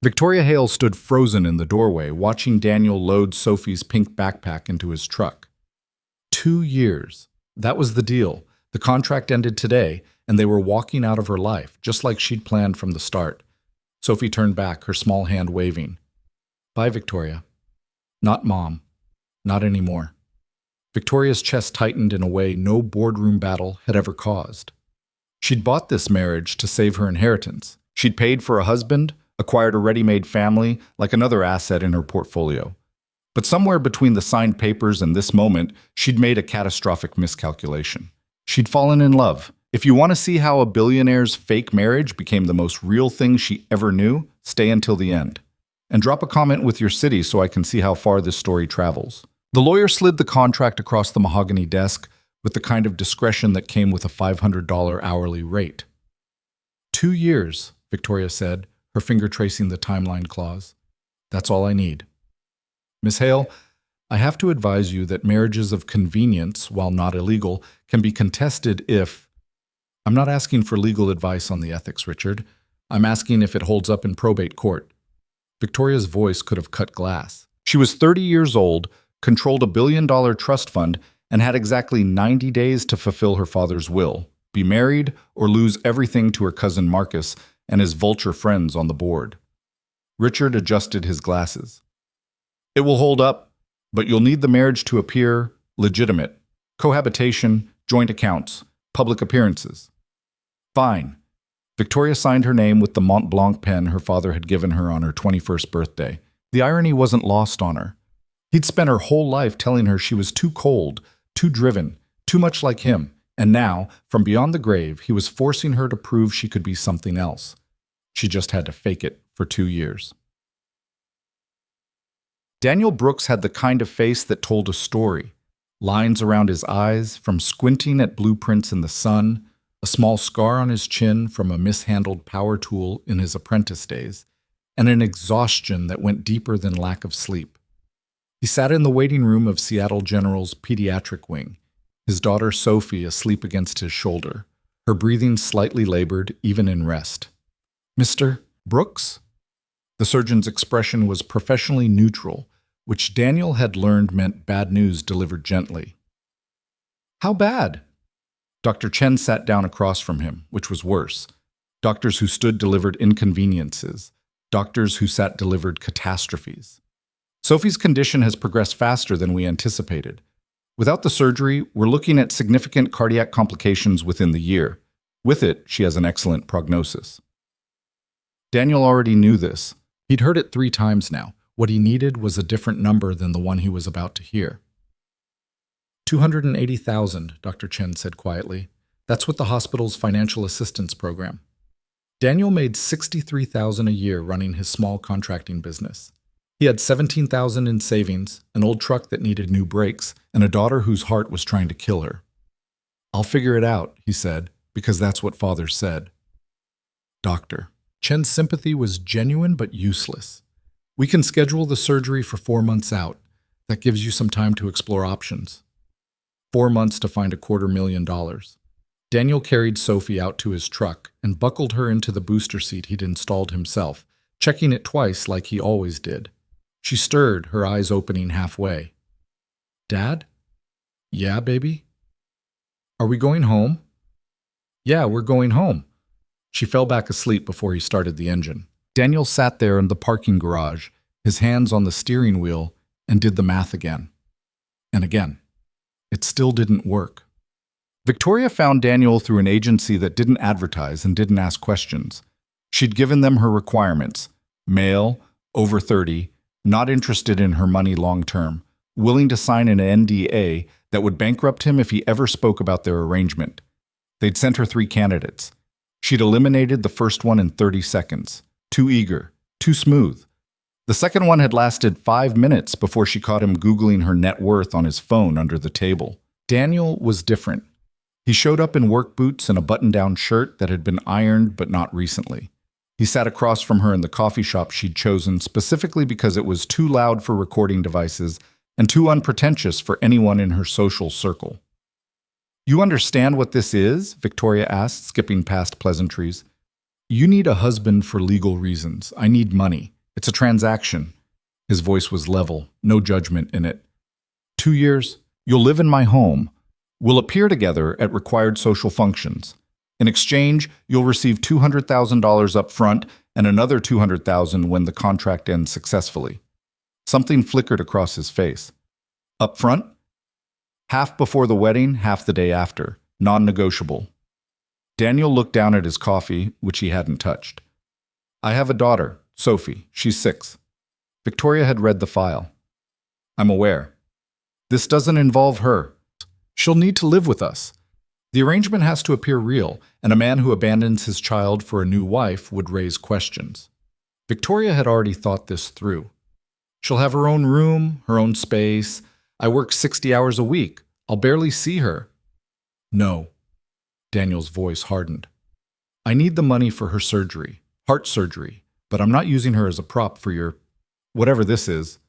Victoria Hale stood frozen in the doorway, watching Daniel load Sophie's pink backpack into his truck. 2 years. That was the deal. The contract ended today, and they were walking out of her life, just like she'd planned from the start. Sophie turned back, her small hand waving. Bye, Victoria. Not Mom. Not anymore. Victoria's chest tightened in a way no boardroom battle had ever caused. She'd bought this marriage to save her inheritance. She'd paid for a husband, acquired a ready-made family, like another asset in her portfolio. But somewhere between the signed papers and this moment, she'd made a catastrophic miscalculation. She'd fallen in love. If you want to see how a billionaire's fake marriage became the most real thing she ever knew, stay until the end. And drop a comment with your city so I can see how far this story travels. The lawyer slid the contract across the mahogany desk with the kind of discretion that came with a $500 hourly rate. 2 years, Victoria said, her finger tracing the timeline clause. That's all I need. Miss Hale, I have to advise you that marriages of convenience, while not illegal, can be contested if... I'm not asking for legal advice on the ethics, Richard. I'm asking if it holds up in probate court. Victoria's voice could have cut glass. She was 30 years old, controlled a billion-dollar trust fund, and had exactly 90 days to fulfill her father's will, be married, or lose everything to her cousin Marcus and his vulture friends on the board. Richard adjusted his glasses. It will hold up, but you'll need the marriage to appear legitimate. Cohabitation, joint accounts, public appearances. Fine. Victoria signed her name with the Mont Blanc pen her father had given her on her 21st birthday. The irony wasn't lost on her. He'd spent her whole life telling her she was too cold, too driven, too much like him, and now, from beyond the grave, he was forcing her to prove she could be something else. She just had to fake it for 2 years. Daniel Brooks had the kind of face that told a story. Lines around his eyes from squinting at blueprints in the sun, a small scar on his chin from a mishandled power tool in his apprentice days, and an exhaustion that went deeper than lack of sleep. He sat in the waiting room of Seattle General's pediatric wing, his daughter Sophie asleep against his shoulder, her breathing slightly labored even in rest. Mr. Brooks? The surgeon's expression was professionally neutral, which Daniel had learned meant bad news delivered gently. How bad? Dr. Chen sat down across from him, which was worse. Doctors who stood delivered inconveniences. Doctors who sat delivered catastrophes. Sophie's condition has progressed faster than we anticipated. Without the surgery, we're looking at significant cardiac complications within the year. With it, she has an excellent prognosis. Daniel already knew this. He'd heard it 3 times now. What he needed was a different number than the one he was about to hear. 280,000, Dr. Chen said quietly. That's with the hospital's financial assistance program. Daniel made 63,000 a year running his small contracting business. He had 17,000 in savings, an old truck that needed new brakes, and a daughter whose heart was trying to kill her. I'll figure it out, he said, because that's what Father said. Doctor. Chen's sympathy was genuine but useless. We can schedule the surgery for 4 months out. That gives you some time to explore options. 4 months to find $250,000. Daniel carried Sophie out to his truck and buckled her into the booster seat he'd installed himself, checking it twice like he always did. She stirred, her eyes opening halfway. Dad? Yeah, baby? Are we going home? Yeah, we're going home. She fell back asleep before he started the engine. Daniel sat there in the parking garage, his hands on the steering wheel, and did the math again. And again. It still didn't work. Victoria found Daniel through an agency that didn't advertise and didn't ask questions. She'd given them her requirements: male, over 30, not interested in her money long term, willing to sign an NDA that would bankrupt him if he ever spoke about their arrangement. They'd sent her 3 candidates. She'd eliminated the first one in 30 seconds. Too eager, too smooth. The second one had lasted 5 minutes before she caught him Googling her net worth on his phone under the table. Daniel was different. He showed up in work boots and a button-down shirt that had been ironed but not recently. He sat across from her in the coffee shop she'd chosen specifically because it was too loud for recording devices and too unpretentious for anyone in her social circle. You understand what this is? Victoria asked, skipping past pleasantries. You need a husband for legal reasons. I need money. It's a transaction. His voice was level, no judgment in it. 2 years, you'll live in my home. We'll appear together at required social functions. In exchange, you'll receive $200,000 up front and another $200,000 when the contract ends successfully. Something flickered across his face. Up front? Half before the wedding, half the day after. Non-negotiable. Daniel looked down at his coffee, which he hadn't touched. I have a daughter, Sophie. She's 6. Victoria had read the file. I'm aware. This doesn't involve her. She'll need to live with us. The arrangement has to appear real, and a man who abandons his child for a new wife would raise questions. Victoria had already thought this through. She'll have her own room, her own space. I work 60 hours a week. I'll barely see her. No. Daniel's voice hardened. I need the money for her surgery, heart surgery, but I'm not using her as a prop for your whatever this is.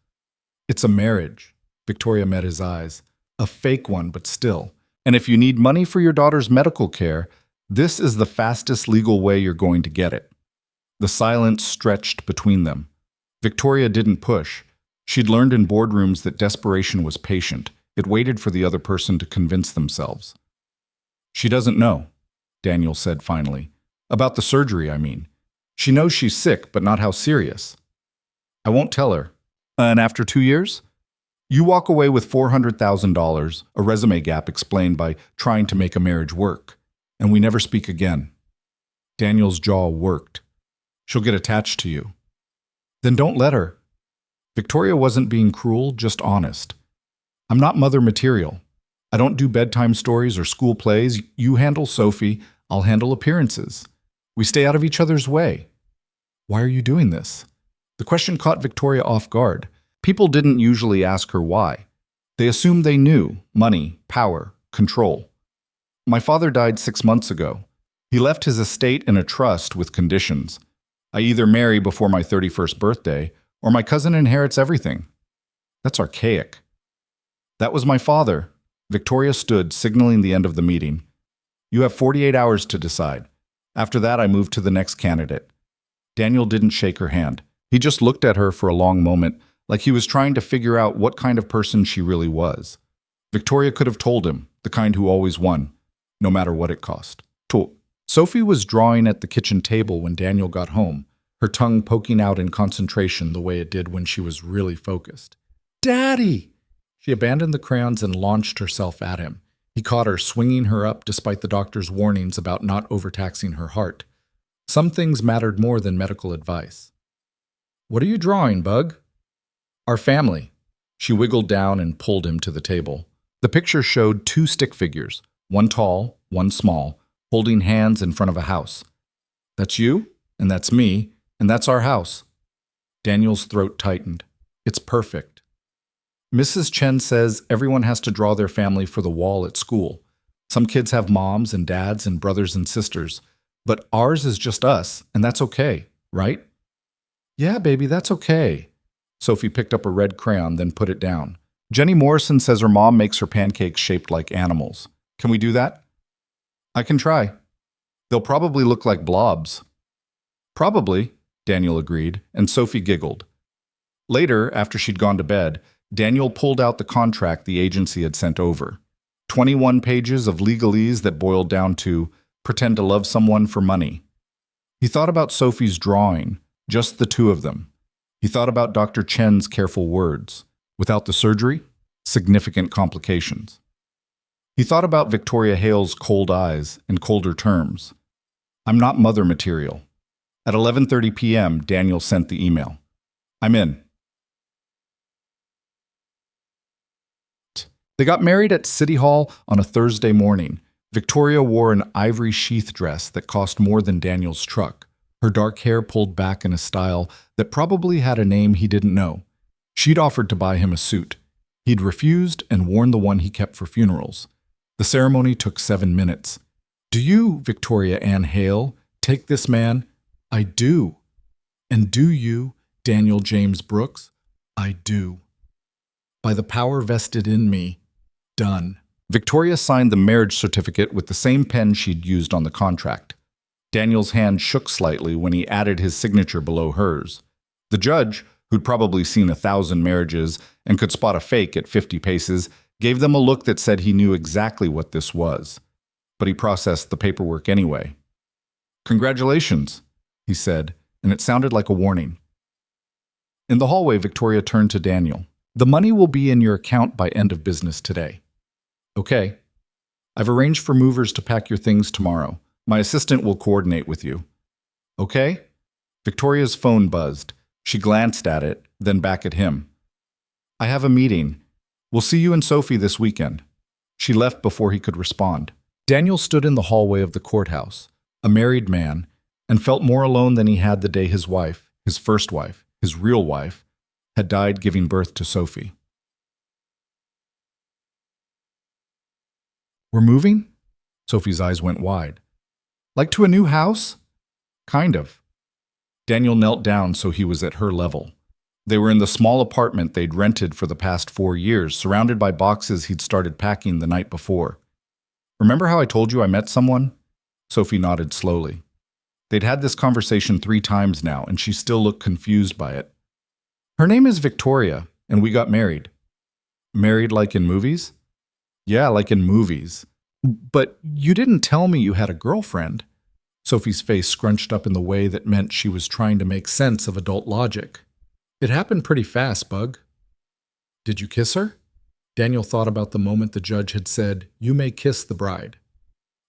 It's a marriage. Victoria met his eyes. A fake one, but still. And if you need money for your daughter's medical care, this is the fastest legal way you're going to get it. The silence stretched between them. Victoria didn't push. She'd learned in boardrooms that desperation was patient. It waited for the other person to convince themselves. She doesn't know, Daniel said finally. About the surgery, I mean. She knows she's sick, but not how serious. I won't tell her. And after 2 years? You walk away with $400,000, a resume gap explained by trying to make a marriage work, and we never speak again. Daniel's jaw worked. She'll get attached to you. Then don't let her. Victoria wasn't being cruel, just honest. I'm not mother material. I don't do bedtime stories or school plays. You handle Sophie, I'll handle appearances. We stay out of each other's way. Why are you doing this? The question caught Victoria off guard. People didn't usually ask her why. They assumed they knew: money, power, control. My father died 6 months ago. He left his estate in a trust with conditions. I either marry before my 31st birthday, or my cousin inherits everything. That's archaic. That was my father. Victoria stood, signaling the end of the meeting. You have 48 hours to decide. After that, I moved to the next candidate. Daniel didn't shake her hand. He just looked at her for a long moment, like he was trying to figure out what kind of person she really was. Victoria could have told him, the kind who always won, no matter what it cost. Sophie was drawing at the kitchen table when Daniel got home, her tongue poking out in concentration the way it did when she was really focused. Daddy! She abandoned the crayons and launched herself at him. He caught her, swinging her up despite the doctor's warnings about not overtaxing her heart. Some things mattered more than medical advice. What are you drawing, Bug? Our family. She wiggled down and pulled him to the table. The picture showed 2 stick figures, one tall, one small, holding hands in front of a house. That's you, and that's me, and that's our house. Daniel's throat tightened. It's perfect. Mrs. Chen says everyone has to draw their family for the wall at school. Some kids have moms and dads and brothers and sisters, but ours is just us, and that's okay, right? Yeah, baby, that's okay. Sophie picked up a red crayon, then put it down. Jenny Morrison says her mom makes her pancakes shaped like animals. Can we do that? I can try. They'll probably look like blobs. Probably, Daniel agreed, and Sophie giggled. Later, after she'd gone to bed, Daniel pulled out the contract the agency had sent over. 21 pages of legalese that boiled down to pretend to love someone for money. He thought about Sophie's drawing, just the 2 of them. He thought about Dr. Chen's careful words. Without the surgery, significant complications. He thought about Victoria Hale's cold eyes and colder terms. I'm not mother material. At 11:30 p.m., Daniel sent the email. I'm in. They got married at City Hall on a Thursday morning. Victoria wore an ivory sheath dress that cost more than Daniel's truck, her dark hair pulled back in a style that probably had a name he didn't know. She'd offered to buy him a suit. He'd refused and worn the one he kept for funerals. The ceremony took 7 minutes. Do you, Victoria Ann Hale, take this man? I do. And do you, Daniel James Brooks? I do. By the power vested in me, done. Victoria signed the marriage certificate with the same pen she'd used on the contract. Daniel's hand shook slightly when he added his signature below hers. The judge, who'd probably seen 1,000 marriages and could spot a fake at 50 paces, gave them a look that said he knew exactly what this was. But he processed the paperwork anyway. "Congratulations," he said, and it sounded like a warning. In the hallway, Victoria turned to Daniel. "The money will be in your account by end of business today." "Okay. I've arranged for movers to pack your things tomorrow. My assistant will coordinate with you." "Okay?" Victoria's phone buzzed. She glanced at it, then back at him. "I have a meeting. We'll see you and Sophie this weekend." She left before he could respond. Daniel stood in the hallway of the courthouse, a married man, and felt more alone than he had the day his wife, his first wife, his real wife, had died giving birth to Sophie. "We're moving?" Sophie's eyes went wide. "Like to a new house?" "Kind of." Daniel knelt down so he was at her level. They were in the small apartment they'd rented for the past 4 years, surrounded by boxes he'd started packing the night before. "Remember how I told you I met someone?" Sophie nodded slowly. They'd had this conversation 3 times now, and she still looked confused by it. "Her name is Victoria, and we got married." "Married like in movies?" "Yeah, like in movies." "But you didn't tell me you had a girlfriend." Sophie's face scrunched up in the way that meant she was trying to make sense of adult logic. "It happened pretty fast, Bug." "Did you kiss her?" Daniel thought about the moment the judge had said, "You may kiss the bride."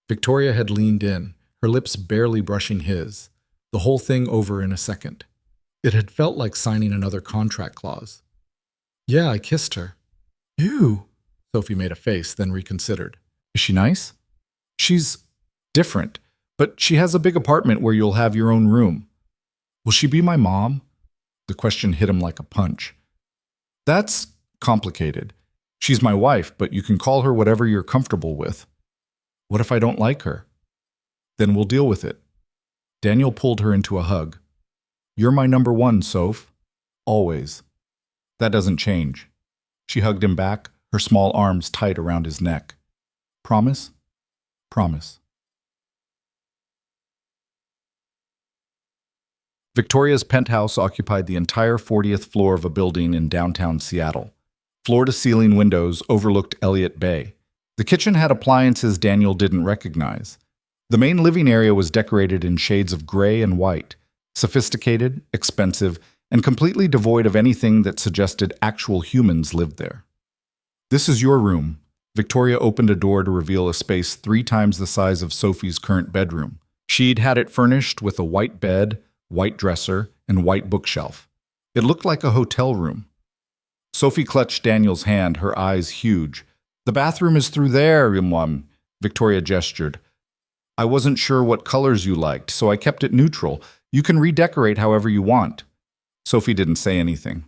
Victoria had leaned in, her lips barely brushing his, the whole thing over in a second. It had felt like signing another contract clause. "Yeah, I kissed her." "Ew." Sophie made a face, then reconsidered. "Is she nice?" "She's different, but she has a big apartment where you'll have your own room." "Will she be my mom?" The question hit him like a punch. "That's complicated. She's my wife, but you can call her whatever you're comfortable with." "What if I don't like her?" "Then we'll deal with it." Daniel pulled her into a hug. "You're my number one, Soph. Always." "That doesn't change." She hugged him back, her small arms tight around his neck. "Promise?" "Promise." Victoria's penthouse occupied the entire 40th floor of a building in downtown Seattle. Floor-to-ceiling windows overlooked Elliott Bay. The kitchen had appliances Daniel didn't recognize. The main living area was decorated in shades of gray and white, sophisticated, expensive, and completely devoid of anything that suggested actual humans lived there. "This is your room." Victoria opened a door to reveal a space 3 times the size of Sophie's current bedroom. She'd had it furnished with a white bed, white dresser, and white bookshelf. It looked like a hotel room. Sophie clutched Daniel's hand, her eyes huge. "The bathroom is through there, Imwam," Victoria gestured. "I wasn't sure what colors you liked, so I kept it neutral. You can redecorate however you want." Sophie didn't say anything.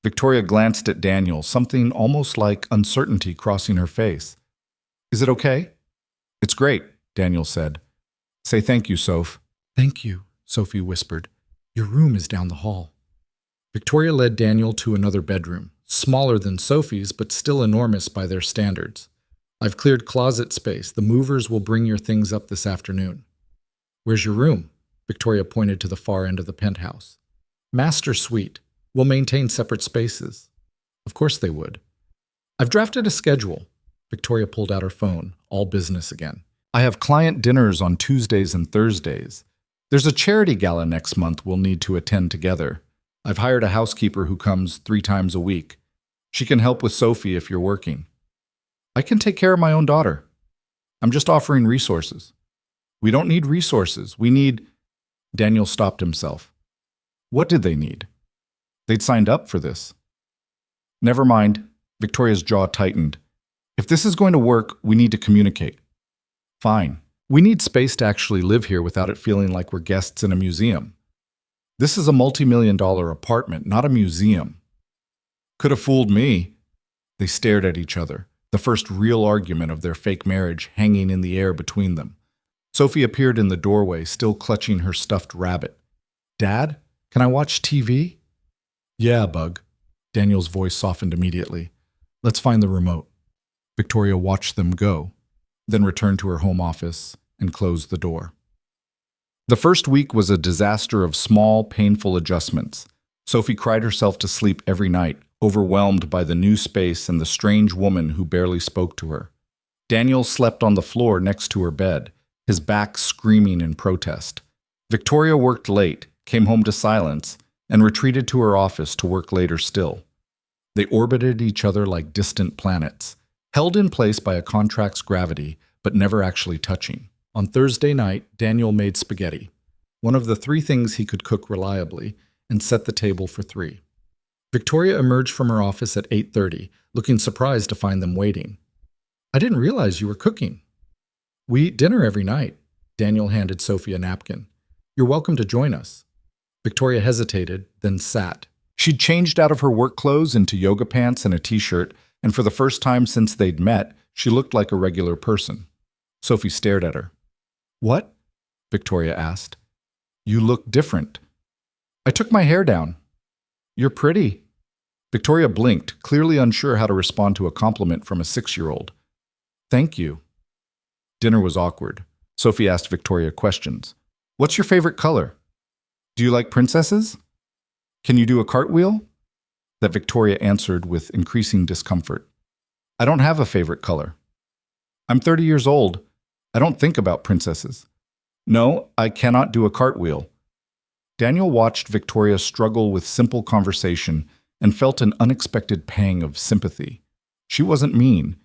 Victoria glanced at Daniel, something almost like uncertainty crossing her face. "Is it okay?" "It's great," Daniel said. "Say thank you, Soph." "Thank you," Sophie whispered. "Your room is down the hall." Victoria led Daniel to another bedroom, smaller than Sophie's, but still enormous by their standards. "I've cleared closet space. The movers will bring your things up this afternoon." "Where's your room?" Victoria pointed to the far end of the penthouse. "Master suite. We'll maintain separate spaces." Of course they would. "I've drafted a schedule." Victoria pulled out her phone, all business again. "I have client dinners on Tuesdays and Thursdays. There's a charity gala next month we'll need to attend together. I've hired a housekeeper who comes 3 times a week. She can help with Sophie if you're working." "I can take care of my own daughter." "I'm just offering resources." "We don't need resources. We need—" Daniel stopped himself. What did they need? They'd signed up for this. "Never mind." Victoria's jaw tightened. "If this is going to work, we need to communicate." "Fine. We need space to actually live here without it feeling like we're guests in a museum. This is a multi-million-dollar apartment, not a museum." "Could have fooled me." They stared at each other, the first real argument of their fake marriage hanging in the air between them. Sophie appeared in the doorway, still clutching her stuffed rabbit. "Dad, can I watch TV?" "Yeah, Bug." Daniel's voice softened immediately. "Let's find the remote." Victoria watched them go, then returned to her home office and closed the door. The first week was a disaster of small, painful adjustments. Sophie cried herself to sleep every night, overwhelmed by the new space and the strange woman who barely spoke to her. Daniel slept on the floor next to her bed, his back screaming in protest. Victoria worked late, came home to silence, and retreated to her office to work later still. They orbited each other like distant planets, held in place by a contract's gravity, but never actually touching. On Thursday night, Daniel made spaghetti, one of the 3 things he could cook reliably, and set the table for 3. Victoria emerged from her office at 8:30, looking surprised to find them waiting. "I didn't realize you were cooking." "We eat dinner every night." Daniel handed Sophie a napkin. "You're welcome to join us." Victoria hesitated, then sat. She'd changed out of her work clothes into yoga pants and a t-shirt, and for the first time since they'd met, she looked like a regular person. Sophie stared at her. "What?" Victoria asked. "You look different." "I took my hair down." "You're pretty." Victoria blinked, clearly unsure how to respond to a compliment from a 6-year-old. "Thank you." Dinner was awkward. Sophie asked Victoria questions. "What's your favorite color? Do you like princesses? Can you do a cartwheel?" That Victoria answered with increasing discomfort. "I don't have a favorite color. I'm 30 years old. I don't think about princesses. No, I cannot do a cartwheel." Daniel watched Victoria struggle with simple conversation and felt an unexpected pang of sympathy. She wasn't mean.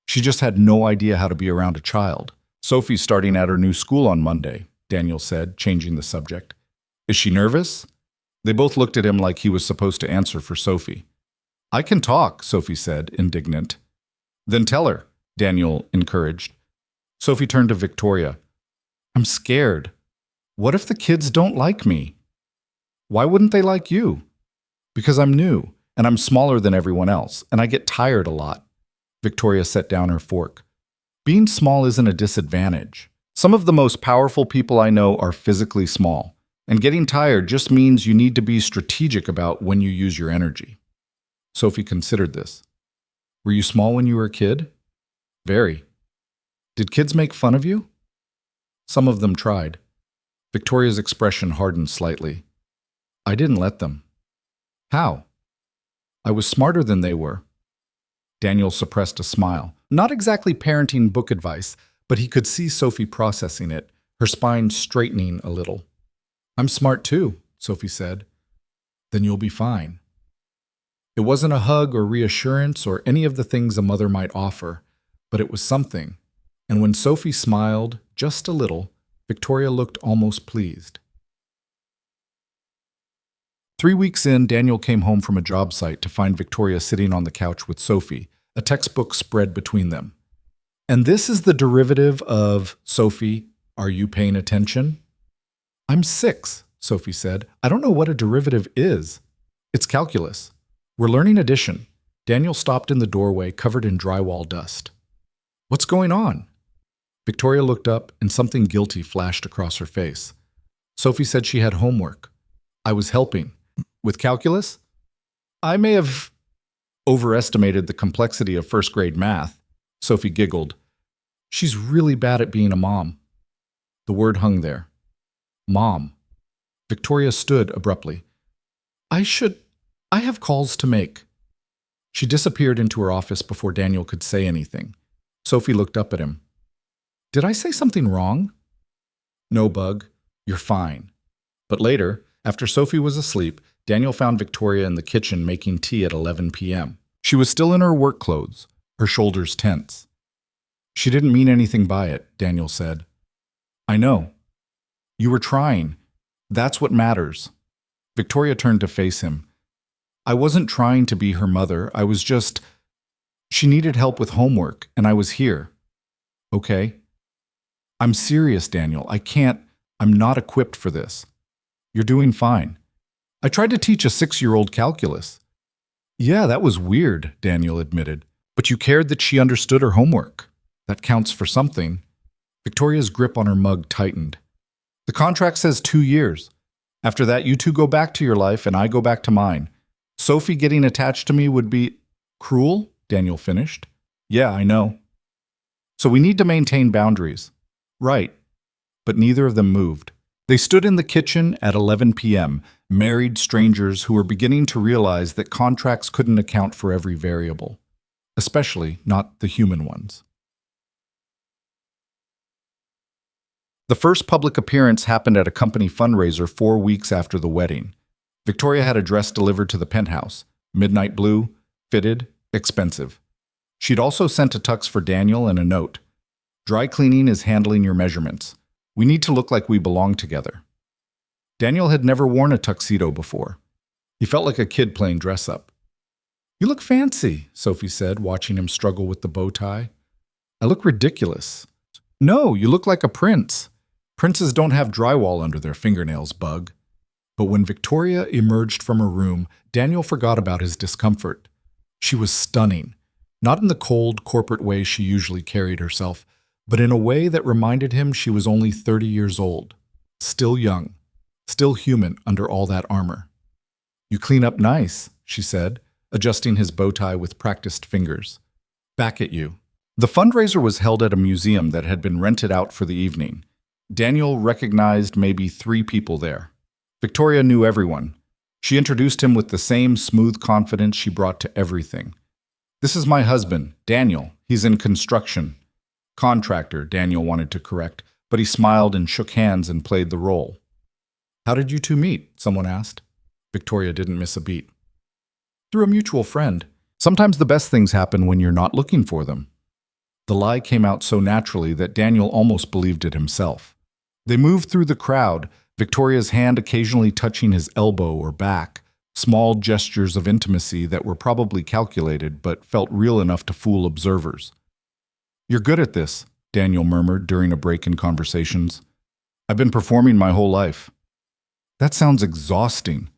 She just had no idea how to be around a child. "Sophie's starting at her new school on Monday," Daniel said, changing the subject. "Is she nervous?" They both looked at him like he was supposed to answer for Sophie. "I can talk," Sophie said, indignant. "Then tell her," Daniel encouraged. Sophie turned to Victoria. "I'm scared. What if the kids don't like me?" "Why wouldn't they like you?" "Because I'm new, and I'm smaller than everyone else, and I get tired a lot." Victoria set down her fork. "Being small isn't a disadvantage. Some of the most powerful people I know are physically small, and getting tired just means you need to be strategic about when you use your energy." Sophie considered this. "Were you small when you were a kid?" "Very." "Did kids make fun of you?" "Some of them tried." Victoria's expression hardened slightly. "I didn't let them." "How?" "I was smarter than they were." Daniel suppressed a smile. Not exactly parenting book advice, but he could see Sophie processing it, her spine straightening a little. "I'm smart too," Sophie said. "Then you'll be fine." It wasn't a hug or reassurance or any of the things a mother might offer, but it was something. And when Sophie smiled, just a little, Victoria looked almost pleased. 3 weeks in, Daniel came home from a job site to find Victoria sitting on the couch with Sophie, a textbook spread between them. "And this is the derivative of, Sophie, are you paying attention?" "I'm 6, Sophie said. "I don't know what a derivative is." "It's calculus. We're learning addition." Daniel stopped in the doorway, covered in drywall dust. "What's going on?" Victoria looked up, and something guilty flashed across her face. Sophie said she had homework. "I was helping." "With calculus?" "I may have overestimated the complexity of first-grade math." Sophie giggled. "She's really bad at being a mom." The word hung there. Mom. Victoria stood abruptly. I have calls to make." She disappeared into her office before Daniel could say anything. Sophie looked up at him. "Did I say something wrong?" "No, Bug. You're fine." But later, after Sophie was asleep, Daniel found Victoria in the kitchen making tea at 11 p.m. She was still in her work clothes, her shoulders tense. "She didn't mean anything by it," Daniel said. "I know. You were trying. That's what matters." Victoria turned to face him. "I wasn't trying to be her mother. I was just... She needed help with homework, and I was here." "Okay." "I'm serious, Daniel. I'm not equipped for this." "You're doing fine." "I tried to teach a 6-year-old calculus." "Yeah, that was weird," Daniel admitted. "But you cared that she understood her homework. That counts for something." Victoria's grip on her mug tightened. "The contract says 2 years. After that, you two go back to your life and I go back to mine. Sophie getting attached to me would be..." "Cruel?" Daniel finished. "Yeah, I know." "So we need to maintain boundaries." "Right." But neither of them moved. They stood in the kitchen at 11 p.m., married strangers who were beginning to realize that contracts couldn't account for every variable, especially not the human ones. The first public appearance happened at a company fundraiser 4 weeks after the wedding. Victoria had a dress delivered to the penthouse, midnight blue, fitted, expensive. She'd also sent a tux for Daniel and a note. Dry cleaning is handling your measurements. We need to look like we belong together. Daniel had never worn a tuxedo before. He felt like a kid playing dress-up. You look fancy, Sophie said, watching him struggle with the bow tie. I look ridiculous. No, you look like a prince. Princes don't have drywall under their fingernails, Bug. But when Victoria emerged from her room, Daniel forgot about his discomfort. She was stunning, not in the cold, corporate way she usually carried herself, but in a way that reminded him she was only 30 years old, still young, still human under all that armor. You clean up nice, she said, adjusting his bow tie with practiced fingers. Back at you. The fundraiser was held at a museum that had been rented out for the evening. Daniel recognized maybe 3 people there. Victoria knew everyone. She introduced him with the same smooth confidence she brought to everything. This is my husband, Daniel. He's in construction. Contractor, Daniel wanted to correct, but he smiled and shook hands and played the role. How did you two meet? Someone asked. Victoria didn't miss a beat. Through a mutual friend. Sometimes the best things happen when you're not looking for them. The lie came out so naturally that Daniel almost believed it himself. They moved through the crowd, Victoria's hand occasionally touching his elbow or back, small gestures of intimacy that were probably calculated but felt real enough to fool observers. You're good at this, Daniel murmured during a break in conversations. I've been performing my whole life. That sounds exhausting.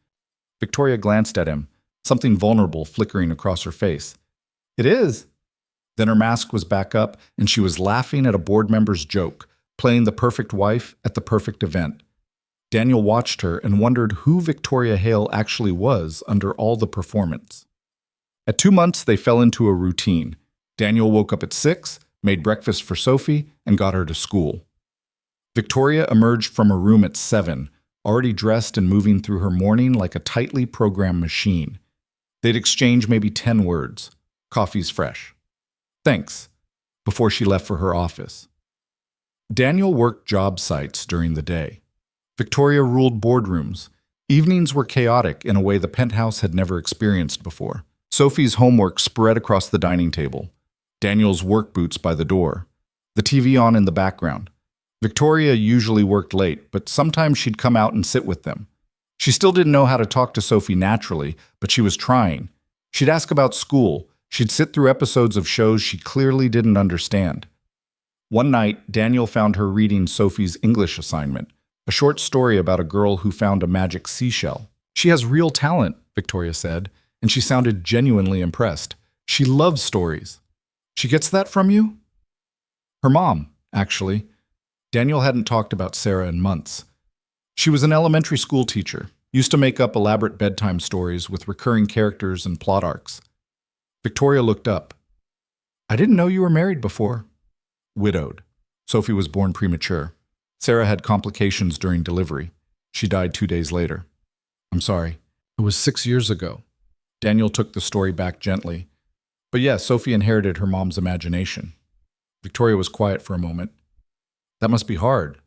Victoria glanced at him, something vulnerable flickering across her face. It is. Then her mask was back up, and she was laughing at a board member's joke, playing the perfect wife at the perfect event. Daniel watched her and wondered who Victoria Hale actually was under all the performance. At 2 months, they fell into a routine. Daniel woke up at 6, made breakfast for Sophie, and got her to school. Victoria emerged from her room at 7, already dressed and moving through her morning like a tightly programmed machine. They'd exchange maybe 10 words. Coffee's fresh. Thanks, before she left for her office. Daniel worked job sites during the day. Victoria ruled boardrooms. Evenings were chaotic in a way the penthouse had never experienced before. Sophie's homework spread across the dining table. Daniel's work boots by the door. The TV on in the background. Victoria usually worked late, but sometimes she'd come out and sit with them. She still didn't know how to talk to Sophie naturally, but she was trying. She'd ask about school. She'd sit through episodes of shows she clearly didn't understand. One night, Daniel found her reading Sophie's English assignment, a short story about a girl who found a magic seashell. She has real talent, Victoria said, and she sounded genuinely impressed. She loves stories. She gets that from you? Her mom, actually. Daniel hadn't talked about Sarah in months. She was an elementary school teacher, used to make up elaborate bedtime stories with recurring characters and plot arcs. Victoria looked up. I didn't know you were married before. Widowed. Sophie was born premature. Sarah had complications during delivery. She died 2 days later. I'm sorry. It was 6 years ago. Daniel took the story back gently. But yes, Sophie inherited her mom's imagination. Victoria was quiet for a moment. That must be hard.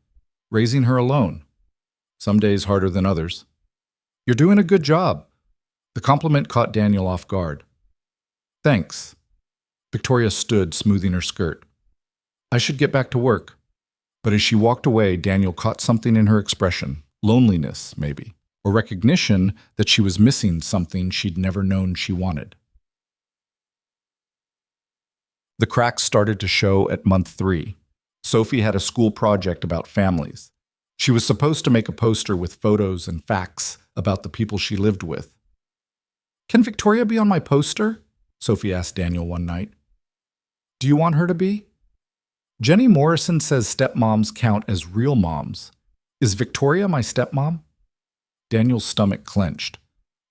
Raising her alone. Some days harder than others. You're doing a good job. The compliment caught Daniel off guard. Thanks. Victoria stood, smoothing her skirt. I should get back to work. But as she walked away, Daniel caught something in her expression. Loneliness, maybe. Or recognition that she was missing something she'd never known she wanted. The cracks started to show at month 3. Sophie had a school project about families. She was supposed to make a poster with photos and facts about the people she lived with. Can Victoria be on my poster? Sophie asked Daniel one night. Do you want her to be? Jenny Morrison says stepmoms count as real moms. Is Victoria my stepmom? Daniel's stomach clenched.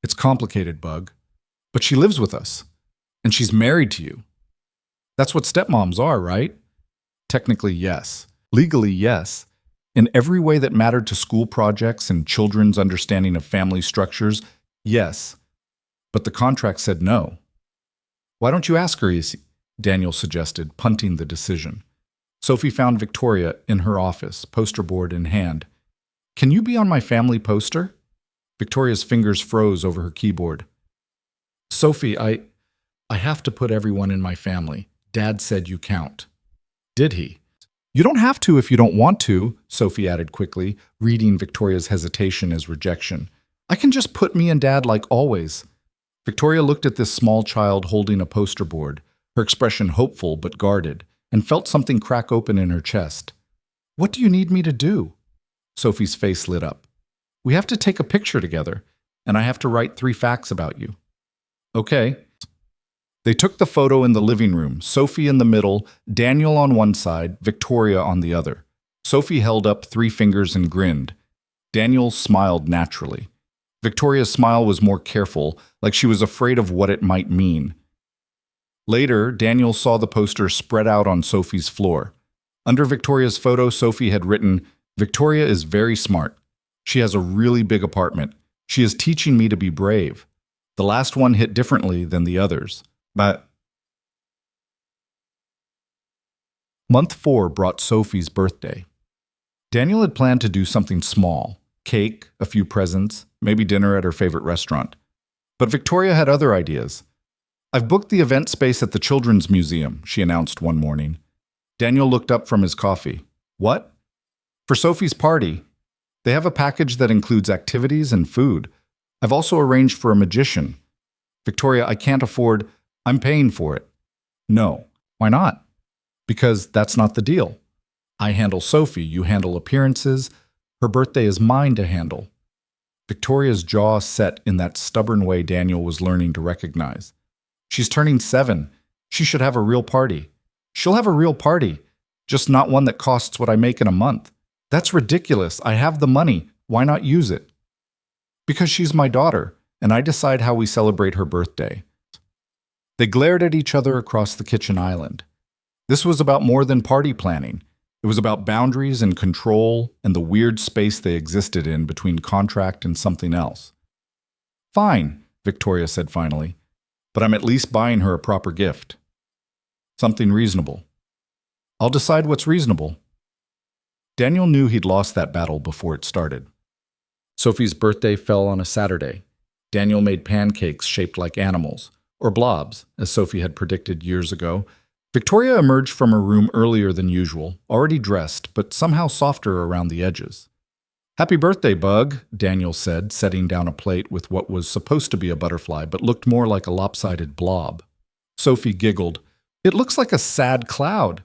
It's complicated, Bug. But she lives with us. And she's married to you. That's what stepmoms are, right? Technically, yes. Legally, yes. In every way that mattered to school projects and children's understanding of family structures, yes. But the contract said no. Why don't you ask her, Daniel suggested, punting the decision. Sophie found Victoria in her office, poster board in hand. Can you be on my family poster? Victoria's fingers froze over her keyboard. Sophie, I have to put everyone in my family. Dad said you count. Did he? You don't have to if you don't want to, Sophie added quickly, reading Victoria's hesitation as rejection. I can just put me and Dad like always. Victoria looked at this small child holding a poster board, her expression hopeful but guarded, and felt something crack open in her chest. What do you need me to do? Sophie's face lit up. We have to take a picture together, and I have to write 3 facts about you. Okay. They took the photo in the living room, Sophie in the middle, Daniel on one side, Victoria on the other. Sophie held up 3 fingers and grinned. Daniel smiled naturally. Victoria's smile was more careful, like she was afraid of what it might mean. Later, Daniel saw the poster spread out on Sophie's floor. Under Victoria's photo, Sophie had written, Victoria is very smart. She has a really big apartment. She is teaching me to be brave. The last one hit differently than the others. But Month 4 brought Sophie's birthday. Daniel had planned to do something small, cake, a few presents, maybe dinner at her favorite restaurant. But Victoria had other ideas. I've booked the event space at the Children's Museum, she announced one morning. Daniel looked up from his coffee. What? For Sophie's party. They have a package that includes activities and food. I've also arranged for a magician. Victoria, I can't afford. I'm paying for it. No. Why not? Because that's not the deal. I handle Sophie, you handle appearances. Her birthday is mine to handle. Victoria's jaw set in that stubborn way Daniel was learning to recognize. She's turning 7. She should have a real party. She'll have a real party, just not one that costs what I make in a month. That's ridiculous. I have the money. Why not use it? Because she's my daughter, and I decide how we celebrate her birthday. They glared at each other across the kitchen island. This was about more than party planning. It was about boundaries and control and the weird space they existed in between contract and something else. Fine, Victoria said finally, but I'm at least buying her a proper gift. Something reasonable. I'll decide what's reasonable. Daniel knew he'd lost that battle before it started. Sophie's birthday fell on a Saturday. Daniel made pancakes shaped like animals, or blobs, as Sophie had predicted years ago. Victoria emerged from her room earlier than usual, already dressed, but somehow softer around the edges. Happy birthday, Bug, Daniel said, setting down a plate with what was supposed to be a butterfly, but looked more like a lopsided blob. Sophie giggled. It looks like a sad cloud.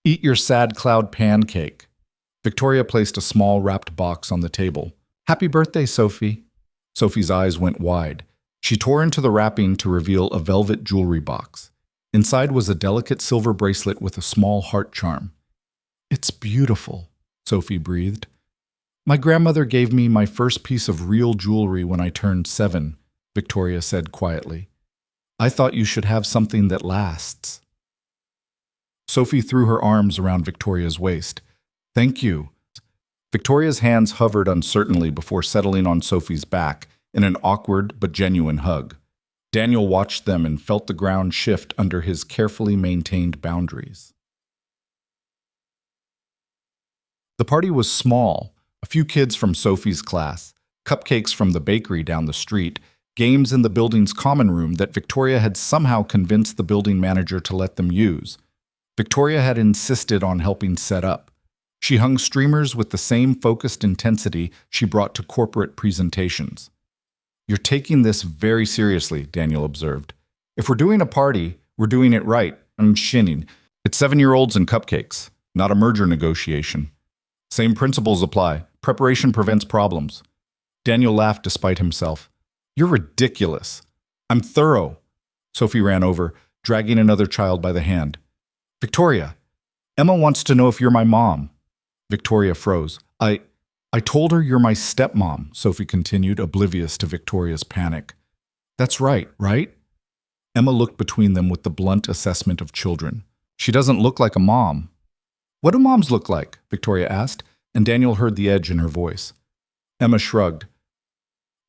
Eat your sad cloud pancake. Victoria placed a small wrapped box on the table. Happy birthday, Sophie. Sophie's eyes went wide. She tore into the wrapping to reveal a velvet jewelry box. Inside was a delicate silver bracelet with a small heart charm. It's beautiful, Sophie breathed. My grandmother gave me my first piece of real jewelry when I turned 7, Victoria said quietly. I thought you should have something that lasts. Sophie threw her arms around Victoria's waist. Thank you. Victoria's hands hovered uncertainly before settling on Sophie's back in an awkward but genuine hug. Daniel watched them and felt the ground shift under his carefully maintained boundaries. The party was small, a few kids from Sophie's class, cupcakes from the bakery down the street, games in the building's common room that Victoria had somehow convinced the building manager to let them use. Victoria had insisted on helping set up. She hung streamers with the same focused intensity she brought to corporate presentations. You're taking this very seriously, Daniel observed. If we're doing a party, we're doing it right. I'm shinning. It's 7-year-olds and cupcakes, not a merger negotiation. Same principles apply. Preparation prevents problems. Daniel laughed despite himself. You're ridiculous. I'm thorough. Sophie ran over, dragging another child by the hand. Victoria, Emma wants to know if you're my mom. Victoria froze. I told her you're my stepmom, Sophie continued, oblivious to Victoria's panic. That's right, right? Emma looked between them with the blunt assessment of children. She doesn't look like a mom. What do moms look like? Victoria asked, and Daniel heard the edge in her voice. Emma shrugged.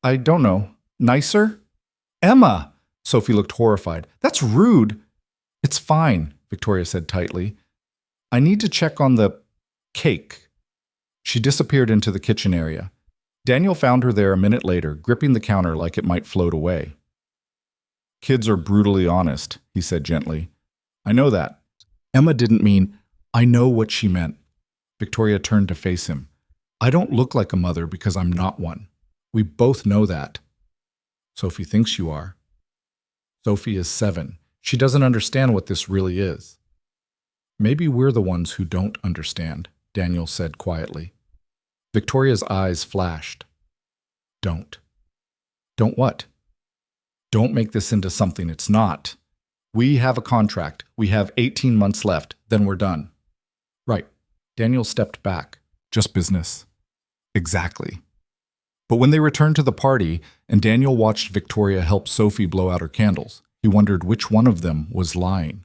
I don't know. Nicer? Emma! Sophie looked horrified. That's rude. It's fine, Victoria said tightly. I need to check on the cake. She disappeared into the kitchen area. Daniel found her there a minute later, gripping the counter like it might float away. Kids are brutally honest, he said gently. I know that. Emma didn't mean, I know what she meant. Victoria turned to face him. I don't look like a mother because I'm not one. We both know that. Sophie thinks you are. Sophie is 7. She doesn't understand what this really is. Maybe we're the ones who don't understand, Daniel said quietly. Victoria's eyes flashed. Don't. Don't what? Don't make this into something it's not. We have a contract. We have 18 months left. Then we're done. Right. Daniel stepped back. Just business. Exactly. But when they returned to the party and Daniel watched Victoria help Sophie blow out her candles, he wondered which one of them was lying.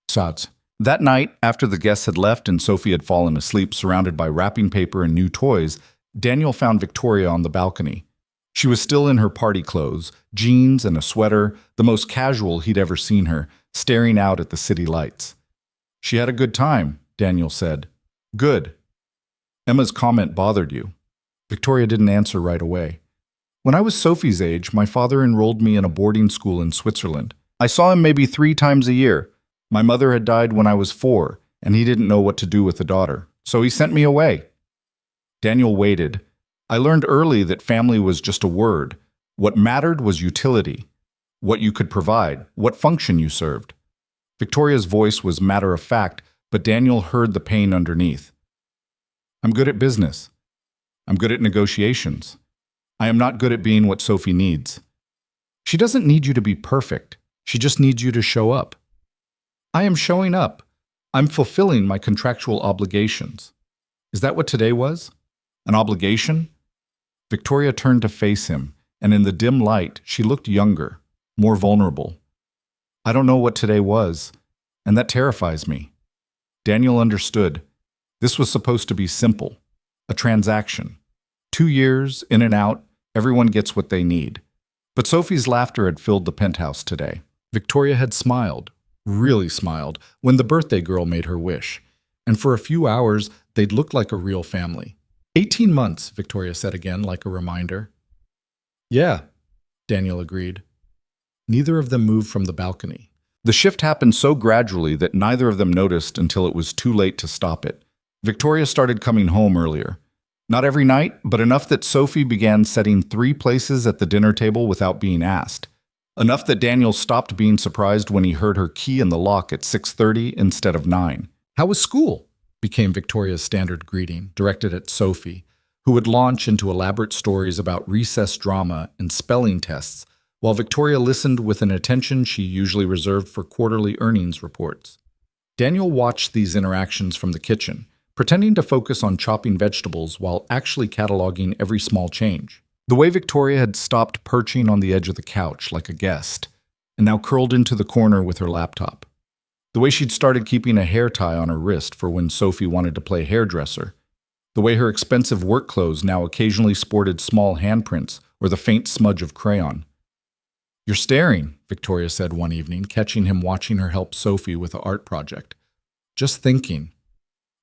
Sods. That night, after the guests had left and Sophie had fallen asleep surrounded by wrapping paper and new toys, Daniel found Victoria on the balcony. She was still in her party clothes, jeans and a sweater, the most casual he'd ever seen her, staring out at the city lights. She had a good time, Daniel said. Good. Emma's comment bothered you. Victoria didn't answer right away. When I was Sophie's age, my father enrolled me in a boarding school in Switzerland. I saw him maybe 3 times a year. My mother had died when I was 4, and he didn't know what to do with a daughter, so he sent me away. Daniel waited. I learned early that family was just a word. What mattered was utility, what you could provide, what function you served. Victoria's voice was matter of fact, but Daniel heard the pain underneath. I'm good at business. I'm good at negotiations. I am not good at being what Sophie needs. She doesn't need you to be perfect. She just needs you to show up. I am showing up. I'm fulfilling my contractual obligations. Is that what today was? An obligation? Victoria turned to face him, and in the dim light, she looked younger, more vulnerable. I don't know what today was, and that terrifies me. Daniel understood. This was supposed to be simple, a transaction. 2 years, in and out, everyone gets what they need. But Sophie's laughter had filled the penthouse today. Victoria had smiled, really smiled, when the birthday girl made her wish. And for a few hours, they'd looked like a real family. 18 months, Victoria said again, like a reminder. Yeah, Daniel agreed. Neither of them moved from the balcony. The shift happened so gradually that neither of them noticed until it was too late to stop it. Victoria started coming home earlier. Not every night, but enough that Sophie began setting 3 places at the dinner table without being asked. Enough that Daniel stopped being surprised when he heard her key in the lock at 6:30 instead of 9. How was school? Became Victoria's standard greeting, directed at Sophie, who would launch into elaborate stories about recess drama and spelling tests, while Victoria listened with an attention she usually reserved for quarterly earnings reports. Daniel watched these interactions from the kitchen, pretending to focus on chopping vegetables while actually cataloging every small change. The way Victoria had stopped perching on the edge of the couch like a guest, and now curled into the corner with her laptop. The way she'd started keeping a hair tie on her wrist for when Sophie wanted to play hairdresser. The way her expensive work clothes now occasionally sported small handprints or the faint smudge of crayon. You're staring, Victoria said one evening, catching him watching her help Sophie with an art project. Just thinking.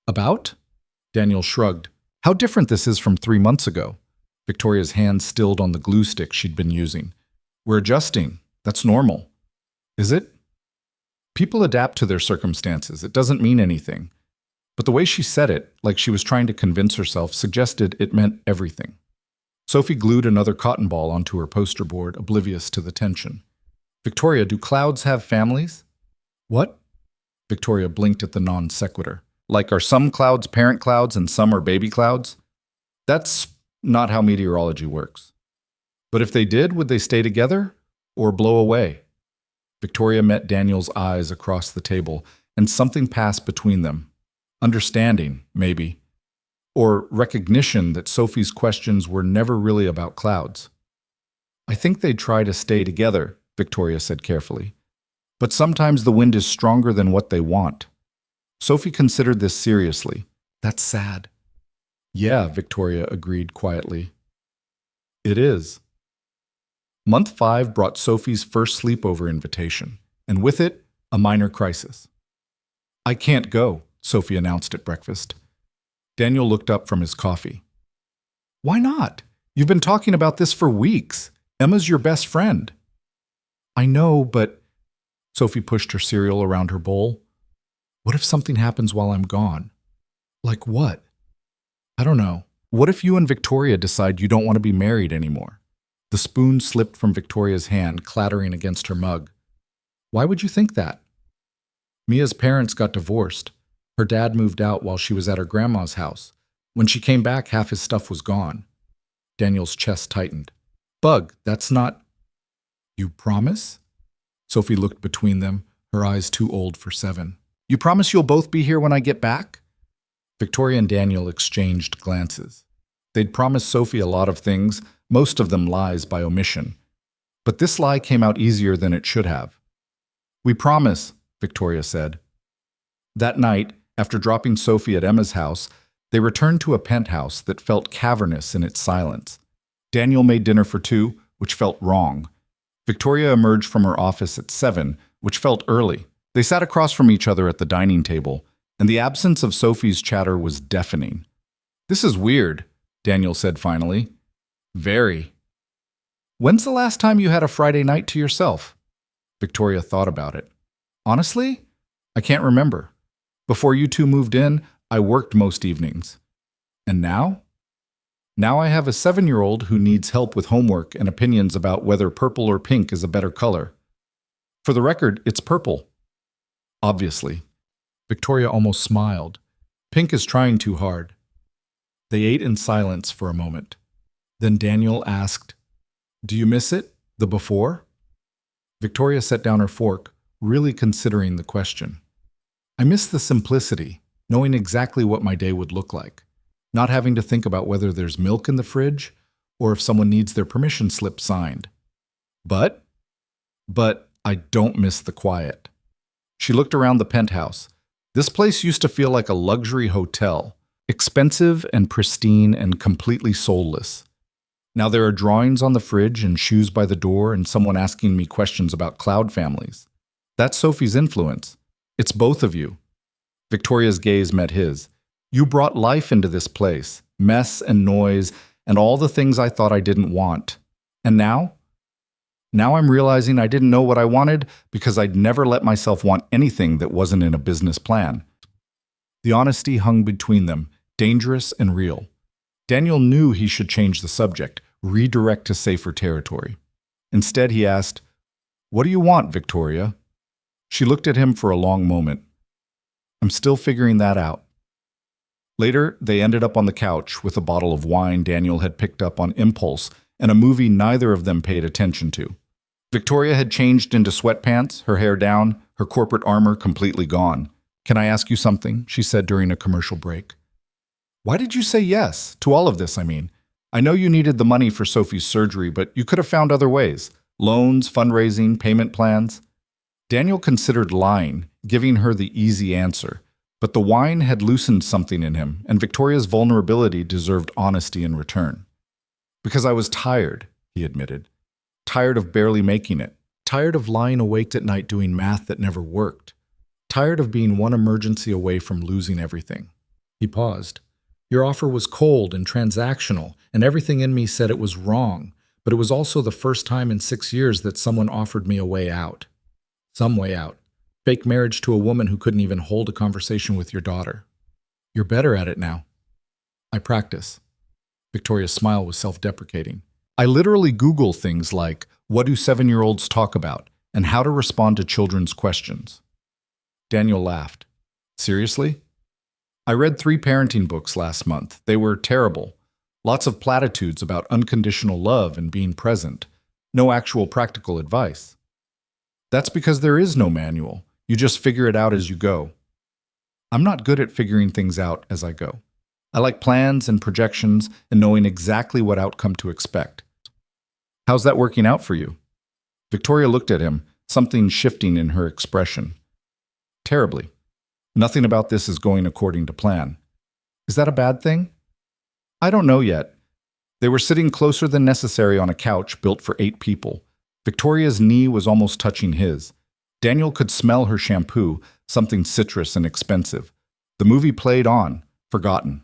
About? Daniel shrugged. How different this is from 3 months ago. Victoria's hand stilled on the glue stick she'd been using. We're adjusting. That's normal. Is it? People adapt to their circumstances. It doesn't mean anything. But the way she said it, like she was trying to convince herself, suggested it meant everything. Sophie glued another cotton ball onto her poster board, oblivious to the tension. Victoria, do clouds have families? What? Victoria blinked at the non sequitur. Like, are some clouds parent clouds and some are baby clouds? That's not how meteorology works. But if they did, would they stay together or blow away? Victoria met Daniel's eyes across the table, and something passed between them. Understanding, maybe. Or recognition that Sophie's questions were never really about clouds. I think they'd try to stay together, Victoria said carefully. But sometimes the wind is stronger than what they want. Sophie considered this seriously. That's sad. Yeah, Victoria agreed quietly. It is. Month 5 brought Sophie's first sleepover invitation, and with it, a minor crisis. I can't go, Sophie announced at breakfast. Daniel looked up from his coffee. Why not? You've been talking about this for weeks. Emma's your best friend. I know, but... Sophie pushed her cereal around her bowl. What if something happens while I'm gone? Like what? I don't know. What if you and Victoria decide you don't want to be married anymore? The spoon slipped from Victoria's hand, clattering against her mug. Why would you think that? Mia's parents got divorced. Her dad moved out while she was at her grandma's house. When she came back, half his stuff was gone. Daniel's chest tightened. Bug, that's not... You promise? Sophie looked between them, her eyes too old for 7. You promise you'll both be here when I get back? Victoria and Daniel exchanged glances. They'd promised Sophie a lot of things, most of them lies by omission. But this lie came out easier than it should have. We promise, Victoria said. That night, after dropping Sophie at Emma's house, they returned to a penthouse that felt cavernous in its silence. Daniel made dinner for 2, which felt wrong. Victoria emerged from her office at 7, which felt early. They sat across from each other at the dining table, and the absence of Sophie's chatter was deafening. This is weird, Daniel said finally. Very. When's the last time you had a Friday night to yourself? Victoria thought about it. Honestly, I can't remember. Before you two moved in, I worked most evenings. And now? Now I have a 7-year-old who needs help with homework and opinions about whether purple or pink is a better color. For the record, it's purple. Obviously. Victoria almost smiled. Pink is trying too hard. They ate in silence for a moment. Then Daniel asked, Do you miss it, the before? Victoria set down her fork, really considering the question. I miss the simplicity, knowing exactly what my day would look like, not having to think about whether there's milk in the fridge or if someone needs their permission slip signed. But I don't miss the quiet. She looked around the penthouse. This place used to feel like a luxury hotel, expensive and pristine and completely soulless. Now there are drawings on the fridge and shoes by the door and someone asking me questions about cloud families. That's Sophie's influence. It's both of you. Victoria's gaze met his. You brought life into this place, mess and noise, and all the things I thought I didn't want. And now? Now I'm realizing I didn't know what I wanted because I'd never let myself want anything that wasn't in a business plan. The honesty hung between them, dangerous and real. Daniel knew he should change the subject, redirect to safer territory. Instead, he asked, What do you want, Victoria? She looked at him for a long moment. I'm still figuring that out. Later, they ended up on the couch with a bottle of wine Daniel had picked up on impulse and a movie neither of them paid attention to. Victoria had changed into sweatpants, her hair down, her corporate armor completely gone. Can I ask you something? She said during a commercial break. Why did you say yes? To all of this, I mean. I know you needed the money for Sophie's surgery, but you could have found other ways. Loans, fundraising, payment plans. Daniel considered lying, giving her the easy answer. But the wine had loosened something in him, and Victoria's vulnerability deserved honesty in return. Because I was tired, he admitted. Tired of barely making it. Tired of lying awake at night doing math that never worked. Tired of being one emergency away from losing everything. He paused. Your offer was cold and transactional, and everything in me said it was wrong, but it was also the first time in 6 years that someone offered me a way out. Some way out. Fake marriage to a woman who couldn't even hold a conversation with your daughter. You're better at it now. I practice. Victoria's smile was self-deprecating. I literally Google things like, what do 7-year-olds talk about, and how to respond to children's questions. Daniel laughed. Seriously? I read 3 parenting books last month. They were terrible. Lots of platitudes about unconditional love and being present. No actual practical advice. That's because there is no manual. You just figure it out as you go. I'm not good at figuring things out as I go. I like plans and projections and knowing exactly what outcome to expect. How's that working out for you? Victoria looked at him, something shifting in her expression. Terribly. Nothing about this is going according to plan. Is that a bad thing? I don't know yet. They were sitting closer than necessary on a couch built for 8 people. Victoria's knee was almost touching his. Daniel could smell her shampoo, something citrus and expensive. The movie played on, forgotten.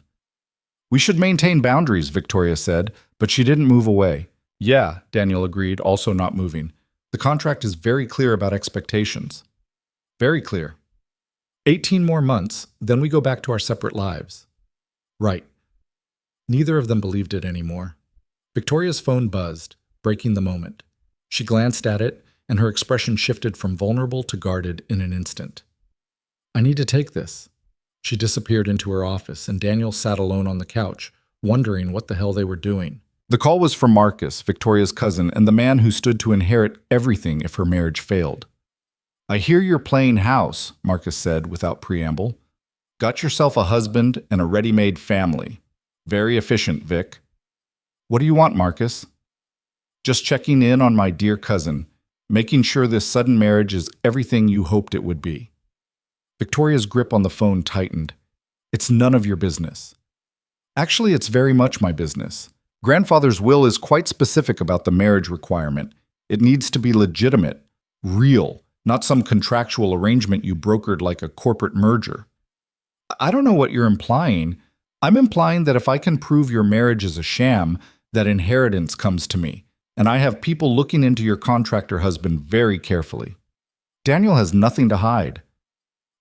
We should maintain boundaries, Victoria said, but she didn't move away. Yeah, Daniel agreed, also not moving. The contract is very clear about expectations. Very clear. 18 more months, then we go back to our separate lives. Right. Neither of them believed it anymore. Victoria's phone buzzed, breaking the moment. She glanced at it, and her expression shifted from vulnerable to guarded in an instant. I need to take this. She disappeared into her office, and Daniel sat alone on the couch, wondering what the hell they were doing. The call was from Marcus, Victoria's cousin, and the man who stood to inherit everything if her marriage failed. I hear you're playing house, Marcus said without preamble. Got yourself a husband and a ready-made family. Very efficient, Vic. What do you want, Marcus? Just checking in on my dear cousin, making sure this sudden marriage is everything you hoped it would be. Victoria's grip on the phone tightened. It's none of your business. Actually, it's very much my business. Grandfather's will is quite specific about the marriage requirement. It needs to be legitimate, real, not some contractual arrangement you brokered like a corporate merger. I don't know what you're implying. I'm implying that if I can prove your marriage is a sham, that inheritance comes to me, and I have people looking into your contractor husband very carefully. Daniel has nothing to hide.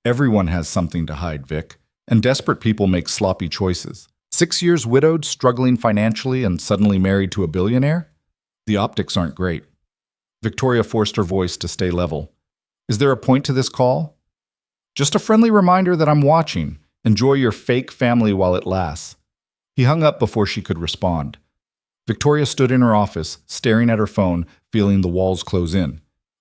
Everyone has something to hide, Vic, and desperate people make sloppy choices. 6 years widowed, struggling financially, and suddenly married to a billionaire? The optics aren't great. Victoria forced her voice to stay level. Is there a point to this call? Just a friendly reminder that I'm watching. Enjoy your fake family while it lasts. He hung up before she could respond. Victoria stood in her office, staring at her phone, feeling the walls close in.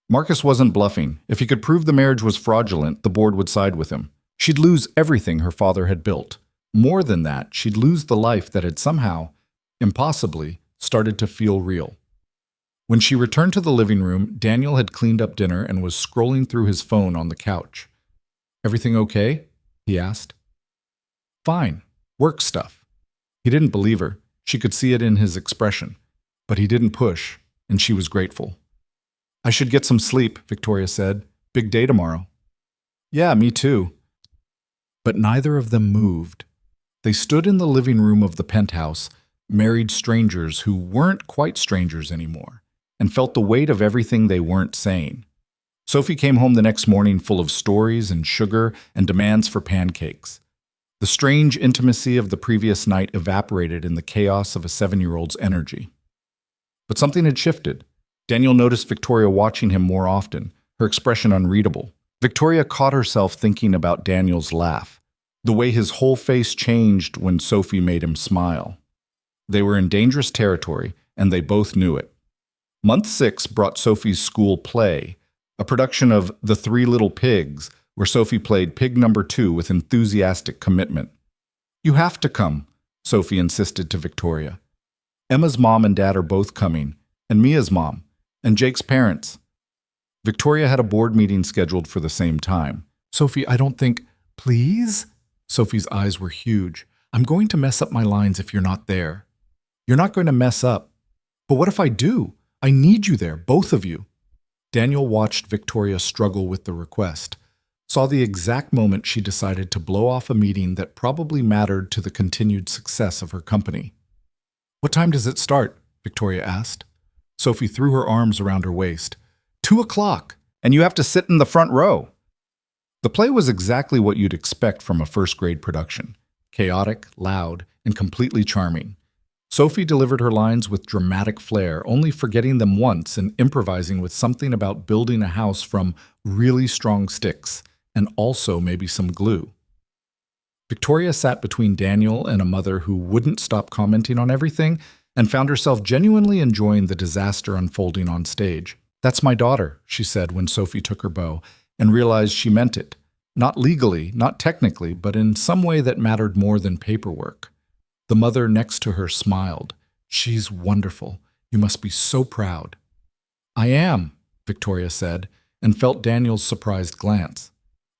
Marcus wasn't bluffing. If he could prove the marriage was fraudulent, the board would side with him. She'd lose everything her father had built. More than that, she'd lose the life that had somehow, impossibly, started to feel real. When she returned to the living room, Daniel had cleaned up dinner and was scrolling through his phone on the couch. Everything okay? He asked. Fine. Work stuff. He didn't believe her. She could see it in his expression. But he didn't push, and she was grateful. I should get some sleep, Victoria said. Big day tomorrow. Yeah, me too. But neither of them moved. They stood in the living room of the penthouse, married strangers who weren't quite strangers anymore, and felt the weight of everything they weren't saying. Sophie came home the next morning full of stories and sugar and demands for pancakes. The strange intimacy of the previous night evaporated in the chaos of a 7-year-old's energy. But something had shifted. Daniel noticed Victoria watching him more often, her expression unreadable. Victoria caught herself thinking about Daniel's laugh, the way his whole face changed when Sophie made him smile. They were in dangerous territory, and they both knew it. Month 6 brought Sophie's school play, a production of The 3 Little Pigs, where Sophie played pig number 2 with enthusiastic commitment. You have to come, Sophie insisted to Victoria. Emma's mom and dad are both coming, and Mia's mom, and Jake's parents. Victoria had a board meeting scheduled for the same time. Sophie, I don't think... Please? Sophie's eyes were huge. I'm going to mess up my lines if you're not there. You're not going to mess up. But what if I do? I need you there, both of you. Daniel watched Victoria struggle with the request, saw the exact moment she decided to blow off a meeting that probably mattered to the continued success of her company. What time does it start? Victoria asked. Sophie threw her arms around her waist. 2:00, and you have to sit in the front row. The play was exactly what you'd expect from a first-grade production. Chaotic, loud, and completely charming. Sophie delivered her lines with dramatic flair, only forgetting them once and improvising with something about building a house from really strong sticks, and also maybe some glue. Victoria sat between Daniel and a mother who wouldn't stop commenting on everything and found herself genuinely enjoying the disaster unfolding on stage. That's my daughter, she said when Sophie took her bow, and realized she meant it. Not legally, not technically, but in some way that mattered more than paperwork. The mother next to her smiled. She's wonderful. You must be so proud. I am, Victoria said, and felt Daniel's surprised glance.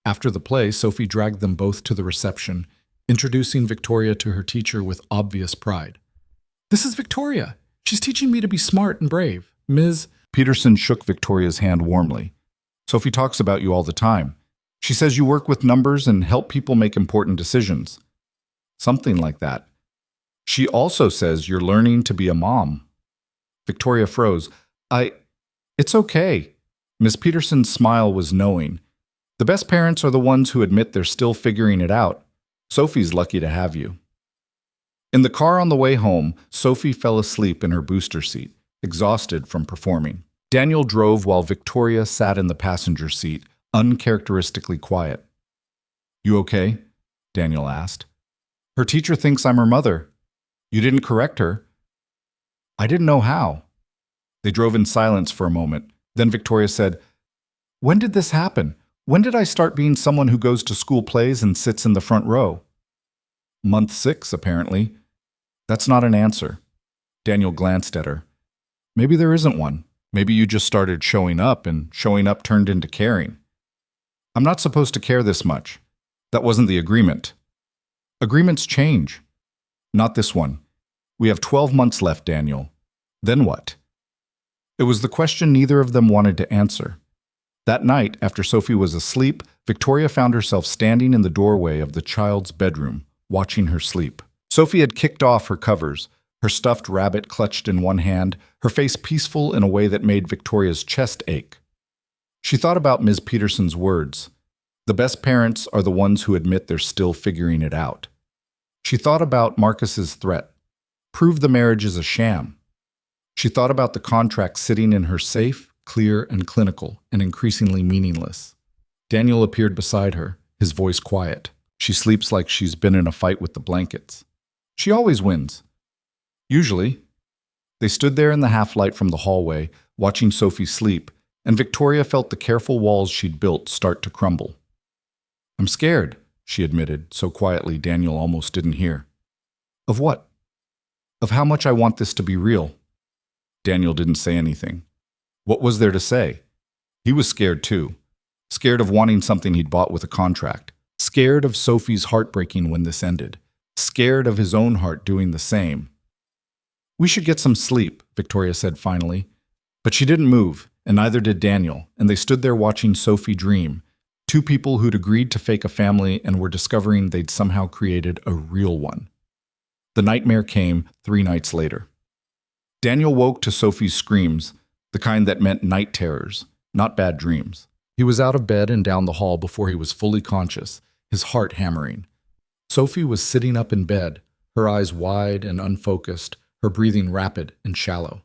After the play, Sophie dragged them both to the reception, introducing Victoria to her teacher with obvious pride. "This is Victoria. She's teaching me to be smart and brave. Ms. Peterson shook Victoria's hand warmly. "Sophie talks about you all the time. She says you work with numbers and help people make important decisions." "Something like that. She also says you're learning to be a mom." Victoria froze. It's okay." Miss Peterson's smile was knowing. "The best parents are the ones who admit they're still figuring it out. Sophie's lucky to have you." In the car on the way home, Sophie fell asleep in her booster seat, exhausted from performing. Daniel drove while Victoria sat in the passenger seat, uncharacteristically quiet. "You okay?" Daniel asked. "Her teacher thinks I'm her mother. You didn't correct her." "I didn't know how." They drove in silence for a moment. Then Victoria said, "When did this happen? When did I start being someone who goes to school plays and sits in the front row?" "Month 6, apparently." "That's not an answer." Daniel glanced at her. "Maybe there isn't one. Maybe you just started showing up, and showing up turned into caring." "I'm not supposed to care this much. That wasn't the agreement." "Agreements change." "Not this one. We have 12 months left, Daniel. Then what?" It was the question neither of them wanted to answer. That night, after Sophie was asleep, Victoria found herself standing in the doorway of the child's bedroom, watching her sleep. Sophie had kicked off her covers, her stuffed rabbit clutched in one hand, her face peaceful in a way that made Victoria's chest ache. She thought about Ms. Peterson's words. The best parents are the ones who admit they're still figuring it out. She thought about Marcus's threat. Prove the marriage is a sham. She thought about the contract sitting in her safe, clear, and clinical, and increasingly meaningless. Daniel appeared beside her, his voice quiet. "She sleeps like she's been in a fight with the blankets. She always wins." "Usually." They stood there in the half-light from the hallway, watching Sophie sleep, and Victoria felt the careful walls she'd built start to crumble. "I'm scared," she admitted, so quietly Daniel almost didn't hear. "Of what?" "Of how much I want this to be real." Daniel didn't say anything. What was there to say? He was scared too. Scared of wanting something he'd bought with a contract. Scared of Sophie's heartbreaking when this ended. Scared of his own heart doing the same. "We should get some sleep," Victoria said finally. But she didn't move, and neither did Daniel, and they stood there watching Sophie dream. Two people who'd agreed to fake a family and were discovering they'd somehow created a real one. The nightmare came 3 nights later. Daniel woke to Sophie's screams, the kind that meant night terrors, not bad dreams. He was out of bed and down the hall before he was fully conscious, his heart hammering. Sophie was sitting up in bed, her eyes wide and unfocused, her breathing rapid and shallow.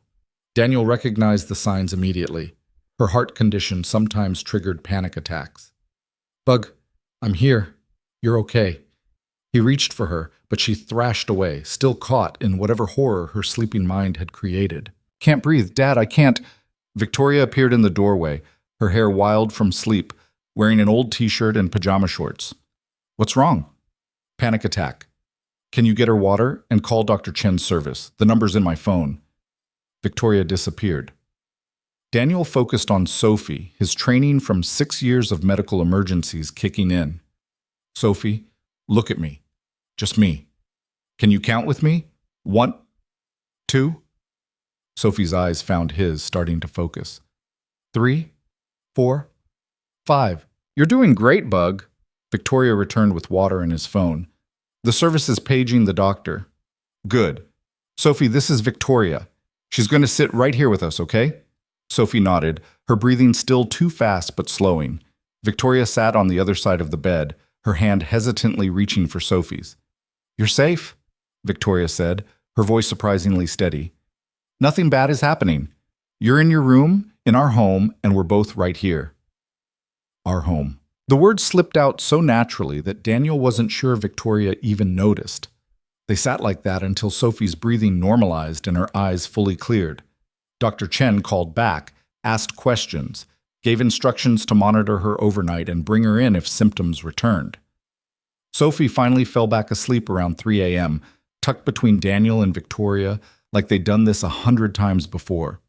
Daniel recognized the signs immediately. Her heart condition sometimes triggered panic attacks. "Bug, I'm here. You're okay." He reached for her, but she thrashed away, still caught in whatever horror her sleeping mind had created. "Can't breathe, Dad, I can't." Victoria appeared in the doorway, her hair wild from sleep, wearing an old t-shirt and pajama shorts. "What's wrong?" "Panic attack. Can you get her water and call Dr. Chen's service? The number's in my phone." Victoria disappeared. Daniel focused on Sophie, his training from 6 years of medical emergencies kicking in. "Sophie, look at me. Just me. Can you count with me? 1, 2? Sophie's eyes found his, starting to focus. 3, 4, 5. "You're doing great, Bug." Victoria returned with water and his phone. "The service is paging the doctor." "Good. Sophie, this is Victoria. She's going to sit right here with us, okay?" Sophie nodded, her breathing still too fast but slowing. Victoria sat on the other side of the bed, her hand hesitantly reaching for Sophie's. "You're safe," Victoria said, her voice surprisingly steady. "Nothing bad is happening. You're in your room, in our home, and we're both right here." Our home. The words slipped out so naturally that Daniel wasn't sure Victoria even noticed. They sat like that until Sophie's breathing normalized and her eyes fully cleared. Dr. Chen called back, asked questions, gave instructions to monitor her overnight and bring her in if symptoms returned. Sophie finally fell back asleep around 3 a.m., tucked between Daniel and Victoria, like they'd done this 100 times before.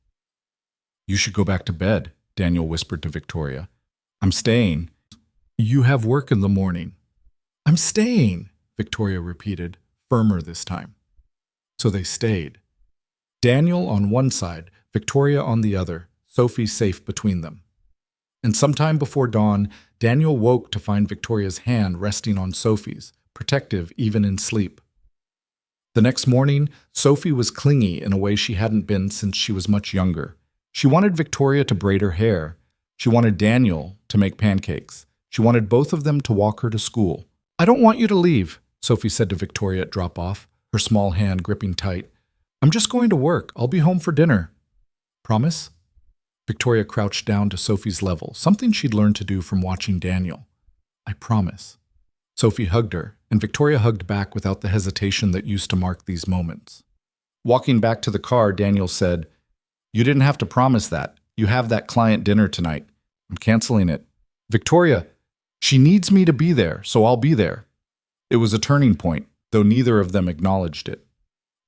"You should go back to bed," Daniel whispered to Victoria. "I'm staying." You have work in the morning. I'm staying, Victoria repeated, firmer this time. So they stayed. Daniel on one side, Victoria on the other, Sophie safe between them. And sometime before dawn, Daniel woke to find Victoria's hand resting on Sophie's, protective even in sleep. The next morning, Sophie was clingy in a way she hadn't been since she was much younger. She wanted Victoria to braid her hair. She wanted Daniel to make pancakes. She wanted both of them to walk her to school. I don't want you to leave, Sophie said to Victoria at drop-off, her small hand gripping tight. I'm just going to work. I'll be home for dinner. Promise? Victoria crouched down to Sophie's level, something she'd learned to do from watching Daniel. I promise. Sophie hugged her, and Victoria hugged back without the hesitation that used to mark these moments. Walking back to the car, Daniel said, You didn't have to promise that. You have that client dinner tonight. I'm canceling it. Victoria, she needs me to be there, so I'll be there. It was a turning point, though neither of them acknowledged it.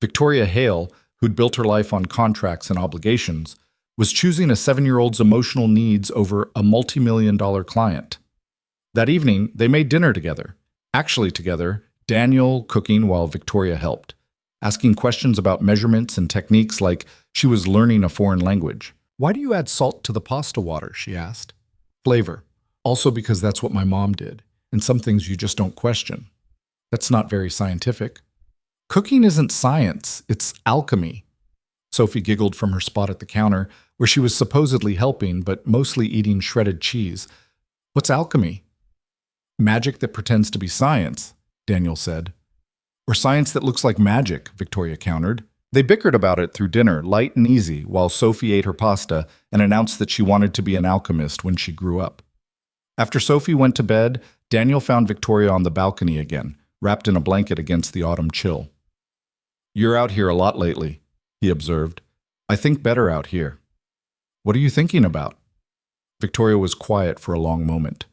Victoria Hale, who'd built her life on contracts and obligations, was choosing a 7-year-old's emotional needs over a multi-million-dollar client. That evening, they made dinner together. Actually together, Daniel cooking while Victoria helped, asking questions about measurements and techniques like she was learning a foreign language. Why do you add salt to the pasta water, she asked. Flavor. Also because that's what my mom did, and some things you just don't question. That's not very scientific. Cooking isn't science, it's alchemy. Sophie giggled from her spot at the counter, where she was supposedly helping, but mostly eating shredded cheese. What's alchemy? Magic that pretends to be science, Daniel said. Or science that looks like magic, Victoria countered. They bickered about it through dinner, light and easy, while Sophie ate her pasta and announced that she wanted to be an alchemist when she grew up. After Sophie went to bed, Daniel found Victoria on the balcony again, wrapped in a blanket against the autumn chill. You're out here a lot lately, he observed. I think better out here. What are you thinking about? Victoria was quiet for a long moment.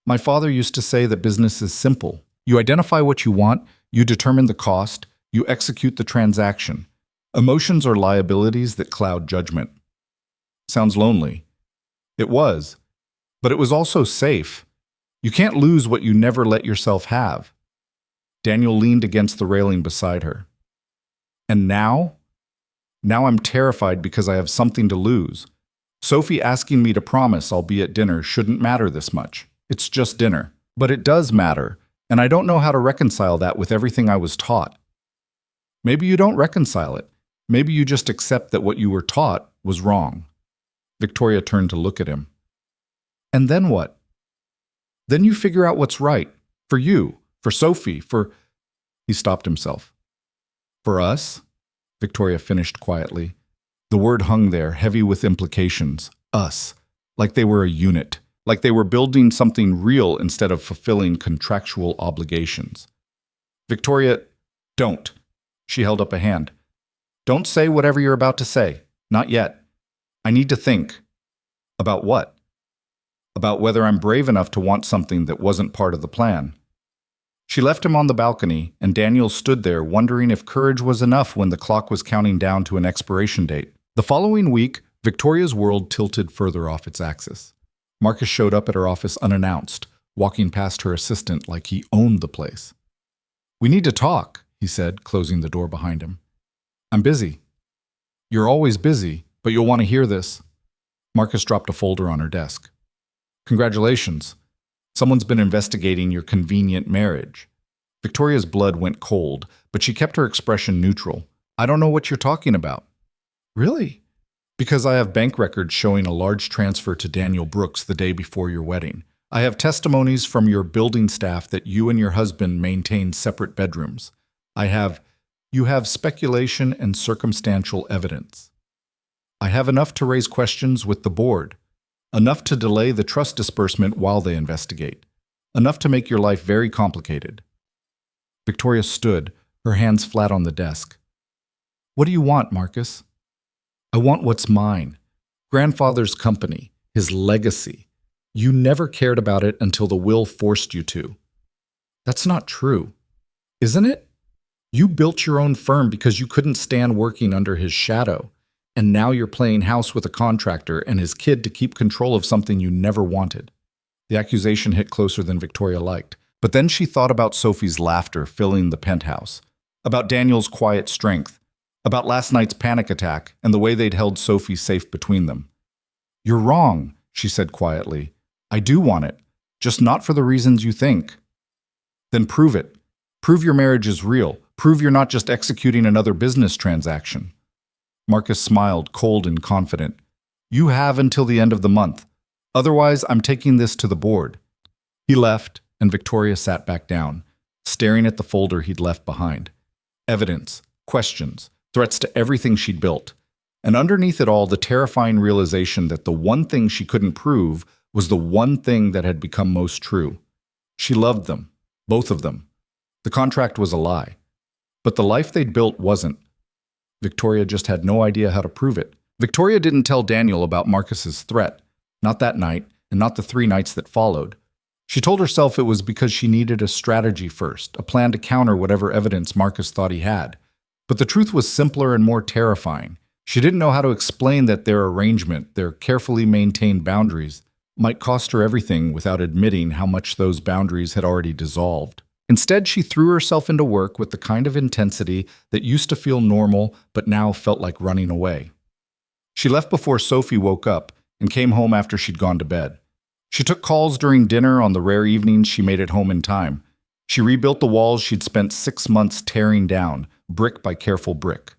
My father used to say that business is simple. You identify what you want, you determine the cost, you execute the transaction. Emotions are liabilities that cloud judgment. Sounds lonely. It was. But it was also safe. You can't lose what you never let yourself have. Daniel leaned against the railing beside her. And now? Now I'm terrified because I have something to lose. Sophie asking me to promise I'll be at dinner shouldn't matter this much. It's just dinner. But it does matter, and I don't know how to reconcile that with everything I was taught. Maybe you don't reconcile it. Maybe you just accept that what you were taught was wrong. Victoria turned to look at him. And then what? Then you figure out what's right. For you, for Sophie, for... He stopped himself. For us? Victoria finished quietly. The word hung there, heavy with implications. Us. Like they were a unit. Like they were building something real instead of fulfilling contractual obligations. Victoria, don't. She held up a hand. Don't say whatever you're about to say. Not yet. I need to think. About what? About whether I'm brave enough to want something that wasn't part of the plan. She left him on the balcony, and Daniel stood there wondering if courage was enough when the clock was counting down to an expiration date. The following week, Victoria's world tilted further off its axis. Marcus showed up at her office unannounced, walking past her assistant like he owned the place. We need to talk, he said, closing the door behind him. I'm busy. You're always busy, but you'll want to hear this. Marcus dropped a folder on her desk. Congratulations. Someone's been investigating your convenient marriage. Victoria's blood went cold, but she kept her expression neutral. I don't know what you're talking about. Really? Because I have bank records showing a large transfer to Daniel Brooks the day before your wedding. I have testimonies from your building staff that you and your husband maintain separate bedrooms. You have speculation and circumstantial evidence. I have enough to raise questions with the board. Enough to delay the trust disbursement while they investigate. Enough to make your life very complicated. Victoria stood, her hands flat on the desk. What do you want, Marcus? I want what's mine. Grandfather's company, his legacy. You never cared about it until the will forced you to. That's not true, isn't it? You built your own firm because you couldn't stand working under his shadow, and now you're playing house with a contractor and his kid to keep control of something you never wanted. The accusation hit closer than Victoria liked. But then she thought about Sophie's laughter filling the penthouse, about Daniel's quiet strength, about last night's panic attack and the way they'd held Sophie safe between them. "You're wrong," she said quietly. "I do want it, just not for the reasons you think." "Then prove it. Prove your marriage is real. Prove you're not just executing another business transaction." Marcus smiled, cold and confident. "You have until the end of the month. Otherwise, I'm taking this to the board." He left, and Victoria sat back down, staring at the folder he'd left behind. Evidence, questions, threats to everything she'd built. And underneath it all, the terrifying realization that the one thing she couldn't prove was the one thing that had become most true. She loved them, both of them. The contract was a lie. But the life they'd built wasn't. Victoria just had no idea how to prove it. Victoria didn't tell Daniel about Marcus's threat, not that night, and not the 3 nights that followed. She told herself it was because she needed a strategy first, a plan to counter whatever evidence Marcus thought he had. But the truth was simpler and more terrifying. She didn't know how to explain that their arrangement, their carefully maintained boundaries, might cost her everything without admitting how much those boundaries had already dissolved. Instead, she threw herself into work with the kind of intensity that used to feel normal but now felt like running away. She left before Sophie woke up and came home after she'd gone to bed. She took calls during dinner on the rare evenings she made it home in time. She rebuilt the walls she'd spent 6 months tearing down, brick by careful brick.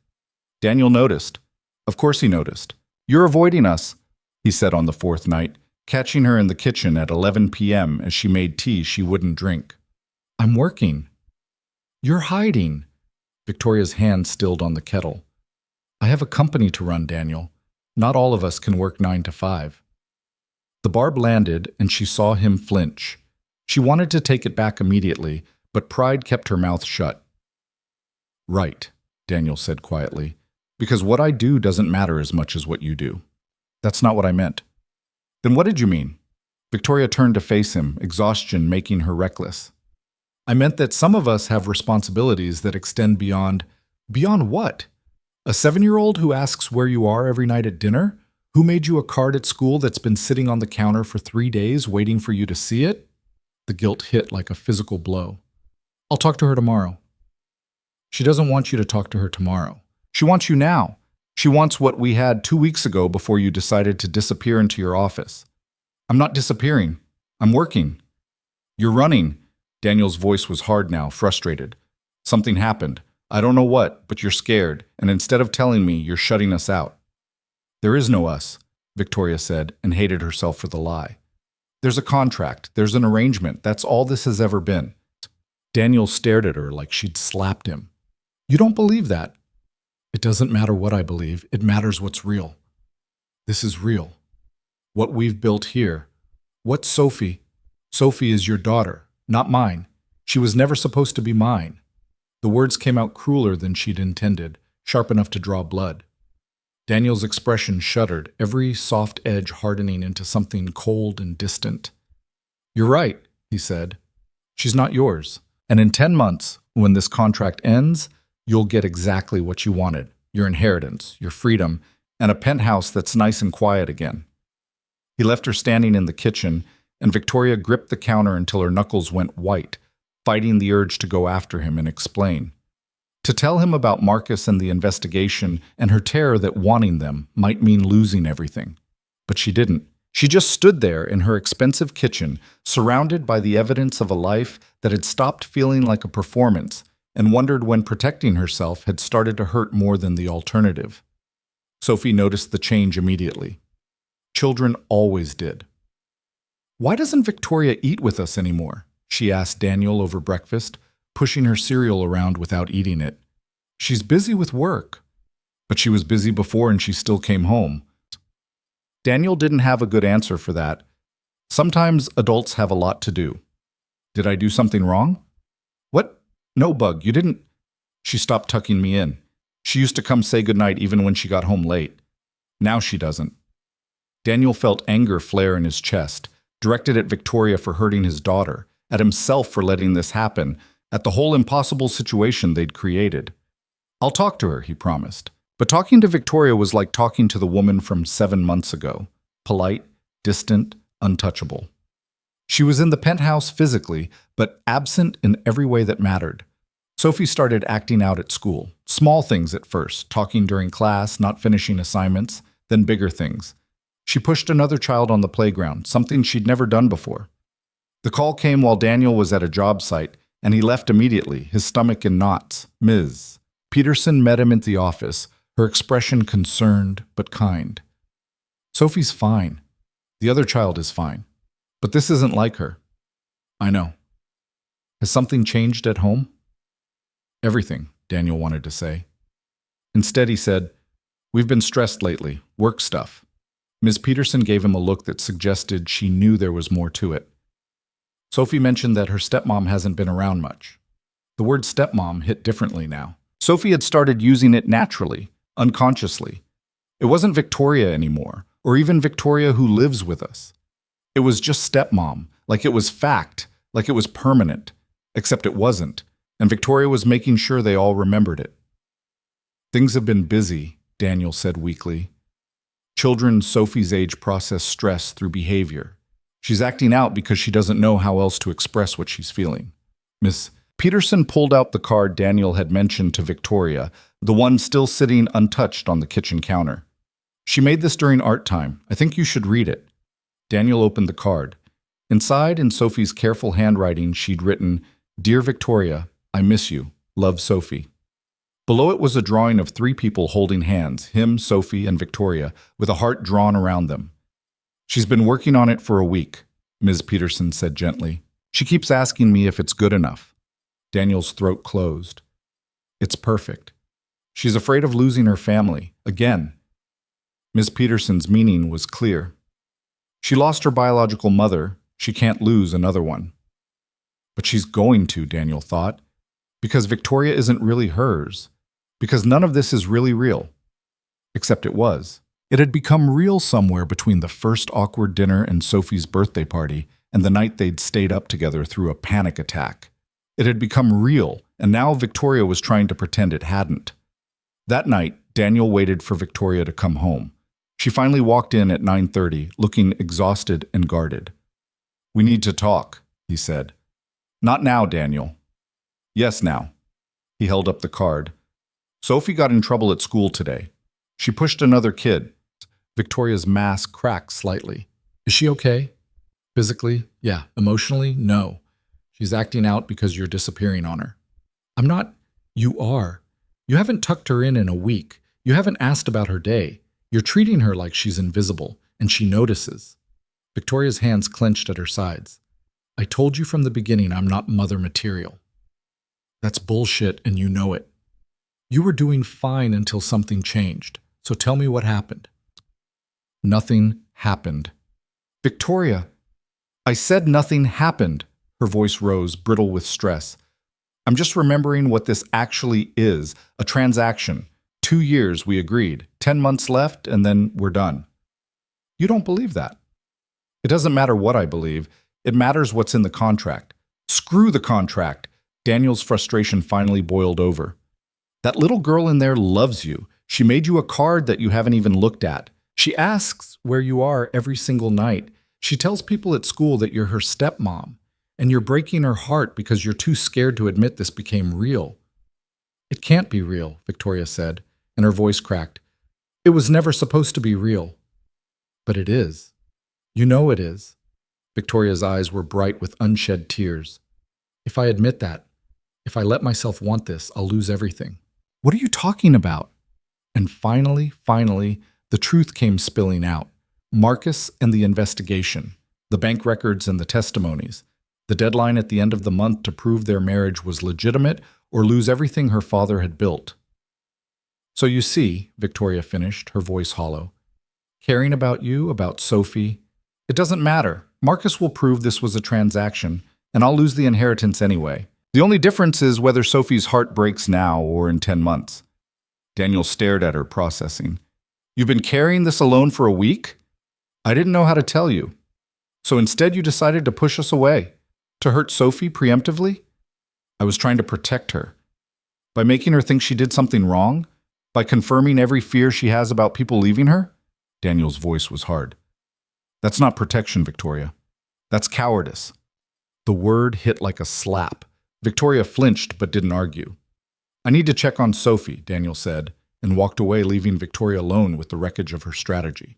Daniel noticed. Of course he noticed. "You're avoiding us," he said on the 4th night, catching her in the kitchen at 11 p.m. as she made tea she wouldn't drink. "I'm working." "You're hiding." Victoria's hand stilled on the kettle. "I have a company to run, Daniel. Not all of us can work 9 to 5. The barb landed, and she saw him flinch. She wanted to take it back immediately, but pride kept her mouth shut. "Right," Daniel said quietly, "because what I do doesn't matter as much as what you do." "That's not what I meant." "Then what did you mean?" Victoria turned to face him, exhaustion making her reckless. "I meant that some of us have responsibilities that extend beyond—" "Beyond what? A 7-year-old who asks where you are every night at dinner? Who made you a card at school that's been sitting on the counter for 3 days waiting for you to see it?" The guilt hit like a physical blow. "I'll talk to her tomorrow." "She doesn't want you to talk to her tomorrow. She wants you now. She wants what we had 2 weeks ago before you decided to disappear into your office." "I'm not disappearing. I'm working." "You're running." Daniel's voice was hard now, frustrated. "Something happened. I don't know what, but you're scared, and instead of telling me, you're shutting us out." "There is no us," Victoria said, and hated herself for the lie. "There's a contract. There's an arrangement. That's all this has ever been." Daniel stared at her like she'd slapped him. "You don't believe that." "It doesn't matter what I believe. It matters what's real. This is real. What we've built here. What's Sophie? Sophie is your daughter, not mine. She was never supposed to be mine." The words came out crueler than she'd intended, sharp enough to draw blood. Daniel's expression shuddered, every soft edge hardening into something cold and distant. "You're right," he said. "She's not yours. And in 10 months, when this contract ends, you'll get exactly what you wanted, your inheritance, your freedom, and a penthouse that's nice and quiet again." He left her standing in the kitchen, and Victoria gripped the counter until her knuckles went white, fighting the urge to go after him and explain. To tell him about Marcus and the investigation and her terror that wanting them might mean losing everything. But she didn't. She just stood there in her expensive kitchen, surrounded by the evidence of a life that had stopped feeling like a performance and wondered when protecting herself had started to hurt more than the alternative. Sophie noticed the change immediately. Children always did. "Why doesn't Victoria eat with us anymore?" she asked Daniel over breakfast, pushing her cereal around without eating it. "She's busy with work." "But she was busy before and she still came home." Daniel didn't have a good answer for that. Sometimes adults have a lot to do. "Did I do something wrong?" "What? No, Bug, you didn't." She stopped tucking me in. She used to come say goodnight even when she got home late. Now she doesn't. Daniel felt anger flare in his chest, directed at Victoria for hurting his daughter, at himself for letting this happen, at the whole impossible situation they'd created. "I'll talk to her," he promised. But talking to Victoria was like talking to the woman from 7 months ago, polite, distant, untouchable. She was in the penthouse physically, but absent in every way that mattered. Sophie started acting out at school. Small things at first, talking during class, not finishing assignments, then bigger things. She pushed another child on the playground, something she'd never done before. The call came while Daniel was at a job site, and he left immediately, his stomach in knots. Ms. Peterson met him at the office, her expression concerned but kind. Sophie's fine. The other child is fine. But this isn't like her. I know. Has something changed at home? Everything, Daniel wanted to say. Instead, he said, "We've been stressed lately, work stuff." Ms. Peterson gave him a look that suggested she knew there was more to it. Sophie mentioned that her stepmom hasn't been around much. The word stepmom hit differently now. Sophie had started using it naturally, unconsciously. It wasn't Victoria anymore, or even Victoria who lives with us. It was just stepmom, like it was fact, like it was permanent, except it wasn't, and Victoria was making sure they all remembered it. Things have been busy, Daniel said weakly. Children Sophie's age process stress through behavior. She's acting out because she doesn't know how else to express what she's feeling. Miss Peterson pulled out the card Daniel had mentioned to Victoria, the one still sitting untouched on the kitchen counter. She made this during art time. I think you should read it. Daniel opened the card. Inside, in Sophie's careful handwriting, she'd written, "Dear Victoria, I miss you. Love, Sophie." Below it was a drawing of 3 people holding hands, him, Sophie, and Victoria, with a heart drawn around them. "She's been working on it for a week," Ms. Peterson said gently. "She keeps asking me if it's good enough." Daniel's throat closed. "It's perfect. She's afraid of losing her family, again." Ms. Peterson's meaning was clear. She lost her biological mother. She can't lose another one. But she's going to, Daniel thought, because Victoria isn't really hers, because none of this is really real. Except it was. It had become real somewhere between the first awkward dinner and Sophie's birthday party and the night they'd stayed up together through a panic attack. It had become real, and now Victoria was trying to pretend it hadn't. That night, Daniel waited for Victoria to come home. She finally walked in at 9:30, looking exhausted and guarded. "We need to talk," he said. "Not now, Daniel." "Yes, now." He held up the card. "Sophie got in trouble at school today. She pushed another kid." Victoria's mask cracked slightly. "Is she okay?" "Physically, yeah. Emotionally, no. She's acting out because you're disappearing on her." "I'm not." "You are. You haven't tucked her in a week. You haven't asked about her day. You're treating her like she's invisible, and she notices." Victoria's hands clenched at her sides. "I told you from the beginning I'm not mother material." "That's bullshit, and you know it. You were doing fine until something changed. So tell me what happened." "Nothing happened." "Victoria, I said nothing happened." Her voice rose, brittle with stress. "I'm just remembering what this actually is, a transaction. 2 years, we agreed. 10 months left, and then we're done." "You don't believe that." "It doesn't matter what I believe. It matters what's in the contract." "Screw the contract." Daniel's frustration finally boiled over. "That little girl in there loves you. She made you a card that you haven't even looked at. She asks where you are every single night. She tells people at school that you're her stepmom, and you're breaking her heart because you're too scared to admit this became real." "It can't be real," Victoria said, and her voice cracked. "It was never supposed to be real." "But it is. You know it is." Victoria's eyes were bright with unshed tears. "If I admit that, if I let myself want this, I'll lose everything." "What are you talking about?" And finally, the truth came spilling out. Marcus and the investigation, the bank records and the testimonies, the deadline at the end of the month to prove their marriage was legitimate or lose everything her father had built. "So you see," Victoria finished, her voice hollow, "caring about you, about Sophie, it doesn't matter. Marcus will prove this was a transaction, and I'll lose the inheritance anyway. The only difference is whether Sophie's heart breaks now or in 10 months. Daniel stared at her, processing. "You've been carrying this alone for a week? I didn't know how to tell you. So instead you decided to push us away, to hurt Sophie preemptively?" "I was trying to protect her. By making her think she did something wrong? By confirming every fear she has about people leaving her?" Daniel's voice was hard. "That's not protection, Victoria. That's cowardice. The word hit like a slap. Victoria flinched but didn't argue. I need to check on Sophie, Daniel said, and walked away, leaving Victoria alone with the wreckage of her strategy.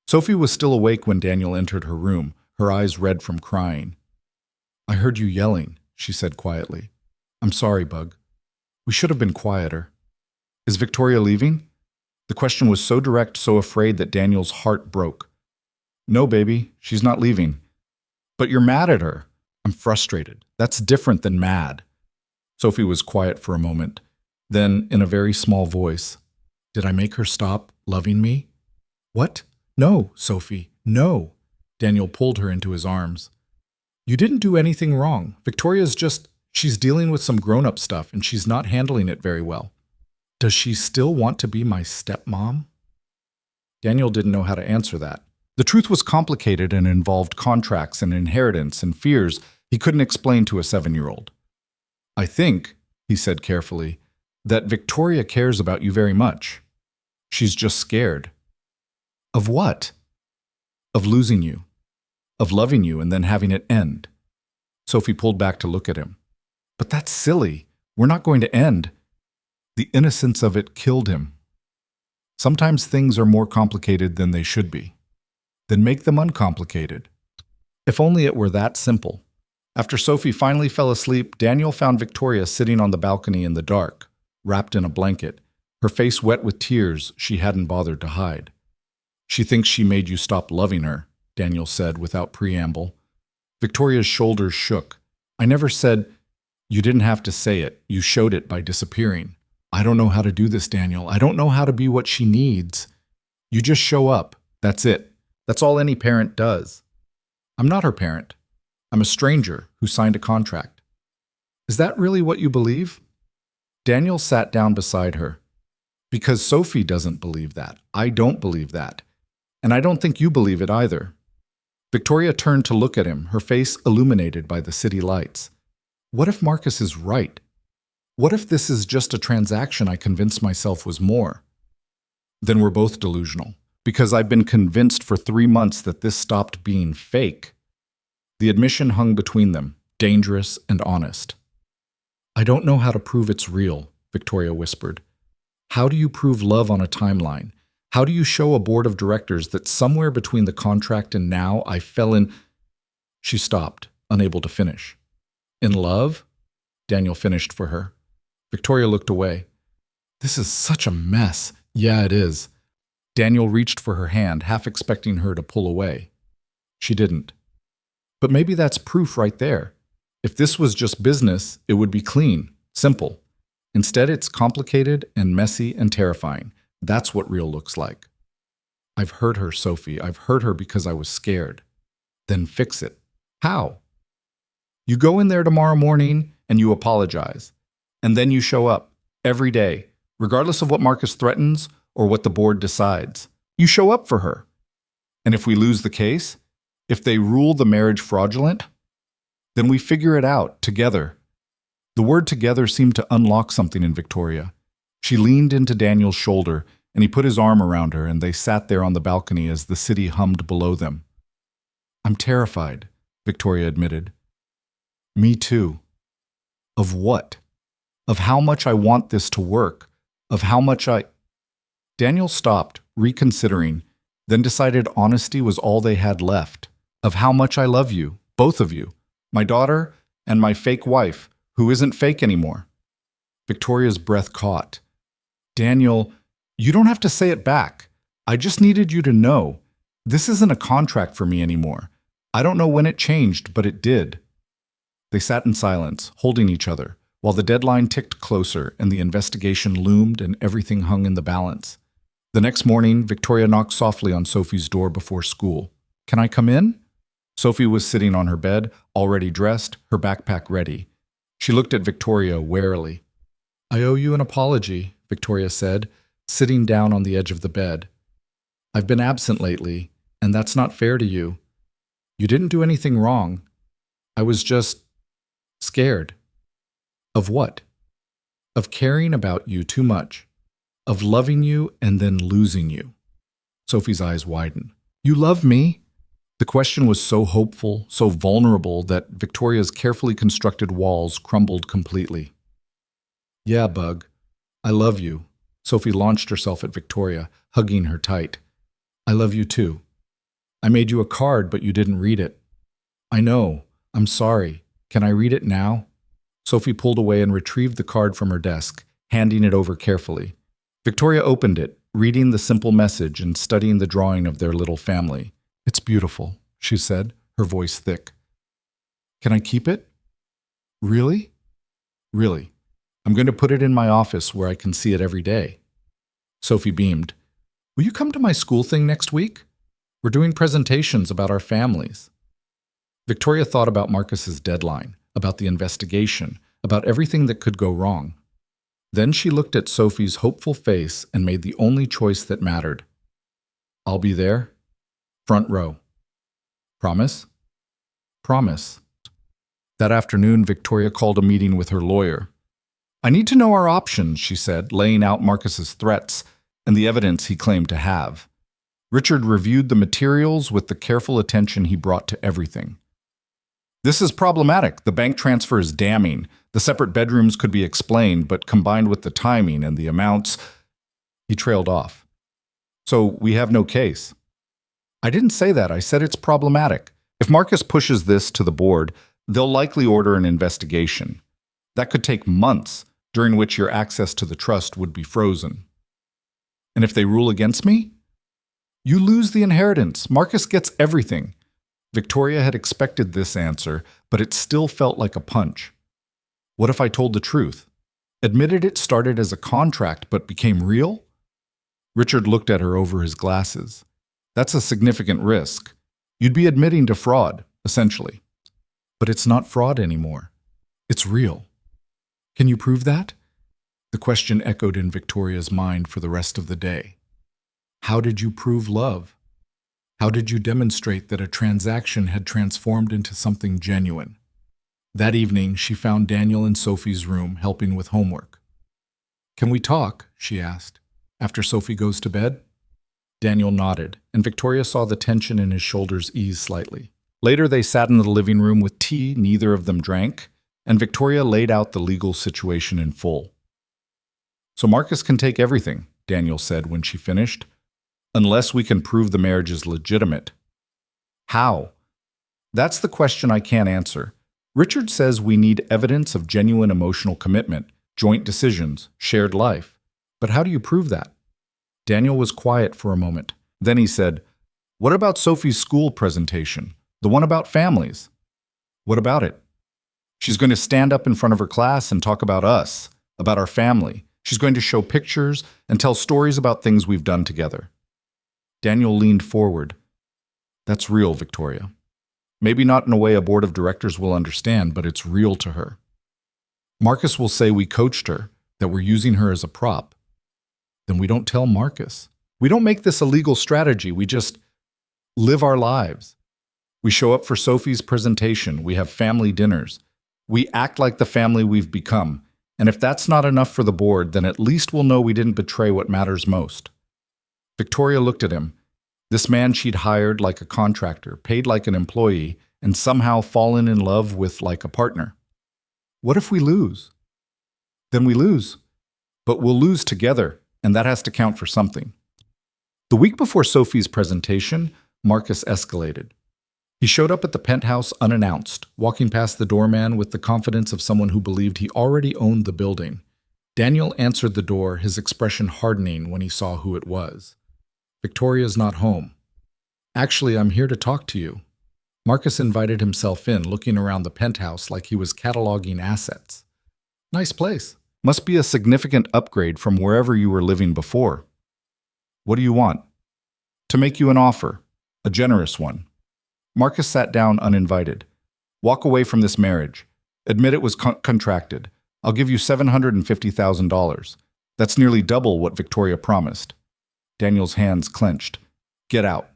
Sophie was still awake when Daniel entered her room, her eyes red from crying. I heard you yelling, she said quietly. I'm sorry, Bug. We should have been quieter. Is Victoria leaving? The question was so direct, so afraid that Daniel's heart broke. No, baby, she's not leaving. But you're mad at her. I'm frustrated. That's different than mad. Sophie was quiet for a moment. Then, in a very small voice, did I make her stop loving me? What? No, Sophie, no. Daniel pulled her into his arms. You didn't do anything wrong. She's dealing with some grown-up stuff and she's not handling it very well. Does she still want to be my stepmom? Daniel didn't know how to answer that. The truth was complicated and involved contracts and inheritance and fears he couldn't explain to a 7-year-old. I think, he said carefully, that Victoria cares about you very much. She's just scared. Of what? Of losing you. Of loving you and then having it end. Sophie pulled back to look at him. But that's silly. We're not going to end. The innocence of it killed him. Sometimes things are more complicated than they should be. Then make them uncomplicated. If only it were that simple. After Sophie finally fell asleep, Daniel found Victoria sitting on the balcony in the dark, wrapped in a blanket, her face wet with tears she hadn't bothered to hide. She thinks she made you stop loving her, Daniel said without preamble. Victoria's shoulders shook. I never said, you didn't have to say it. You showed it by disappearing. I don't know how to do this, Daniel. I don't know how to be what she needs. You just show up. That's it. That's all any parent does. I'm not her parent. I'm a stranger who signed a contract. Is that really what you believe? Daniel sat down beside her. Because Sophie doesn't believe that. I don't believe that. And I don't think you believe it either. Victoria turned to look at him, her face illuminated by the city lights. What if Marcus is right? What if this is just a transaction I convinced myself was more? Then we're both delusional, because I've been convinced for 3 months that this stopped being fake. The admission hung between them, dangerous and honest. I don't know how to prove it's real, Victoria whispered. How do you prove love on a timeline? How do you show a board of directors that somewhere between the contract and now I fell in... She stopped, unable to finish. In love? Daniel finished for her. Victoria looked away. This is such a mess. Yeah, it is. Daniel reached for her hand, half expecting her to pull away. She didn't. But maybe that's proof right there. If this was just business, it would be clean, simple. Instead, it's complicated and messy and terrifying. That's what real looks like. I've hurt her, Sophie. I've hurt her because I was scared. Then fix it. How? You go in there tomorrow morning and you apologize. And then you show up every day, regardless of what Marcus threatens or what the board decides. You show up for her. And if we lose the case, if they rule the marriage fraudulent, then we figure it out together. The word together seemed to unlock something in Victoria. She leaned into Daniel's shoulder, and he put his arm around her, and they sat there on the balcony as the city hummed below them. I'm terrified, Victoria admitted. Me too. Of what? Of how much I want this to work. Of how much I... Daniel stopped, reconsidering, then decided honesty was all they had left. Of how much I love you, both of you, my daughter and my fake wife, who isn't fake anymore. Victoria's breath caught. Daniel, you don't have to say it back. I just needed you to know. This isn't a contract for me anymore. I don't know when it changed, but it did. They sat in silence, holding each other, while the deadline ticked closer and the investigation loomed and everything hung in the balance. The next morning, Victoria knocked softly on Sophie's door before school. Can I come in? Sophie was sitting on her bed, already dressed, her backpack ready. She looked at Victoria warily. I owe you an apology, Victoria said, sitting down on the edge of the bed. I've been absent lately, and that's not fair to you. You didn't do anything wrong. I was just scared. Of what? Of caring about you too much. Of loving you and then losing you. Sophie's eyes widened. You love me? The question was so hopeful, so vulnerable, that Victoria's carefully constructed walls crumbled completely. Yeah, Bug, I love you. Sophie launched herself at Victoria, hugging her tight. I love you too. I made you a card, but you didn't read it. I know. I'm sorry. Can I read it now? Sophie pulled away and retrieved the card from her desk, handing it over carefully. Victoria opened it, reading the simple message and studying the drawing of their little family. It's beautiful, she said, her voice thick. Can I keep it? Really? Really. I'm going to put it in my office where I can see it every day. Sophie beamed. Will you come to my school thing next week? We're doing presentations about our families. Victoria thought about Marcus's deadline, about the investigation, about everything that could go wrong. Then she looked at Sophie's hopeful face and made the only choice that mattered. I'll be there. Front row. Promise? Promise. That afternoon, Victoria called a meeting with her lawyer. I need to know our options, she said, laying out Marcus's threats and the evidence he claimed to have. Richard reviewed the materials with the careful attention he brought to everything. This is problematic. The bank transfer is damning. The separate bedrooms could be explained, but combined with the timing and the amounts, he trailed off. So we have no case. I didn't say that. I said it's problematic. If Marcus pushes this to the board, they'll likely order an investigation. That could take months, during which your access to the trust would be frozen. And if they rule against me? You lose the inheritance. Marcus gets everything. Victoria had expected this answer, but it still felt like a punch. What if I told the truth? Admitted it started as a contract but became real? Richard looked at her over his glasses. That's a significant risk. You'd be admitting to fraud, essentially. But it's not fraud anymore. It's real. Can you prove that? The question echoed in Victoria's mind for the rest of the day. How did you prove love? How did you demonstrate that a transaction had transformed into something genuine? That evening, she found Daniel in Sophie's room helping with homework. Can we talk? She asked. After Sophie goes to bed? Daniel nodded, and Victoria saw the tension in his shoulders ease slightly. Later, they sat in the living room with tea neither of them drank, and Victoria laid out the legal situation in full. So Marcus can take everything, Daniel said when she finished, unless we can prove the marriage is legitimate. How? That's the question I can't answer. Richard says we need evidence of genuine emotional commitment, joint decisions, shared life. But how do you prove that? Daniel was quiet for a moment. Then he said, What about Sophie's school presentation? The one about families? What about it? She's going to stand up in front of her class and talk about us, about our family. She's going to show pictures and tell stories about things we've done together. Daniel leaned forward. That's real, Victoria. Maybe not in a way a board of directors will understand, but it's real to her. Marcus will say we coached her, that we're using her as a prop. Then we don't tell Marcus. We don't make this a legal strategy. We just live our lives. We show up for Sophie's presentation. We have family dinners. We act like the family we've become. And if that's not enough for the board, then at least we'll know we didn't betray what matters most. Victoria looked at him. This man she'd hired like a contractor, paid like an employee, and somehow fallen in love with like a partner. What if we lose? Then we lose. But we'll lose together, and that has to count for something. The week before Sophie's presentation, Marcus escalated. He showed up at the penthouse unannounced, walking past the doorman with the confidence of someone who believed he already owned the building. Daniel answered the door, his expression hardening when he saw who it was. Victoria's not home. Actually, I'm here to talk to you. Marcus invited himself in, looking around the penthouse like he was cataloging assets. Nice place. Must be a significant upgrade from wherever you were living before. What do you want? To make you an offer. A generous one. Marcus sat down uninvited. Walk away from this marriage. Admit it was contracted. I'll give you $750,000. That's nearly double what Victoria promised. Daniel's hands clenched. Get out.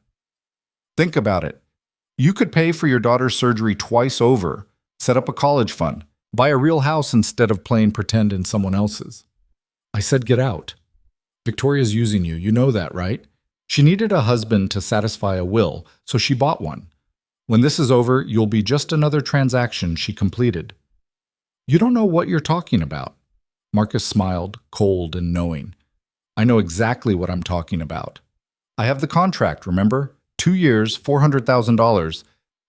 Think about it. You could pay for your daughter's surgery twice over, set up a college fund, buy a real house instead of playing pretend in someone else's. I said get out. Victoria's using you. You know that, right? She needed a husband to satisfy a will, so she bought one. When this is over, you'll be just another transaction she completed. You don't know what you're talking about. Marcus smiled, cold and knowing. I know exactly what I'm talking about. I have the contract, remember? 2 years, $400,000.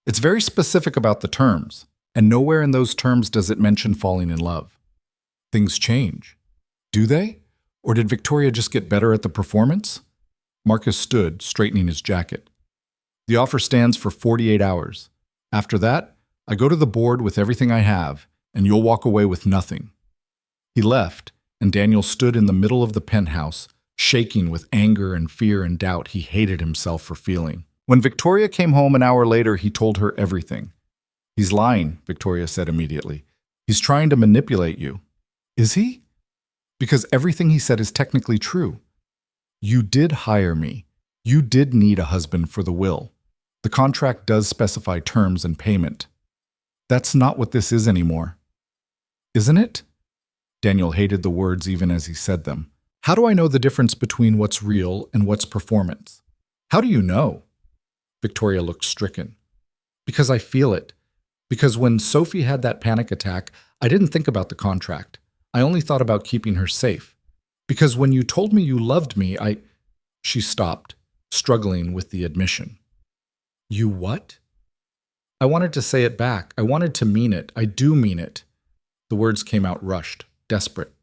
It's very specific about the terms, and nowhere in those terms does it mention falling in love. Things change. Do they? Or did Victoria just get better at the performance? Marcus stood, straightening his jacket. The offer stands for 48 hours. After that, I go to the board with everything I have, and you'll walk away with nothing. He left, and Daniel stood in the middle of the penthouse, shaking with anger and fear and doubt he hated himself for feeling. When Victoria came home an hour later, he told her everything. He's lying, Victoria said immediately. He's trying to manipulate you. Is he? Because everything he said is technically true. You did hire me. You did need a husband for the will. The contract does specify terms and payment. That's not what this is anymore. Isn't it? Daniel hated the words even as he said them. How do I know the difference between what's real and what's performance? How do you know? Victoria looked stricken. Because I feel it. Because when Sophie had that panic attack, I didn't think about the contract. I only thought about keeping her safe. Because when you told me you loved me, She stopped, struggling with the admission. You what? I wanted to say it back. I wanted to mean it. I do mean it. The words came out rushed, desperate.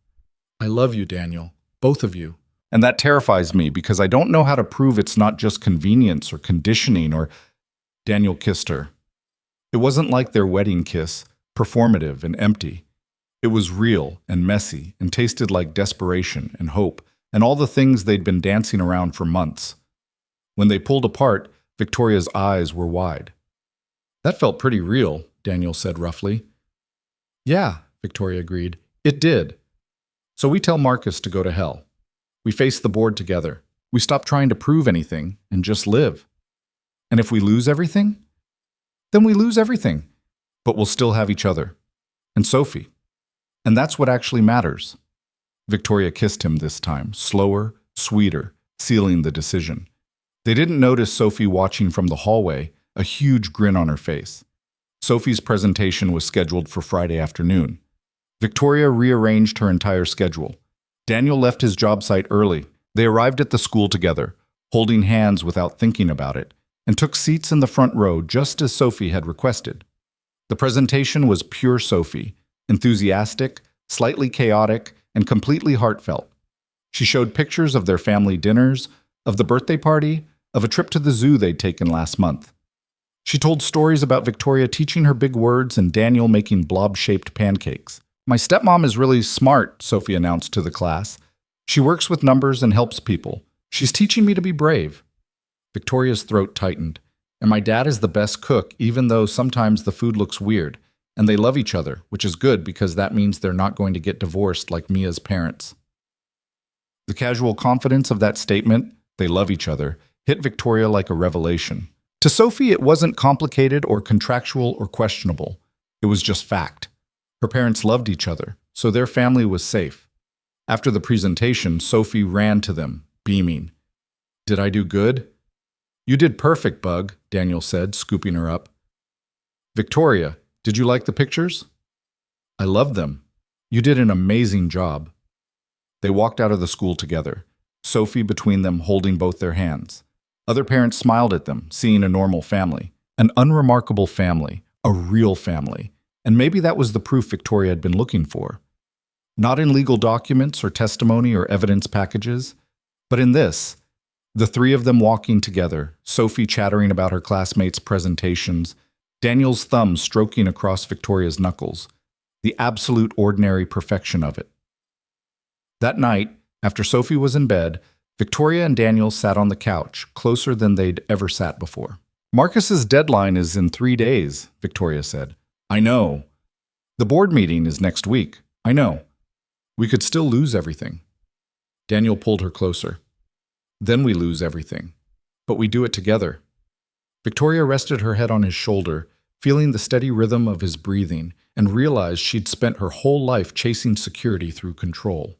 I love you, Daniel. Both of you. And that terrifies me because I don't know how to prove it's not just convenience or conditioning or… Daniel kissed her. It wasn't like their wedding kiss, performative and empty. It was real and messy and tasted like desperation and hope and all the things they'd been dancing around for months. When they pulled apart, Victoria's eyes were wide. That felt pretty real, Daniel said roughly. Yeah, Victoria agreed. It did. So we tell Marcus to go to hell. We face the board together. We stop trying to prove anything and just live. And if we lose everything, then we lose everything. But we'll still have each other. And Sophie. And that's what actually matters. Victoria kissed him this time, slower, sweeter, sealing the decision. They didn't notice Sophie watching from the hallway, a huge grin on her face. Sophie's presentation was scheduled for Friday afternoon. Victoria rearranged her entire schedule. Daniel left his job site early. They arrived at the school together, holding hands without thinking about it, and took seats in the front row just as Sophie had requested. The presentation was pure Sophie, enthusiastic, slightly chaotic, and completely heartfelt. She showed pictures of their family dinners, of the birthday party, of a trip to the zoo they'd taken last month. She told stories about Victoria teaching her big words and Daniel making blob-shaped pancakes. My stepmom is really smart, Sophie announced to the class. She works with numbers and helps people. She's teaching me to be brave. Victoria's throat tightened. And my dad is the best cook, even though sometimes the food looks weird. And they love each other, which is good because that means they're not going to get divorced like Mia's parents. The casual confidence of that statement, they love each other, hit Victoria like a revelation. To Sophie, it wasn't complicated or contractual or questionable. It was just fact. Her parents loved each other, so their family was safe. After the presentation, Sophie ran to them, beaming. Did I do good? You did perfect, Bug, Daniel said, scooping her up. Victoria, did you like the pictures? I loved them. You did an amazing job. They walked out of the school together, Sophie between them holding both their hands. Other parents smiled at them, seeing a normal family, an unremarkable family, a real family, and maybe that was the proof Victoria had been looking for. Not in legal documents or testimony or evidence packages, but in this, the three of them walking together, Sophie chattering about her classmates' presentations, Daniel's thumb stroking across Victoria's knuckles, the absolute ordinary perfection of it. That night, after Sophie was in bed, Victoria and Daniel sat on the couch, closer than they'd ever sat before. Marcus's deadline is in 3 days, Victoria said. I know. The board meeting is next week. I know. We could still lose everything. Daniel pulled her closer. Then we lose everything. But we do it together. Victoria rested her head on his shoulder, feeling the steady rhythm of his breathing, and realized she'd spent her whole life chasing security through control.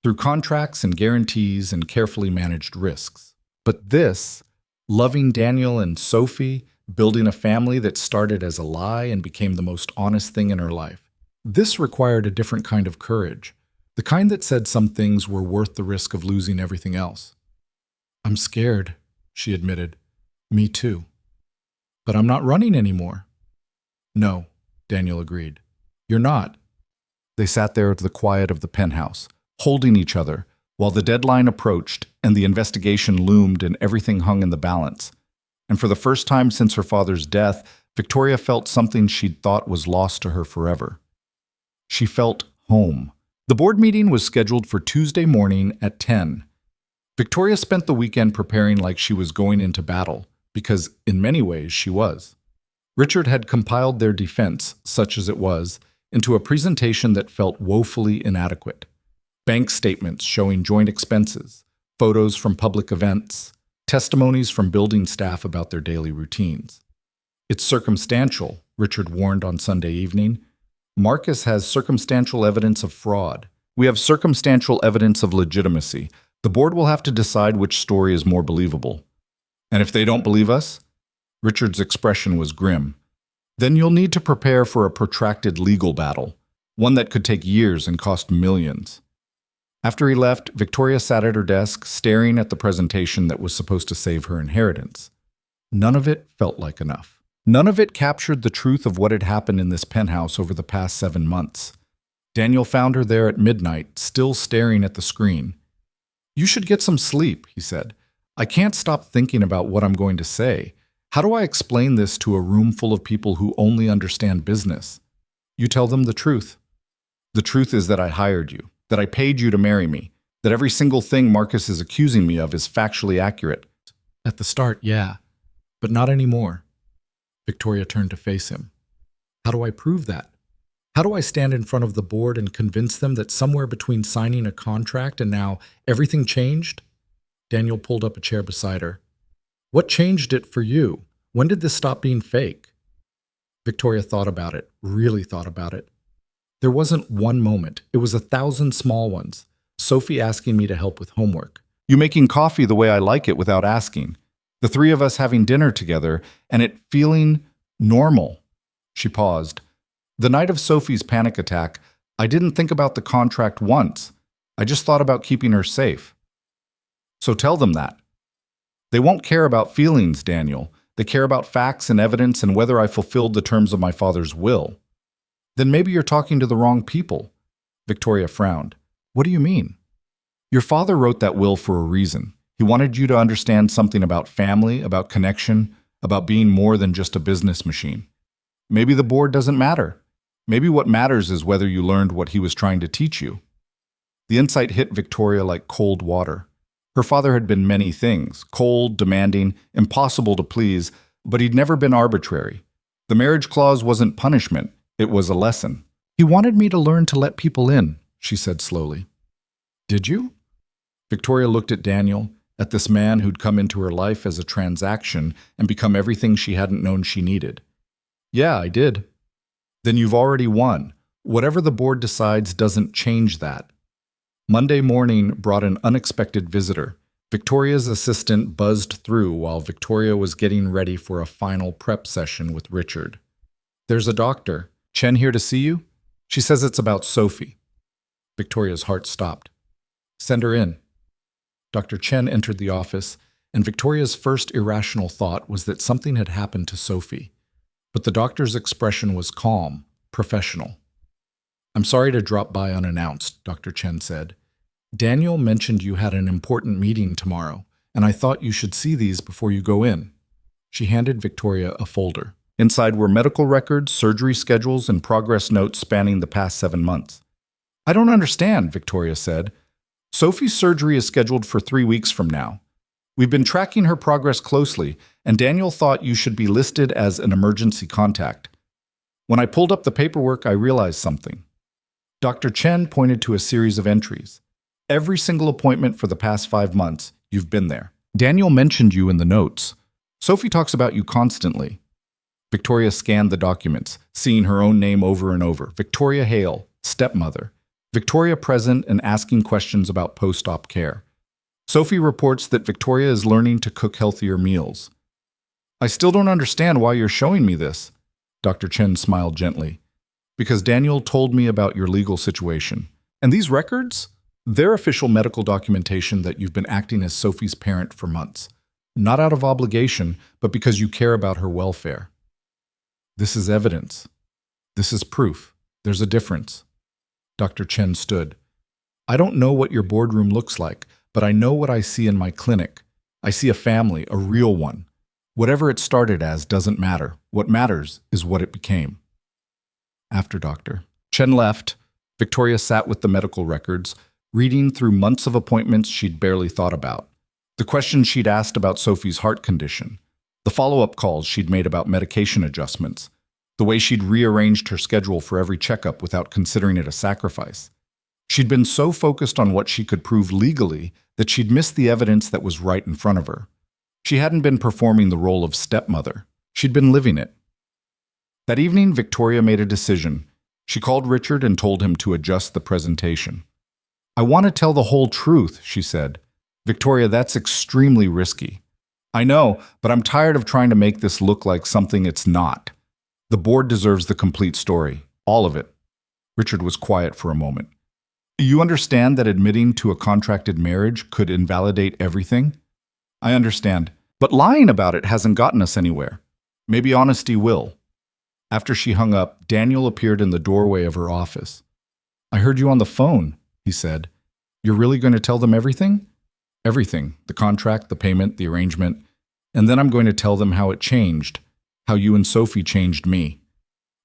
Through contracts and guarantees and carefully managed risks. But this, loving Daniel and Sophie, building a family that started as a lie and became the most honest thing in her life. This required a different kind of courage, the kind that said some things were worth the risk of losing everything else. "I'm scared," she admitted. "Me too. But I'm not running anymore." "No," Daniel agreed. "You're not." They sat there at the quiet of the penthouse, holding each other, while the deadline approached and the investigation loomed and everything hung in the balance. And for the first time since her father's death, Victoria felt something she'd thought was lost to her forever. She felt home. The board meeting was scheduled for Tuesday morning at 10. Victoria spent the weekend preparing like she was going into battle, because in many ways she was. Richard had compiled their defense, such as it was, into a presentation that felt woefully inadequate. Bank statements showing joint expenses, photos from public events, testimonies from building staff about their daily routines. "It's circumstantial," Richard warned on Sunday evening. "Marcus has circumstantial evidence of fraud. We have circumstantial evidence of legitimacy. The board will have to decide which story is more believable. And if they don't believe us?" Richard's expression was grim. "Then you'll need to prepare for a protracted legal battle, one that could take years and cost millions." After he left, Victoria sat at her desk, staring at the presentation that was supposed to save her inheritance. None of it felt like enough. None of it captured the truth of what had happened in this penthouse over the past 7 months. Daniel found her there at midnight, still staring at the screen. "You should get some sleep," he said. "I can't stop thinking about what I'm going to say. How do I explain this to a room full of people who only understand business?" "You tell them the truth. The truth is that I hired you, that I paid you to marry me, that every single thing Marcus is accusing me of is factually accurate." "At the start, yeah, but not anymore." Victoria turned to face him. "How do I prove that? How do I stand in front of the board and convince them that somewhere between signing a contract and now everything changed?" Daniel pulled up a chair beside her. "What changed it for you? When did this stop being fake?" Victoria thought about it, really thought about it. There wasn't one moment. It was 1,000 small ones. Sophie asking me to help with homework. You making coffee the way I like it without asking. The three of us having dinner together and it feeling normal. She paused. The night of Sophie's panic attack, I didn't think about the contract once. I just thought about keeping her safe. So tell them that. They won't care about feelings, Daniel. They care about facts and evidence and whether I fulfilled the terms of my father's will. Then maybe you're talking to the wrong people. Victoria frowned. What do you mean? Your father wrote that will for a reason. He wanted you to understand something about family, about connection, about being more than just a business machine. Maybe the board doesn't matter. Maybe what matters is whether you learned what he was trying to teach you. The insight hit Victoria like cold water. Her father had been many things, cold, demanding, impossible to please, but he'd never been arbitrary. The marriage clause wasn't punishment, it was a lesson. He wanted me to learn to let people in, she said slowly. Did you? Victoria looked at Daniel, at this man who'd come into her life as a transaction and become everything she hadn't known she needed. Yeah, I did. Then you've already won. Whatever the board decides doesn't change that. Monday morning brought an unexpected visitor. Victoria's assistant buzzed through while Victoria was getting ready for a final prep session with Richard. There's a doctor. Chen here to see you? She says it's about Sophie. Victoria's heart stopped. Send her in. Dr. Chen entered the office, and Victoria's first irrational thought was that something had happened to Sophie. But the doctor's expression was calm, professional. I'm sorry to drop by unannounced, Dr. Chen said. Daniel mentioned you had an important meeting tomorrow, and I thought you should see these before you go in. She handed Victoria a folder. Inside were medical records, surgery schedules, and progress notes spanning the past 7 months. I don't understand, Victoria said. Sophie's surgery is scheduled for 3 weeks from now. We've been tracking her progress closely, and Daniel thought you should be listed as an emergency contact. When I pulled up the paperwork, I realized something. Dr. Chen pointed to a series of entries. Every single appointment for the past 5 months, you've been there. Daniel mentioned you in the notes. Sophie talks about you constantly. Victoria scanned the documents, seeing her own name over and over. Victoria Hale, stepmother. Victoria present and asking questions about post-op care. Sophie reports that Victoria is learning to cook healthier meals. I still don't understand why you're showing me this. Dr. Chen smiled gently. Because Daniel told me about your legal situation. And these records? They're official medical documentation that you've been acting as Sophie's parent for months. Not out of obligation, but because you care about her welfare. This is evidence. This is proof. There's a difference. Dr. Chen stood. I don't know what your boardroom looks like, but I know what I see in my clinic. I see a family, a real one. Whatever it started as doesn't matter. What matters is what it became. After Dr. Chen left, Victoria sat with the medical records, reading through months of appointments she'd barely thought about. The questions she'd asked about Sophie's heart condition, the follow-up calls she'd made about medication adjustments, the way she'd rearranged her schedule for every checkup without considering it a sacrifice. She'd been so focused on what she could prove legally that she'd missed the evidence that was right in front of her. She hadn't been performing the role of stepmother. She'd been living it. That evening, Victoria made a decision. She called Richard and told him to adjust the presentation. I want to tell the whole truth, she said. Victoria, that's extremely risky. I know, but I'm tired of trying to make this look like something it's not. The board deserves the complete story, all of it. Richard was quiet for a moment. You understand that admitting to a contracted marriage could invalidate everything? I understand, but lying about it hasn't gotten us anywhere. Maybe honesty will. After she hung up, Daniel appeared in the doorway of her office. I heard you on the phone, he said. You're really going to tell them everything? Everything. The contract, the payment, the arrangement. And then I'm going to tell them how it changed. How you and Sophie changed me.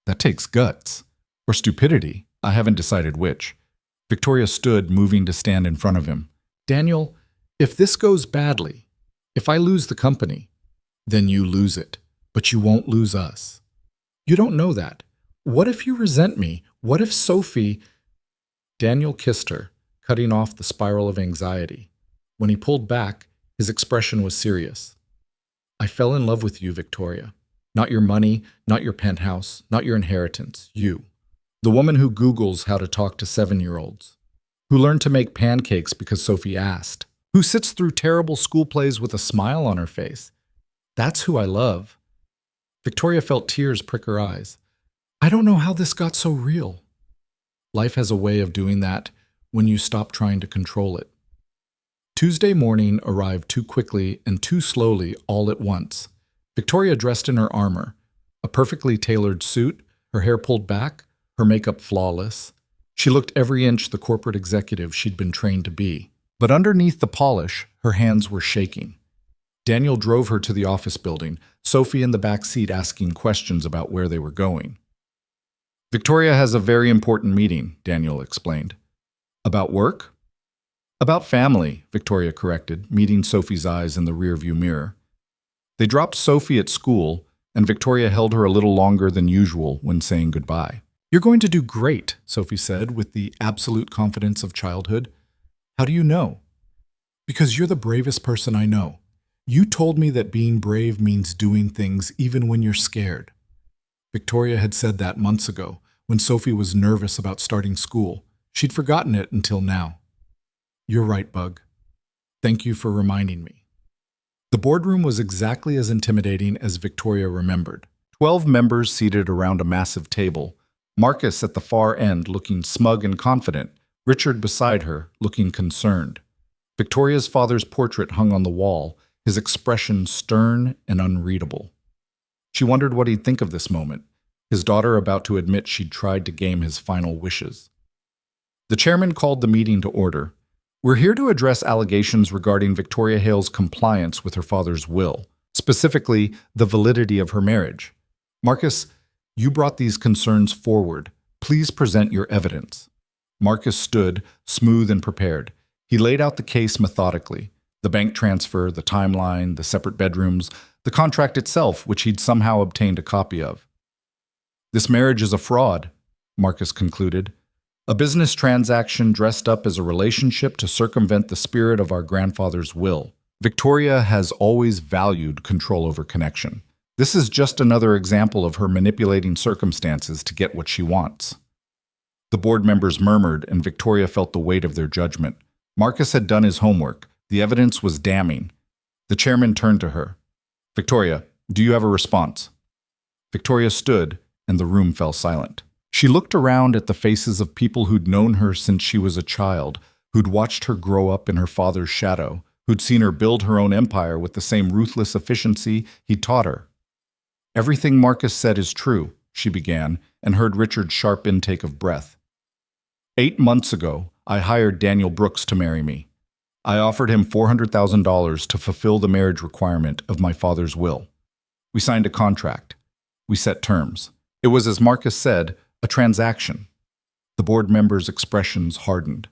That takes guts. Or stupidity. I haven't decided which. Victoria stood, moving to stand in front of him. Daniel, if this goes badly, if I lose the company, then you lose it. But you won't lose us. You don't know that. What if you resent me? What if Sophie... Daniel kissed her, cutting off the spiral of anxiety. When he pulled back, his expression was serious. I fell in love with you, Victoria. Not your money, not your penthouse, not your inheritance. You. The woman who Googles how to talk to 7-year-olds. Who learned to make pancakes because Sophie asked. Who sits through terrible school plays with a smile on her face. That's who I love. Victoria felt tears prick her eyes. I don't know how this got so real. Life has a way of doing that when you stop trying to control it. Tuesday morning arrived too quickly and too slowly all at once. Victoria dressed in her armor, a perfectly tailored suit, her hair pulled back, her makeup flawless. She looked every inch the corporate executive she'd been trained to be. But underneath the polish, her hands were shaking. Daniel drove her to the office building, Sophie in the back seat asking questions about where they were going. Victoria has a very important meeting, Daniel explained. About work? About family, Victoria corrected, meeting Sophie's eyes in the rearview mirror. They dropped Sophie at school, and Victoria held her a little longer than usual when saying goodbye. You're going to do great, Sophie said with the absolute confidence of childhood. How do you know? Because you're the bravest person I know. You told me that being brave means doing things even when you're scared. Victoria had said that months ago, when Sophie was nervous about starting school. She'd forgotten it until now. You're right, Bug. Thank you for reminding me. The boardroom was exactly as intimidating as Victoria remembered. 12 members seated around a massive table. Marcus at the far end looking smug and confident, Richard beside her looking concerned. Victoria's father's portrait hung on the wall, his expression stern and unreadable. She wondered what he'd think of this moment, his daughter about to admit she'd tried to game his final wishes. The chairman called the meeting to order. We're here to address allegations regarding Victoria Hale's compliance with her father's will, specifically the validity of her marriage. Marcus, you brought these concerns forward. Please present your evidence. Marcus stood, smooth and prepared. He laid out the case methodically. The bank transfer, the timeline, the separate bedrooms, the contract itself, which he'd somehow obtained a copy of. This marriage is a fraud, Marcus concluded. A business transaction dressed up as a relationship to circumvent the spirit of our grandfather's will. Victoria has always valued control over connection. This is just another example of her manipulating circumstances to get what she wants. The board members murmured, and Victoria felt the weight of their judgment. Marcus had done his homework. The evidence was damning. The chairman turned to her. Victoria, Do you have a response? Victoria stood, and the room fell silent. She looked around at the faces of people who'd known her since she was a child, who'd watched her grow up in her father's shadow, who'd seen her build her own empire with the same ruthless efficiency he'd taught her. Everything Marcus said is true, she began, and heard Richard's sharp intake of breath. 8 months ago, I hired Daniel Brooks to marry me. I offered him $400,000 to fulfill the marriage requirement of my father's will. We signed a contract. We set terms. It was, as Marcus said, a transaction. The board members' expressions hardened.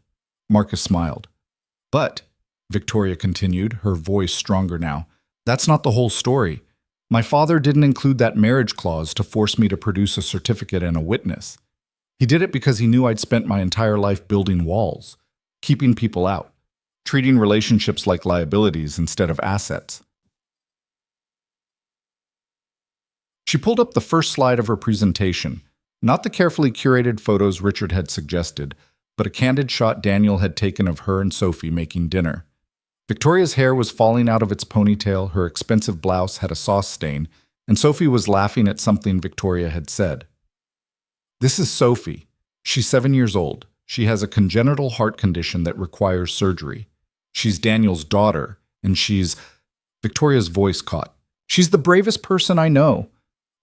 Marcus smiled. But, Victoria continued, her voice stronger now, that's not the whole story. My father didn't include that marriage clause to force me to produce a certificate and a witness. He did it because he knew I'd spent my entire life building walls, keeping people out, treating relationships like liabilities instead of assets. She pulled up the first slide of her presentation, not the carefully curated photos Richard had suggested, but a candid shot Daniel had taken of her and Sophie making dinner. Victoria's hair was falling out of its ponytail, her expensive blouse had a sauce stain, and Sophie was laughing at something Victoria had said. This is Sophie. She's 7 years old. She has a congenital heart condition that requires surgery. She's Daniel's daughter, and Victoria's voice caught. She's the bravest person I know.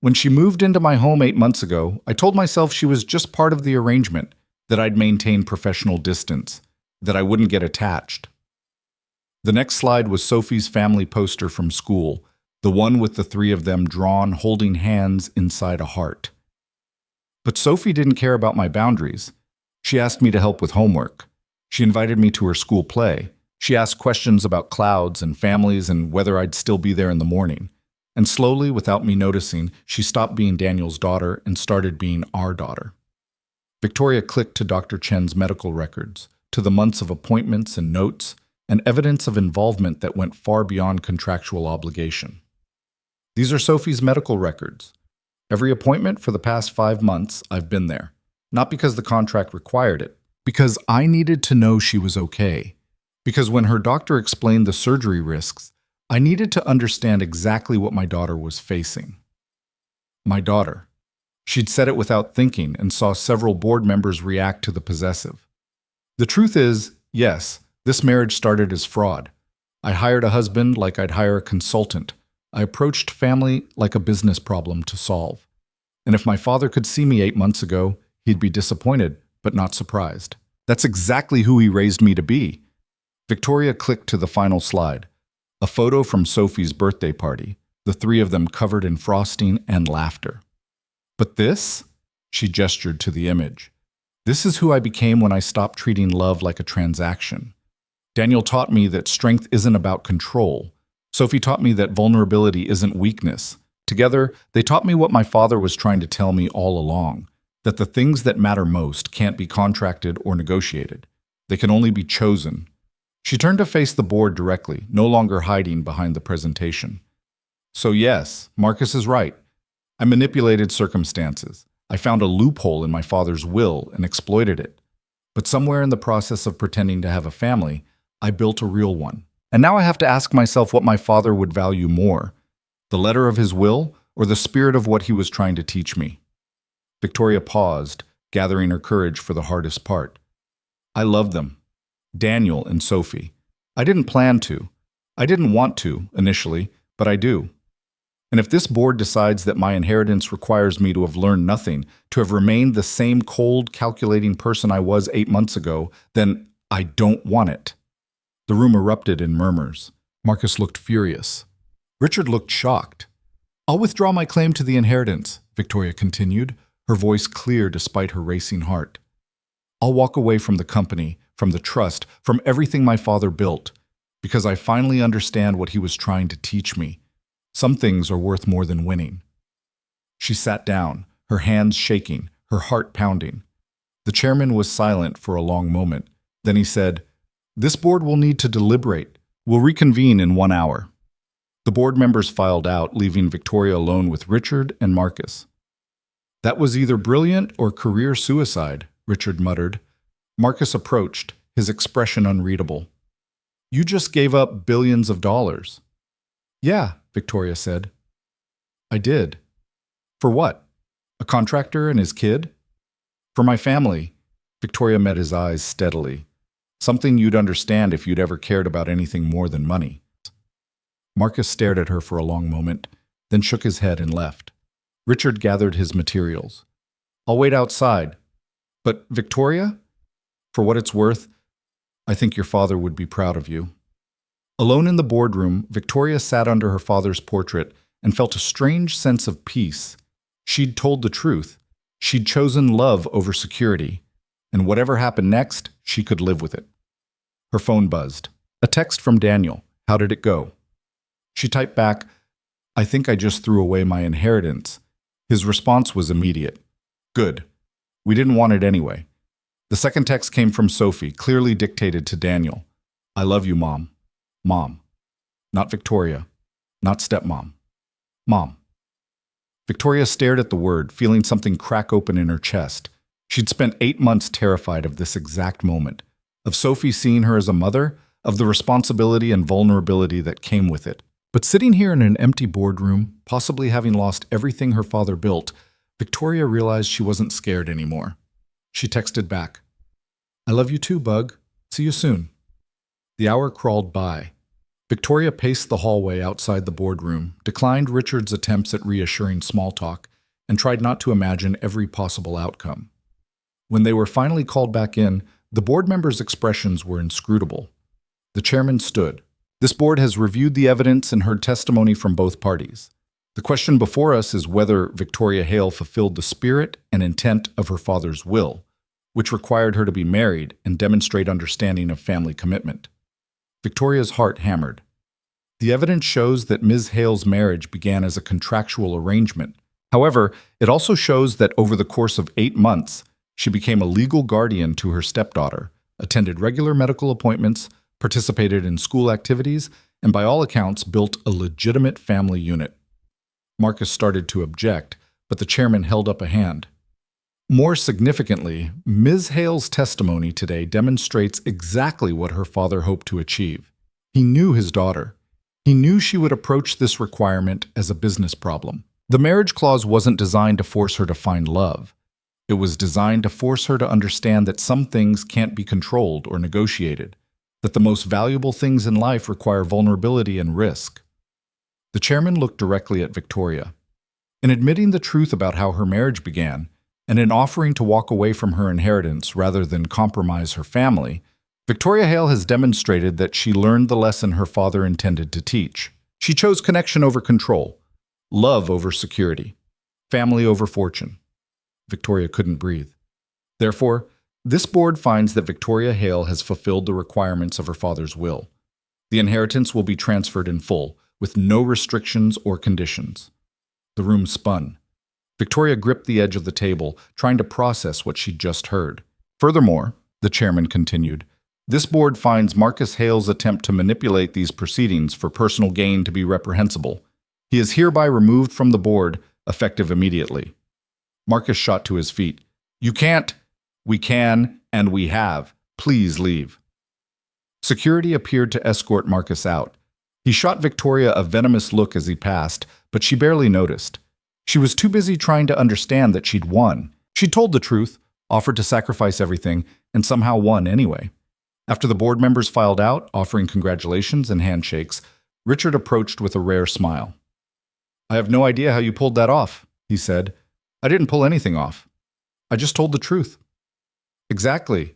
When she moved into my home 8 months ago, I told myself she was just part of the arrangement, that I'd maintain professional distance, that I wouldn't get attached. The next slide was Sophie's family poster from school, the one with the 3 of them drawn, holding hands inside a heart. But Sophie didn't care about my boundaries. She asked me to help with homework. She invited me to her school play. She asked questions about clouds and families and whether I'd still be there in the morning. And slowly, without me noticing, she stopped being Daniel's daughter and started being our daughter. Victoria clicked to Dr. Chen's medical records, to the months of appointments and notes, and evidence of involvement that went far beyond contractual obligation. These are Sophie's medical records. Every appointment for the past 5 months, I've been there. Not because the contract required it, because I needed to know she was okay. Because when her doctor explained the surgery risks, I needed to understand exactly what my daughter was facing. My daughter. She'd said it without thinking and saw several board members react to the possessive. The truth is, yes, this marriage started as fraud. I hired a husband like I'd hire a consultant. I approached family like a business problem to solve. And if my father could see me 8 months ago, he'd be disappointed, but not surprised. That's exactly who he raised me to be. Victoria clicked to the final slide. A photo from Sophie's birthday party, the 3 of them covered in frosting and laughter. But this? She gestured to the image. This is who I became when I stopped treating love like a transaction. Daniel taught me that strength isn't about control. Sophie taught me that vulnerability isn't weakness. Together, they taught me what my father was trying to tell me all along, that the things that matter most can't be contracted or negotiated. They can only be chosen. She turned to face the board directly, no longer hiding behind the presentation. So yes, Marcus is right. I manipulated circumstances. I found a loophole in my father's will and exploited it. But somewhere in the process of pretending to have a family, I built a real one. And now I have to ask myself what my father would value more, the letter of his will or the spirit of what he was trying to teach me. Victoria paused, gathering her courage for the hardest part. I love them. Daniel and Sophie. I didn't plan to. I didn't want to, initially, but I do. And if this board decides that my inheritance requires me to have learned nothing, to have remained the same cold, calculating person I was 8 months ago, then I don't want it. The room erupted in murmurs. Marcus looked furious. Richard looked shocked. I'll withdraw my claim to the inheritance, Victoria continued, her voice clear despite her racing heart. I'll walk away from the company, from the trust, from everything my father built, because I finally understand what he was trying to teach me. Some things are worth more than winning. She sat down, her hands shaking, her heart pounding. The chairman was silent for a long moment. Then he said, "This board will need to deliberate. We'll reconvene in 1 hour." The board members filed out, leaving Victoria alone with Richard and Marcus. That was either brilliant or career suicide, Richard muttered. Marcus approached, his expression unreadable. You just gave up billions of dollars. Yeah, Victoria said. I did. For what? A contractor and his kid? For my family. Victoria met his eyes steadily. Something you'd understand if you'd ever cared about anything more than money. Marcus stared at her for a long moment, then shook his head and left. Richard gathered his materials. I'll wait outside. But Victoria? For what it's worth, I think your father would be proud of you. Alone in the boardroom, Victoria sat under her father's portrait and felt a strange sense of peace. She'd told the truth. She'd chosen love over security. And whatever happened next, she could live with it. Her phone buzzed. A text from Daniel. How did it go? She typed back, I think I just threw away my inheritance. His response was immediate. Good. We didn't want it anyway. The second text came from Sophie, clearly dictated to Daniel. I love you, Mom. Mom. Not Victoria. Not stepmom. Mom. Victoria stared at the word, feeling something crack open in her chest. She'd spent 8 months terrified of this exact moment, of Sophie seeing her as a mother, of the responsibility and vulnerability that came with it. But sitting here in an empty boardroom, possibly having lost everything her father built, Victoria realized she wasn't scared anymore. She texted back, I love you too, Bug. See you soon. The hour crawled by. Victoria paced the hallway outside the boardroom, declined Richard's attempts at reassuring small talk, and tried not to imagine every possible outcome. When they were finally called back in, the board members' expressions were inscrutable. The chairman stood. This board has reviewed the evidence and heard testimony from both parties. The question before us is whether Victoria Hale fulfilled the spirit and intent of her father's will, which required her to be married and demonstrate understanding of family commitment. Victoria's heart hammered. The evidence shows that Ms. Hale's marriage began as a contractual arrangement. However, it also shows that over the course of 8 months, she became a legal guardian to her stepdaughter, attended regular medical appointments, participated in school activities, and by all accounts built a legitimate family unit. Marcus started to object, but the chairman held up a hand. More significantly, Ms. Hale's testimony today demonstrates exactly what her father hoped to achieve. He knew his daughter. He knew she would approach this requirement as a business problem. The marriage clause wasn't designed to force her to find love. It was designed to force her to understand that some things can't be controlled or negotiated, that the most valuable things in life require vulnerability and risk. The chairman looked directly at Victoria. In admitting the truth about how her marriage began, and in offering to walk away from her inheritance rather than compromise her family, Victoria Hale has demonstrated that she learned the lesson her father intended to teach. She chose connection over control, love over security, family over fortune. Victoria couldn't breathe. Therefore, this board finds that Victoria Hale has fulfilled the requirements of her father's will. The inheritance will be transferred in full, with no restrictions or conditions. The room spun. Victoria gripped the edge of the table, trying to process what she'd just heard. Furthermore, the chairman continued, this board finds Marcus Hale's attempt to manipulate these proceedings for personal gain to be reprehensible. He is hereby removed from the board, effective immediately. Marcus shot to his feet. You can't. We can, and we have. Please leave. Security appeared to escort Marcus out. He shot Victoria a venomous look as he passed, but she barely noticed. She was too busy trying to understand that she'd won. She'd told the truth, offered to sacrifice everything, and somehow won anyway. After the board members filed out, offering congratulations and handshakes, Richard approached with a rare smile. I have no idea how you pulled that off, he said. I didn't pull anything off. I just told the truth. Exactly.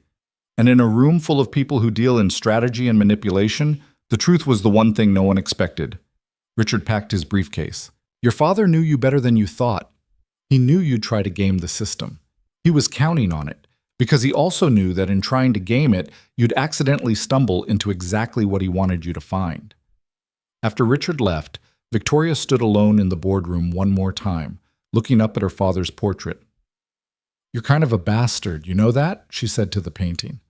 And in a room full of people who deal in strategy and manipulation, the truth was the one thing no one expected. Richard packed his briefcase. Your father knew you better than you thought. He knew you'd try to game the system. He was counting on it, because he also knew that in trying to game it, you'd accidentally stumble into exactly what he wanted you to find. After Richard left, Victoria stood alone in the boardroom one more time, looking up at her father's portrait. You're kind of a bastard, you know that? She said to the painting.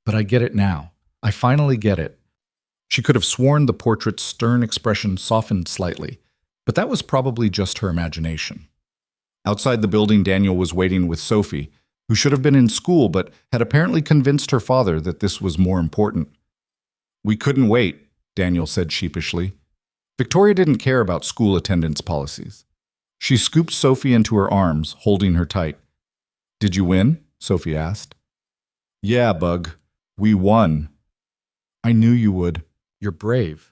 But I get it now. I finally get it. She could have sworn the portrait's stern expression softened slightly, but that was probably just her imagination. Outside the building, Daniel was waiting with Sophie, who should have been in school but had apparently convinced her father that this was more important. We couldn't wait, Daniel said sheepishly. Victoria didn't care about school attendance policies. She scooped Sophie into her arms, holding her tight. Did you win? Sophie asked. Yeah, Bug. We won. I knew you would. You're brave.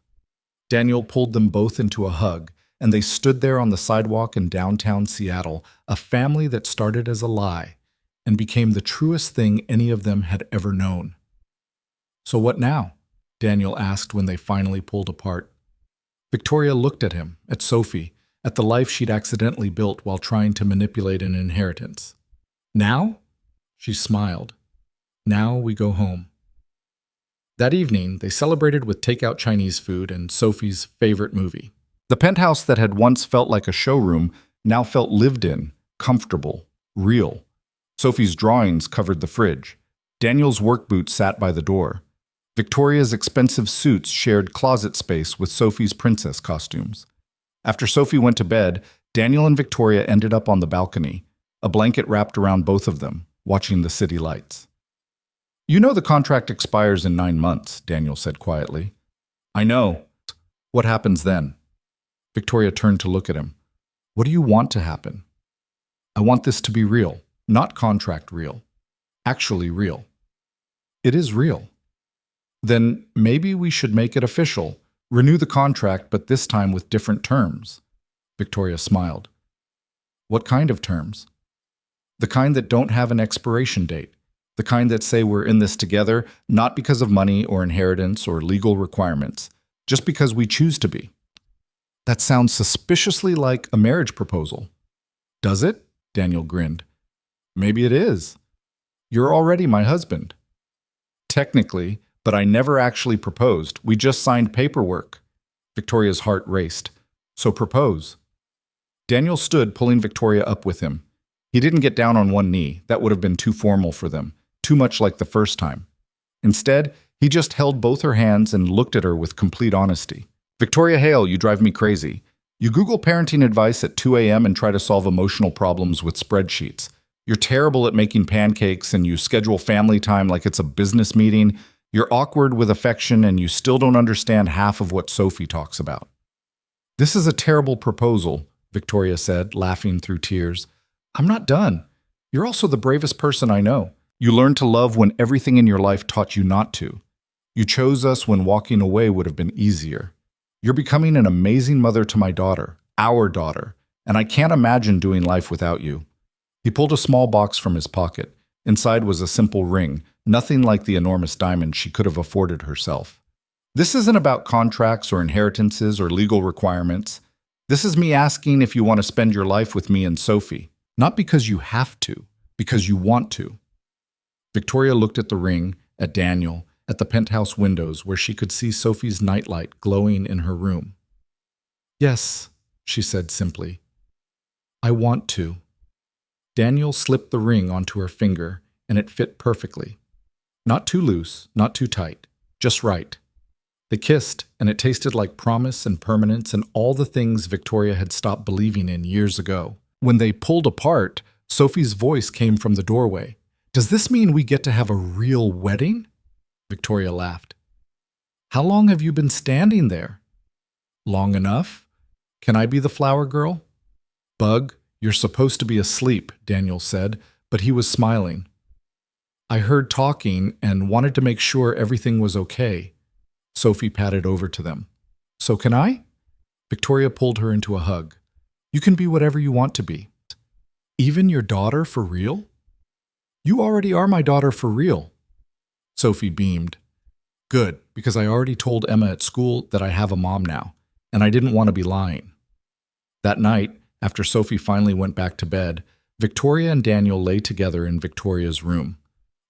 Daniel pulled them both into a hug, and they stood there on the sidewalk in downtown Seattle, a family that started as a lie and became the truest thing any of them had ever known. So what now? Daniel asked when they finally pulled apart. Victoria looked at him, at Sophie, at the life she'd accidentally built while trying to manipulate an inheritance. Now? She smiled. Now we go home. That evening, they celebrated with takeout Chinese food and Sophie's favorite movie. The penthouse that had once felt like a showroom now felt lived in, comfortable, real. Sophie's drawings covered the fridge. Daniel's work boots sat by the door. Victoria's expensive suits shared closet space with Sophie's princess costumes. After Sophie went to bed, Daniel and Victoria ended up on the balcony, a blanket wrapped around both of them, watching the city lights. You know the contract expires in 9 months, Daniel said quietly. I know. What happens then? Victoria turned to look at him. What do you want to happen? I want this to be real, not contract real. Actually real. It is real. Then maybe we should make it official. Renew the contract, but this time with different terms. Victoria smiled. What kind of terms? The kind that don't have an expiration date. The kind that say we're in this together, not because of money or inheritance or legal requirements, just because we choose to be. That sounds suspiciously like a marriage proposal. Does it? Daniel grinned. Maybe it is. You're already my husband. Technically, but I never actually proposed. We just signed paperwork. Victoria's heart raced. So propose. Daniel stood, pulling Victoria up with him. He didn't get down on one knee. That would have been too formal for them, too much like the first time. Instead, he just held both her hands and looked at her with complete honesty. Victoria Hale, you drive me crazy. You Google parenting advice at 2 a.m. and try to solve emotional problems with spreadsheets. You're terrible at making pancakes and you schedule family time like it's a business meeting. You're awkward with affection and you still don't understand half of what Sophie talks about. This is a terrible proposal, Victoria said, laughing through tears. I'm not done. You're also the bravest person I know. You learned to love when everything in your life taught you not to. You chose us when walking away would have been easier. You're becoming an amazing mother to my daughter, our daughter, and I can't imagine doing life without you. He pulled a small box from his pocket. Inside was a simple ring, nothing like the enormous diamond she could have afforded herself. This isn't about contracts or inheritances or legal requirements. This is me asking if you want to spend your life with me and Sophie. Not because you have to, because you want to. Victoria looked at the ring, at Daniel, at the penthouse windows where she could see Sophie's nightlight glowing in her room. Yes, she said simply. I want to. Daniel slipped the ring onto her finger, and it fit perfectly. Not too loose, not too tight, just right. They kissed, and it tasted like promise and permanence and all the things Victoria had stopped believing in years ago. When they pulled apart, Sophie's voice came from the doorway. Does this mean we get to have a real wedding? Victoria laughed. How long have you been standing there? Long enough. Can I be the flower girl? Bug, you're supposed to be asleep, Daniel said, but he was smiling. I heard talking and wanted to make sure everything was okay. Sophie patted over to them. So can I? Victoria pulled her into a hug. You can be whatever you want to be. Even your daughter for real? You already are my daughter for real. Sophie beamed. Good, because I already told Emma at school that I have a mom now, and I didn't want to be lying. That night, after Sophie finally went back to bed, Victoria and Daniel lay together in Victoria's room.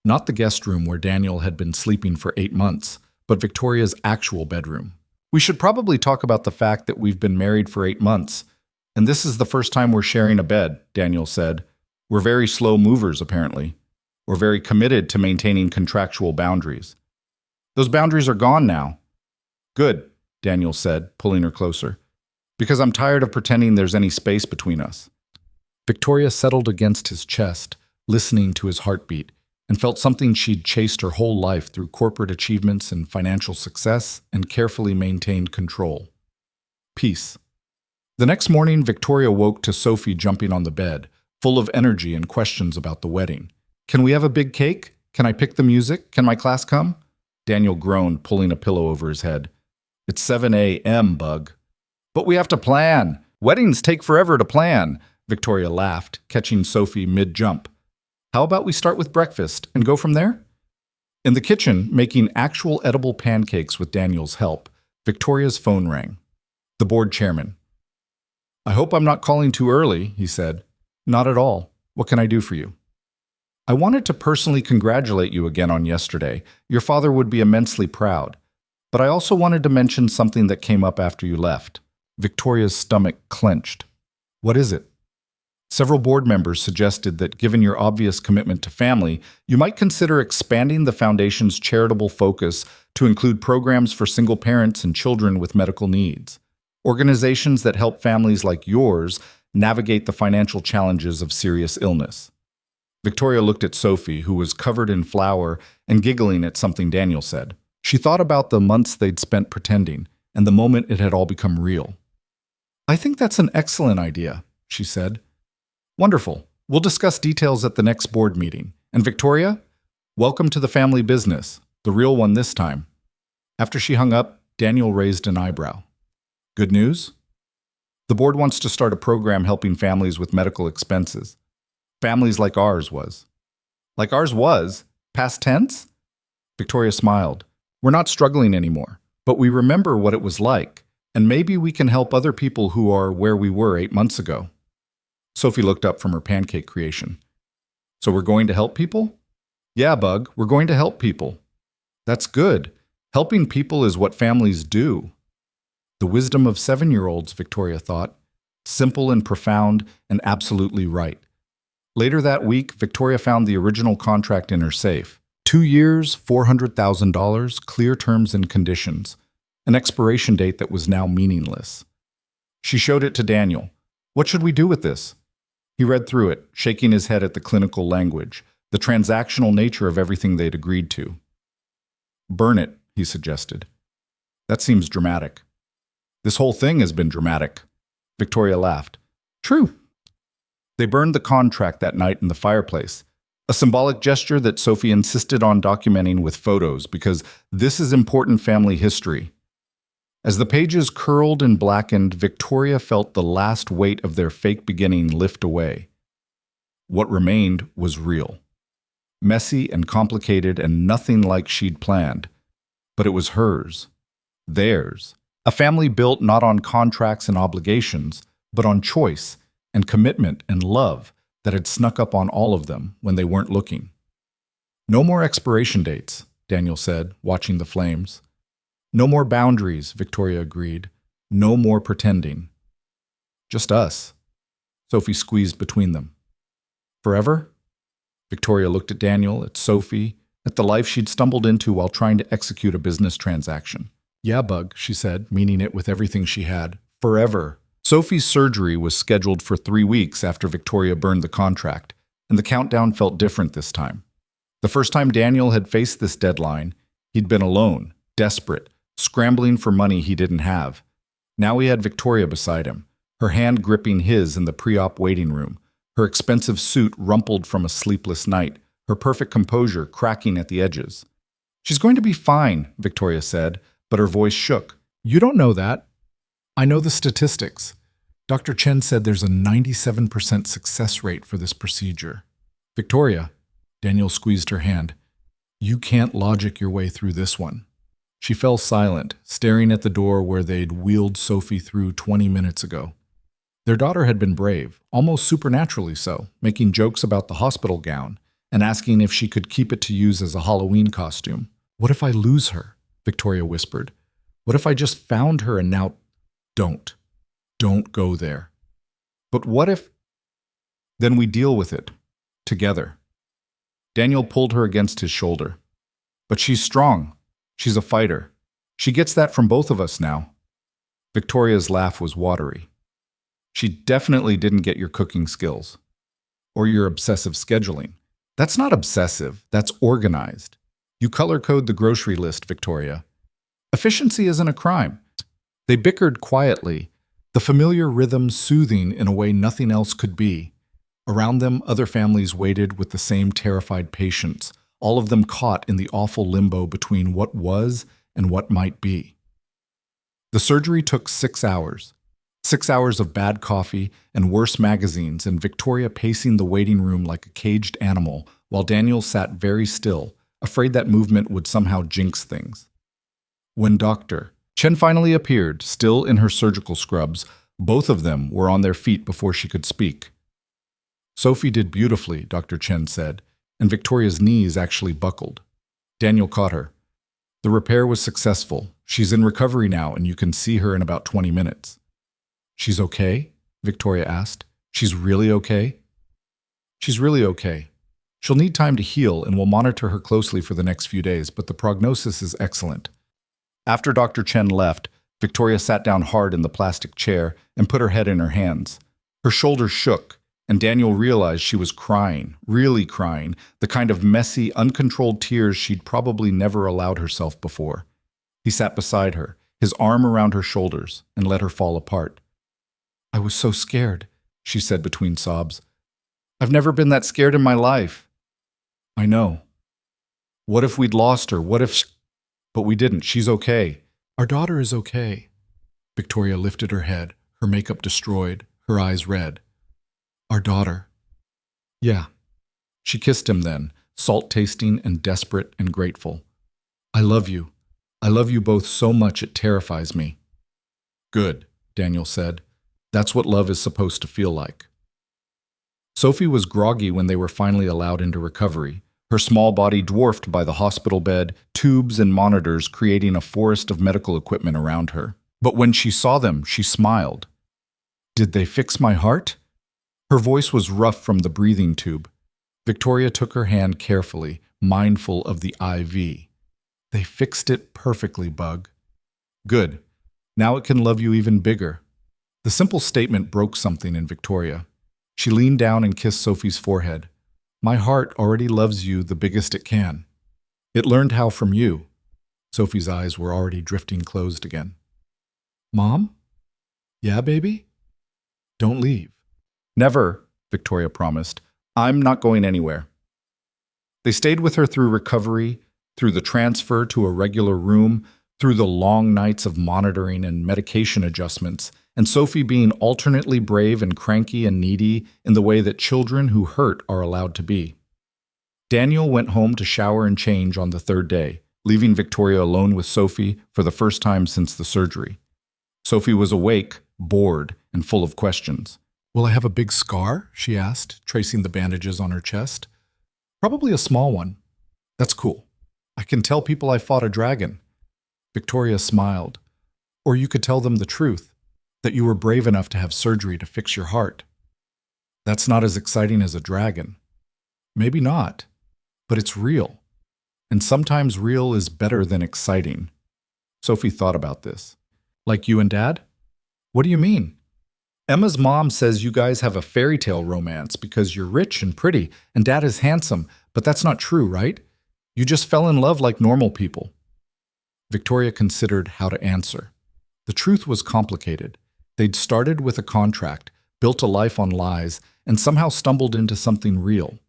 Not the guest room where Daniel had been sleeping for 8 months, but Victoria's actual bedroom. We should probably talk about the fact that we've been married for 8 months, and this is the first time we're sharing a bed, Daniel said. We're very slow movers, apparently. We're very committed to maintaining contractual boundaries. Those boundaries are gone now. Good, Daniel said, pulling her closer. Because I'm tired of pretending there's any space between us. Victoria settled against his chest, listening to his heartbeat, and felt something she'd chased her whole life through corporate achievements and financial success and carefully maintained control. Peace. The next morning, Victoria woke to Sophie jumping on the bed, full of energy and questions about the wedding. Can we have a big cake? Can I pick the music? Can my class come? Daniel groaned, pulling a pillow over his head. It's 7 a.m., Bug. But we have to plan. Weddings take forever to plan, Victoria laughed, catching Sophie mid-jump. How about we start with breakfast and go from there? In the kitchen, making actual edible pancakes with Daniel's help, Victoria's phone rang. The board chairman. I hope I'm not calling too early, he said. Not at all. What can I do for you? I wanted to personally congratulate you again on yesterday. Your father would be immensely proud. But I also wanted to mention something that came up after you left. Victoria's stomach clenched. What is it? Several board members suggested that given your obvious commitment to family, you might consider expanding the foundation's charitable focus to include programs for single parents and children with medical needs. Organizations that help families like yours navigate the financial challenges of serious illness. Victoria looked at Sophie, who was covered in flour and giggling at something Daniel said. She thought about the months they'd spent pretending, and the moment it had all become real. I think that's an excellent idea, she said. Wonderful. We'll discuss details at the next board meeting. And Victoria, welcome to the family business, the real one this time. After she hung up, Daniel raised an eyebrow. Good news? The board wants to start a program helping families with medical expenses. Families like ours was. Like ours was? Past tense? Victoria smiled. We're not struggling anymore, but we remember what it was like, and maybe we can help other people who are where we were 8 months ago. Sophie looked up from her pancake creation. So we're going to help people? Yeah, Bug, we're going to help people. That's good. Helping people is what families do. The wisdom of 7-year-olds, Victoria thought. Simple and profound and absolutely right. Later that week, Victoria found the original contract in her safe. 2 years, $400,000, clear terms and conditions. An expiration date that was now meaningless. She showed it to Daniel. What should we do with this? He read through it, shaking his head at the clinical language, the transactional nature of everything they'd agreed to. Burn it, he suggested. That seems dramatic. This whole thing has been dramatic. Victoria laughed. True. They burned the contract that night in the fireplace, a symbolic gesture that Sophie insisted on documenting with photos because this is important family history. As the pages curled and blackened, Victoria felt the last weight of their fake beginning lift away. What remained was real. Messy and complicated and nothing like she'd planned. But it was hers. Theirs. A family built not on contracts and obligations, but on choice and commitment and love that had snuck up on all of them when they weren't looking. No more expiration dates, Daniel said, watching the flames. No more boundaries, Victoria agreed. No more pretending. Just us. Sophie squeezed between them. Forever? Victoria looked at Daniel, at Sophie, at the life she'd stumbled into while trying to execute a business transaction. Yeah, Bug, she said, meaning it with everything she had. Forever. Sophie's surgery was scheduled for 3 weeks after Victoria burned the contract, and the countdown felt different this time. The first time Daniel had faced this deadline, he'd been alone, desperate, scrambling for money he didn't have. Now he had Victoria beside him, her hand gripping his in the pre-op waiting room, her expensive suit rumpled from a sleepless night, her perfect composure cracking at the edges. She's going to be fine, Victoria said, but her voice shook. You don't know that. I know the statistics. Dr. Chen said there's a 97% success rate for this procedure. Victoria, Daniel squeezed her hand. You can't logic your way through this one. She fell silent, staring at the door where they'd wheeled Sophie through 20 minutes ago. Their daughter had been brave, almost supernaturally so, making jokes about the hospital gown and asking if she could keep it to use as a Halloween costume. What if I lose her? Victoria whispered. What if I just found her and now... Don't go there. But what if... Then we deal with it. Together. Daniel pulled her against his shoulder. But she's strong. She's a fighter. She gets that from both of us now. Victoria's laugh was watery. She definitely didn't get your cooking skills. Or your obsessive scheduling. That's not obsessive. That's organized. You color code the grocery list, Victoria. Efficiency isn't a crime. They bickered quietly, The familiar rhythm soothing in a way nothing else could be. Around them, other families waited with the same terrified patience, all of them caught in the awful limbo between what was and what might be. The surgery took 6 hours. 6 hours of bad coffee and worse magazines, and Victoria pacing the waiting room like a caged animal, while Daniel sat very still, afraid that movement would somehow jinx things. When Dr. Chen finally appeared, still in her surgical scrubs, both of them were on their feet before she could speak. "Sophie did beautifully," Dr. Chen said, and Victoria's knees actually buckled. Daniel caught her. "The repair was successful. She's in recovery now, and you can see her in about 20 minutes. "She's okay?" Victoria asked. "She's really okay?" "She's really okay. She'll need time to heal, and we'll monitor her closely for the next few days, but the prognosis is excellent." After Dr. Chen left, Victoria sat down hard in the plastic chair and put her head in her hands. Her shoulders shook, and Daniel realized she was crying, really crying, the kind of messy, uncontrolled tears she'd probably never allowed herself before. He sat beside her, his arm around her shoulders, and let her fall apart. "I was so scared," she said between sobs. "I've never been that scared in my life." "I know. What if we'd lost her? What if... But we didn't. She's okay. Our daughter is okay." Victoria lifted her head, her makeup destroyed, her eyes red. "Our daughter." "Yeah." She kissed him then, salt-tasting and desperate and grateful. "I love you. I love you both so much it terrifies me." "Good," Daniel said. "That's what love is supposed to feel like." Sophie was groggy when they were finally allowed into recovery, her small body dwarfed by the hospital bed, tubes and monitors creating a forest of medical equipment around her. But when she saw them, she smiled. "Did they fix my heart?" Her voice was rough from the breathing tube. Victoria took her hand carefully, mindful of the IV. "They fixed it perfectly, Bug." "Good. Now it can love you even bigger." The simple statement broke something in Victoria. She leaned down and kissed Sophie's forehead. "My heart already loves you the biggest it can. It learned how from you." Sophie's eyes were already drifting closed again. "Mom?" "Yeah, baby?" "Don't leave." "Never," Victoria promised. "I'm not going anywhere." They stayed with her through recovery, through the transfer to a regular room, through the long nights of monitoring and medication adjustments, and Sophie being alternately brave and cranky and needy in the way that children who hurt are allowed to be. Daniel went home to shower and change on the 3rd day, leaving Victoria alone with Sophie for the first time since the surgery. Sophie was awake, bored, and full of questions. "Will I have a big scar?" she asked, tracing the bandages on her chest. "Probably a small one." "That's cool. I can tell people I fought a dragon." Victoria smiled. "Or you could tell them the truth, that you were brave enough to have surgery to fix your heart." "That's not as exciting as a dragon." "Maybe not, but it's real. And sometimes real is better than exciting." Sophie thought about this. "Like you and Dad?" "What do you mean?" "Emma's mom says you guys have a fairy tale romance because you're rich and pretty and Dad is handsome, but that's not true, right? You just fell in love like normal people." Victoria considered how to answer. The truth was complicated. They'd started with a contract, built a life on lies, and somehow stumbled into something real.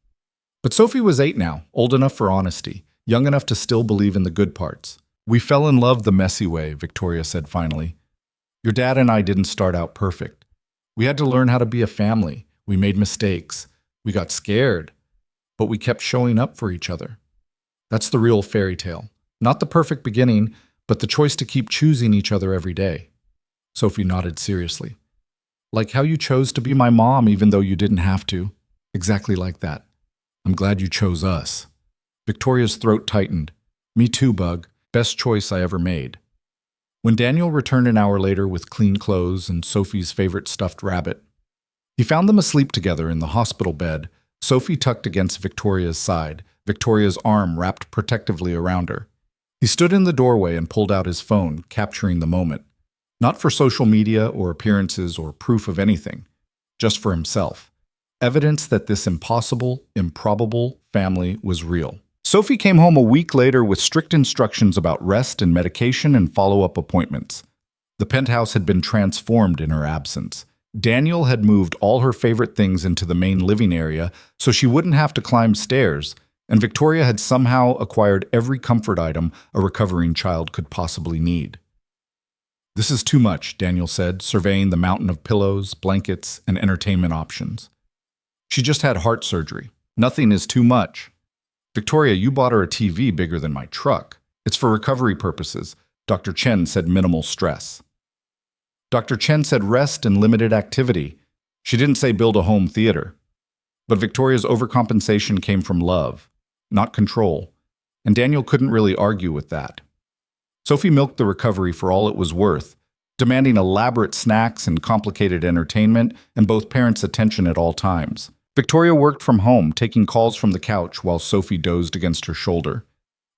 But Sophie was 8 now, old enough for honesty, young enough to still believe in the good parts. "We fell in love the messy way," Victoria said finally. "Your dad and I didn't start out perfect. We had to learn how to be a family. We made mistakes. We got scared. But we kept showing up for each other. That's the real fairy tale. Not the perfect beginning, but the choice to keep choosing each other every day." Sophie nodded seriously. "Like how you chose to be my mom even though you didn't have to. Exactly like that. I'm glad you chose us." Victoria's throat tightened. "Me too, Bug. Best choice I ever made." When Daniel returned an hour later with clean clothes and Sophie's favorite stuffed rabbit, he found them asleep together in the hospital bed, Sophie tucked against Victoria's side, Victoria's arm wrapped protectively around her. He stood in the doorway and pulled out his phone, capturing the moment. Not for social media or appearances or proof of anything, just for himself. Evidence that this impossible, improbable family was real. Sophie came home a week later with strict instructions about rest and medication and follow-up appointments. The penthouse had been transformed in her absence. Daniel had moved all her favorite things into the main living area so she wouldn't have to climb stairs, and Victoria had somehow acquired every comfort item a recovering child could possibly need. "This is too much," Daniel said, surveying the mountain of pillows, blankets, and entertainment options. "She just had heart surgery. Nothing is too much." "Victoria, you bought her a TV bigger than my truck. It's for recovery purposes." Dr. Chen said minimal stress. Dr. Chen said rest and limited activity. She didn't say build a home theater. But Victoria's overcompensation came from love, not control, and Daniel couldn't really argue with that. Sophie milked the recovery for all it was worth, demanding elaborate snacks and complicated entertainment and both parents' attention at all times. Victoria worked from home, taking calls from the couch while Sophie dozed against her shoulder.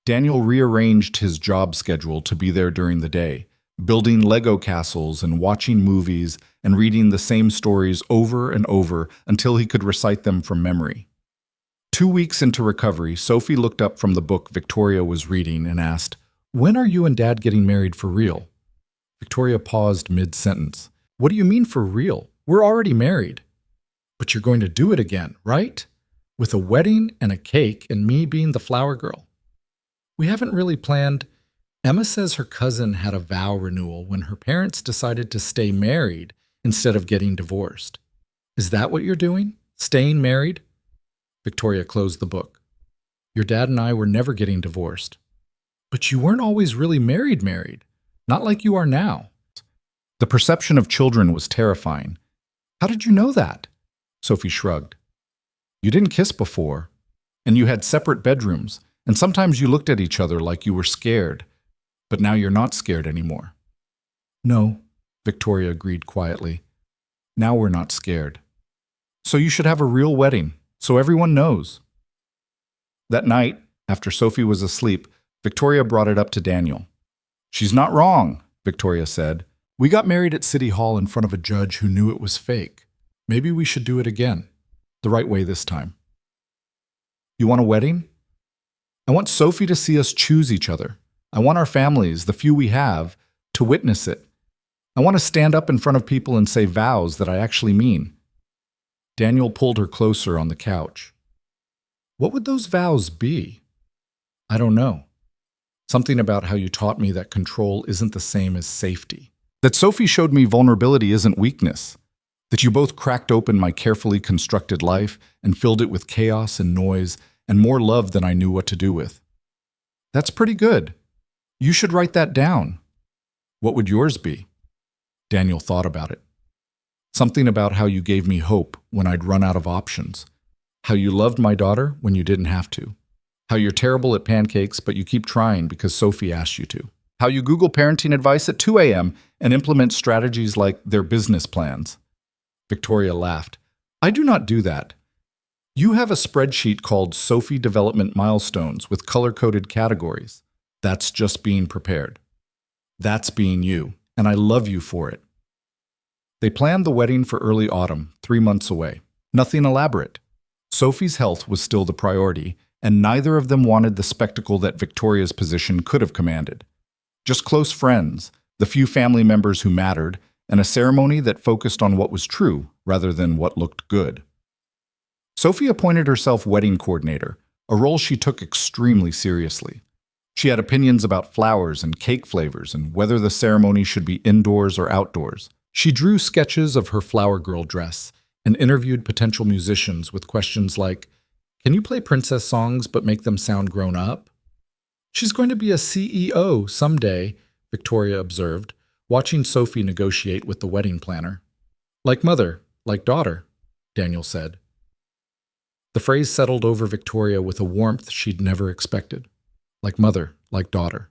Daniel rearranged his job schedule to be there during the day, building Lego castles and watching movies and reading the same stories over and over until he could recite them from memory. 2 weeks into recovery, Sophie looked up from the book Victoria was reading and asked, "When are you and Dad getting married for real?" Victoria paused mid-sentence. "What do you mean for real? We're already married." "But you're going to do it again, right? With a wedding and a cake and me being the flower girl." "We haven't really planned." Emma says her cousin had a vow renewal when her parents decided to stay married instead of getting divorced. "Is that what you're doing? Staying married?" Victoria closed the book. "Your dad and I were never getting divorced." "But you weren't always really married. Not like you are now." The perception of children was terrifying. "How did you know that?" Sophie shrugged. "You didn't kiss before, and you had separate bedrooms, and sometimes you looked at each other like you were scared. But now you're not scared anymore." "No," Victoria agreed quietly. "Now we're not scared. So you should have a real wedding, so everyone knows." That night, after Sophie was asleep, Victoria brought it up to Daniel. "She's not wrong," Victoria said. "We got married at City Hall in front of a judge who knew it was fake. Maybe we should do it again, the right way this time." "You want a wedding?" "I want Sophie to see us choose each other. I want our families, the few we have, to witness it. I want to stand up in front of people and say vows that I actually mean." Daniel pulled her closer on the couch. "What would those vows be?" "I don't know. Something about how you taught me that control isn't the same as safety. That Sophie showed me vulnerability isn't weakness. That you both cracked open my carefully constructed life and filled it with chaos and noise and more love than I knew what to do with. That's pretty good. You should write that down." "What would yours be?" Daniel thought about it. "Something about how you gave me hope when I'd run out of options. How you loved my daughter when you didn't have to. How you're terrible at pancakes, but you keep trying because Sophie asked you to. How you Google parenting advice at 2 a.m. and implement strategies like their business plans." Victoria laughed. "I do not do that. You have a spreadsheet called Sophie Development Milestones with color-coded categories. That's just being prepared. That's being you, and I love you for it." They planned the wedding for early autumn, 3 months away. Nothing elaborate. Sophie's health was still the priority, and neither of them wanted the spectacle that Victoria's position could have commanded. Just close friends, the few family members who mattered, and a ceremony that focused on what was true rather than what looked good. Sophie appointed herself wedding coordinator, a role she took extremely seriously. She had opinions about flowers and cake flavors and whether the ceremony should be indoors or outdoors. She drew sketches of her flower girl dress and interviewed potential musicians with questions like, "Can you play princess songs but make them sound grown up?" "She's going to be a CEO someday," Victoria observed, watching Sophie negotiate with the wedding planner. "Like mother, like daughter," Daniel said. The phrase settled over Victoria with a warmth she'd never expected. Like mother, like daughter,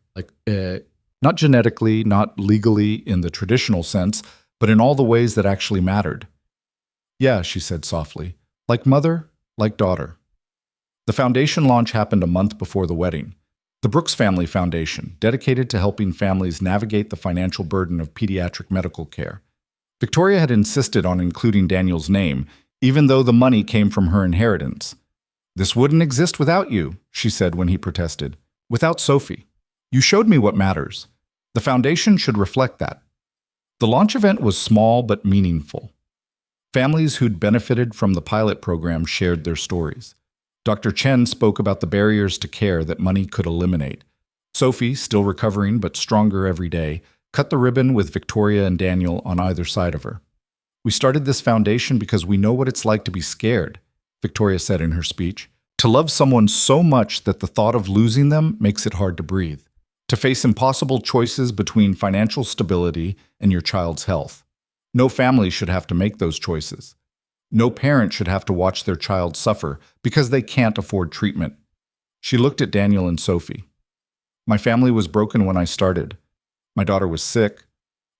not genetically, not legally in the traditional sense, but in all the ways that actually mattered. "Yeah," she said softly, "like mother, like daughter." The foundation launch happened a month before the wedding. The Brooks Family Foundation, dedicated to helping families navigate the financial burden of pediatric medical care. Victoria had insisted on including Daniel's name, even though the money came from her inheritance. "This wouldn't exist without you," she said when he protested. "Without Sophie. You showed me what matters. The foundation should reflect that." The launch event was small but meaningful. Families who'd benefited from the pilot program shared their stories. Dr. Chen spoke about the barriers to care that money could eliminate. Sophie, still recovering but stronger every day, cut the ribbon with Victoria and Daniel on either side of her. "We started this foundation because we know what it's like to be scared," Victoria said in her speech. "To love someone so much that the thought of losing them makes it hard to breathe. To face impossible choices between financial stability and your child's health. No family should have to make those choices. No parent should have to watch their child suffer because they can't afford treatment." She looked at Daniel and Sophie. "My family was broken when I started. My daughter was sick.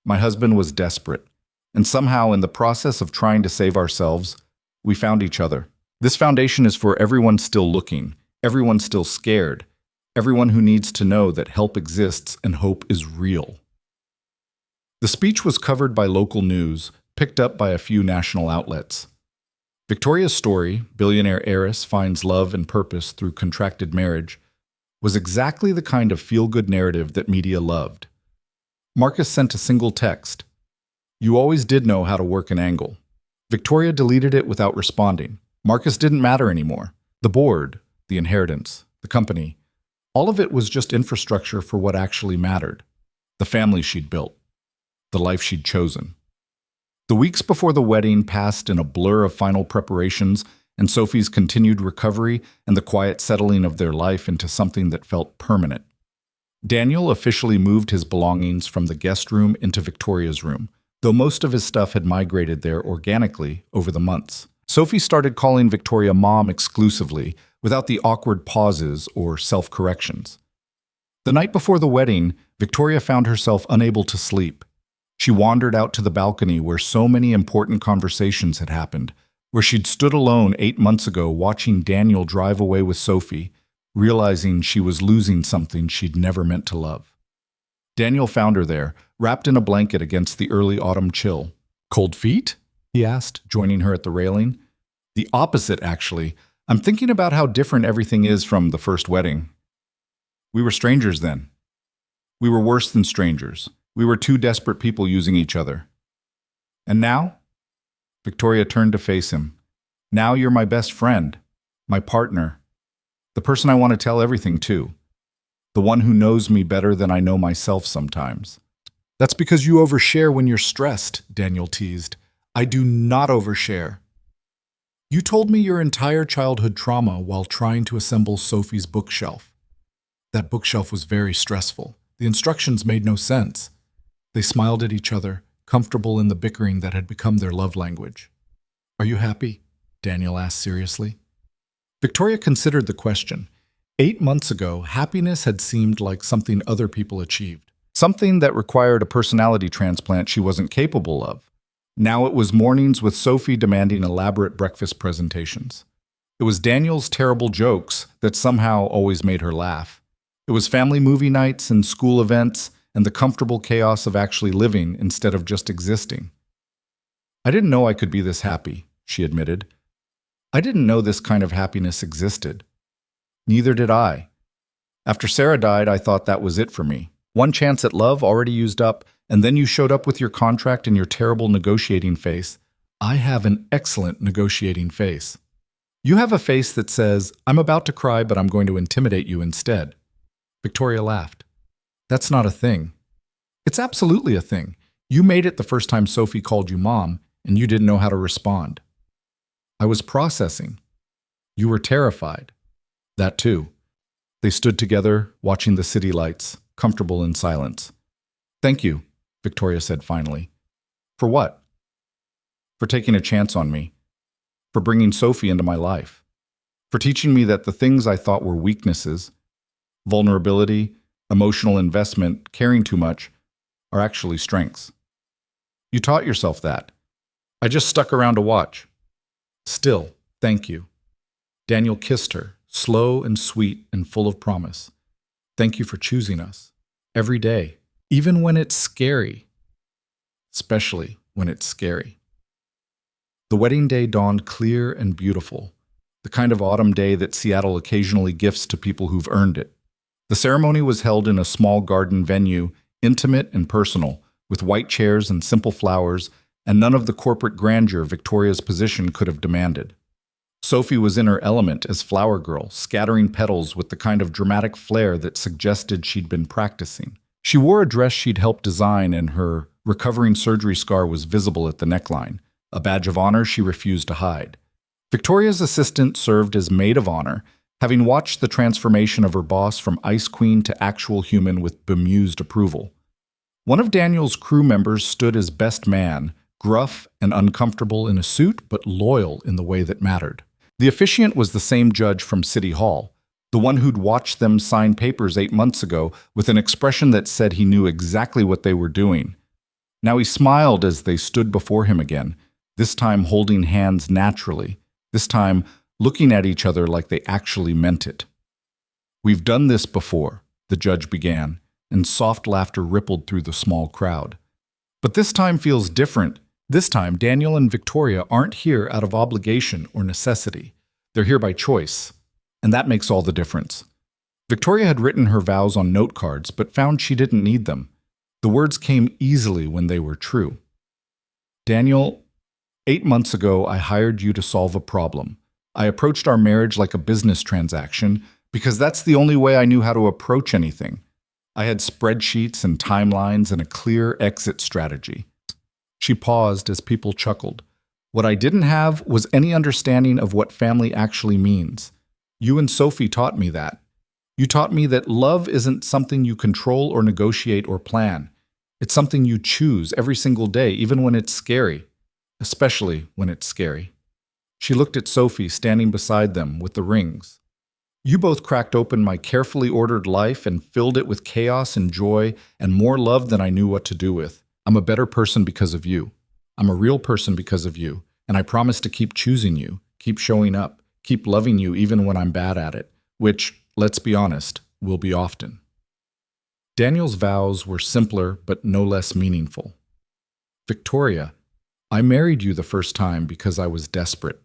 My husband was desperate. And somehow, in the process of trying to save ourselves, we found each other. This foundation is for everyone still looking, everyone still scared, everyone who needs to know that help exists and hope is real." The speech was covered by local news, picked up by a few national outlets. Victoria's story, Billionaire Heiress Finds Love and Purpose Through Contracted Marriage, was exactly the kind of feel-good narrative that media loved. Marcus sent a single text. "You always did know how to work an angle." Victoria deleted it without responding. Marcus didn't matter anymore. The board, the inheritance, the company, all of it was just infrastructure for what actually mattered. The family she'd built. The life she'd chosen. The weeks before the wedding passed in a blur of final preparations and Sophie's continued recovery and the quiet settling of their life into something that felt permanent. Daniel officially moved his belongings from the guest room into Victoria's room, though most of his stuff had migrated there organically over the months. Sophie started calling Victoria Mom exclusively, without the awkward pauses or self-corrections. The night before the wedding, Victoria found herself unable to sleep. She wandered out to the balcony where so many important conversations had happened, where she'd stood alone 8 months ago watching Daniel drive away with Sophie, realizing she was losing something she'd never meant to love. Daniel found her there, wrapped in a blanket against the early autumn chill. "Cold feet?" he asked, joining her at the railing. "The opposite, actually. I'm thinking about how different everything is from the first wedding. We were strangers then. We were worse than strangers. We were two desperate people using each other. And now?" Victoria turned to face him. "Now you're my best friend, my partner, the person I want to tell everything to, the one who knows me better than I know myself sometimes." "That's because you overshare when you're stressed," Daniel teased. "I do not overshare. You told me your entire childhood trauma while trying to assemble Sophie's bookshelf. That bookshelf was very stressful. The instructions made no sense." They smiled at each other, comfortable in the bickering that had become their love language. "Are you happy?" Daniel asked seriously. Victoria considered the question. 8 months ago, happiness had seemed like something other people achieved, something that required a personality transplant she wasn't capable of. Now it was mornings with Sophie demanding elaborate breakfast presentations. It was Daniel's terrible jokes that somehow always made her laugh. It was family movie nights and school events and the comfortable chaos of actually living instead of just existing. "I didn't know I could be this happy," she admitted. "I didn't know this kind of happiness existed." "Neither did I. After Sarah died, I thought that was it for me. One chance at love already used up, and then you showed up with your contract and your terrible negotiating face." "I have an excellent negotiating face." "You have a face that says, 'I'm about to cry, but I'm going to intimidate you instead.'" Victoria laughed. "That's not a thing." "It's absolutely a thing. You made it the first time Sophie called you Mom, and you didn't know how to respond." "I was processing." "You were terrified." "That too." They stood together, watching the city lights, comfortable in silence. "Thank you," Victoria said finally. "For what?" "For taking a chance on me. For bringing Sophie into my life. For teaching me that the things I thought were weaknesses, vulnerability, emotional investment, caring too much, are actually strengths. You taught yourself that. I just stuck around to watch." "Still, thank you." Daniel kissed her, slow and sweet and full of promise. "Thank you for choosing us. Every day. Even when it's scary. Especially when it's scary." The wedding day dawned clear and beautiful, the kind of autumn day that Seattle occasionally gifts to people who've earned it. The ceremony was held in a small garden venue, intimate and personal, with white chairs and simple flowers, and none of the corporate grandeur Victoria's position could have demanded. Sophie was in her element as flower girl, scattering petals with the kind of dramatic flair that suggested she'd been practicing. She wore a dress she'd helped design, and her recovering surgery scar was visible at the neckline, a badge of honor she refused to hide. Victoria's assistant served as maid of honor, having watched the transformation of her boss from ice queen to actual human with bemused approval. One of Daniel's crew members stood as best man, gruff and uncomfortable in a suit, but loyal in the way that mattered. The officiant was the same judge from City Hall, the one who'd watched them sign papers 8 months ago with an expression that said he knew exactly what they were doing. Now he smiled as they stood before him again, this time holding hands naturally, this time looking at each other like they actually meant it. "We've done this before," the judge began, and soft laughter rippled through the small crowd. "But this time feels different. This time, Daniel and Victoria aren't here out of obligation or necessity. They're here by choice, and that makes all the difference." Victoria had written her vows on note cards, but found she didn't need them. The words came easily when they were true. "Daniel, 8 months ago, I hired you to solve a problem. I approached our marriage like a business transaction because that's the only way I knew how to approach anything. I had spreadsheets and timelines and a clear exit strategy." She paused as people chuckled. "What I didn't have was any understanding of what family actually means. You and Sophie taught me that. You taught me that love isn't something you control or negotiate or plan. It's something you choose every single day, even when it's scary. Especially when it's scary." She looked at Sophie standing beside them with the rings. "You both cracked open my carefully ordered life and filled it with chaos and joy and more love than I knew what to do with. I'm a better person because of you. I'm a real person because of you, and I promise to keep choosing you, keep showing up, keep loving you even when I'm bad at it, which, let's be honest, will be often." Daniel's vows were simpler but no less meaningful. "Victoria, I married you the first time because I was desperate.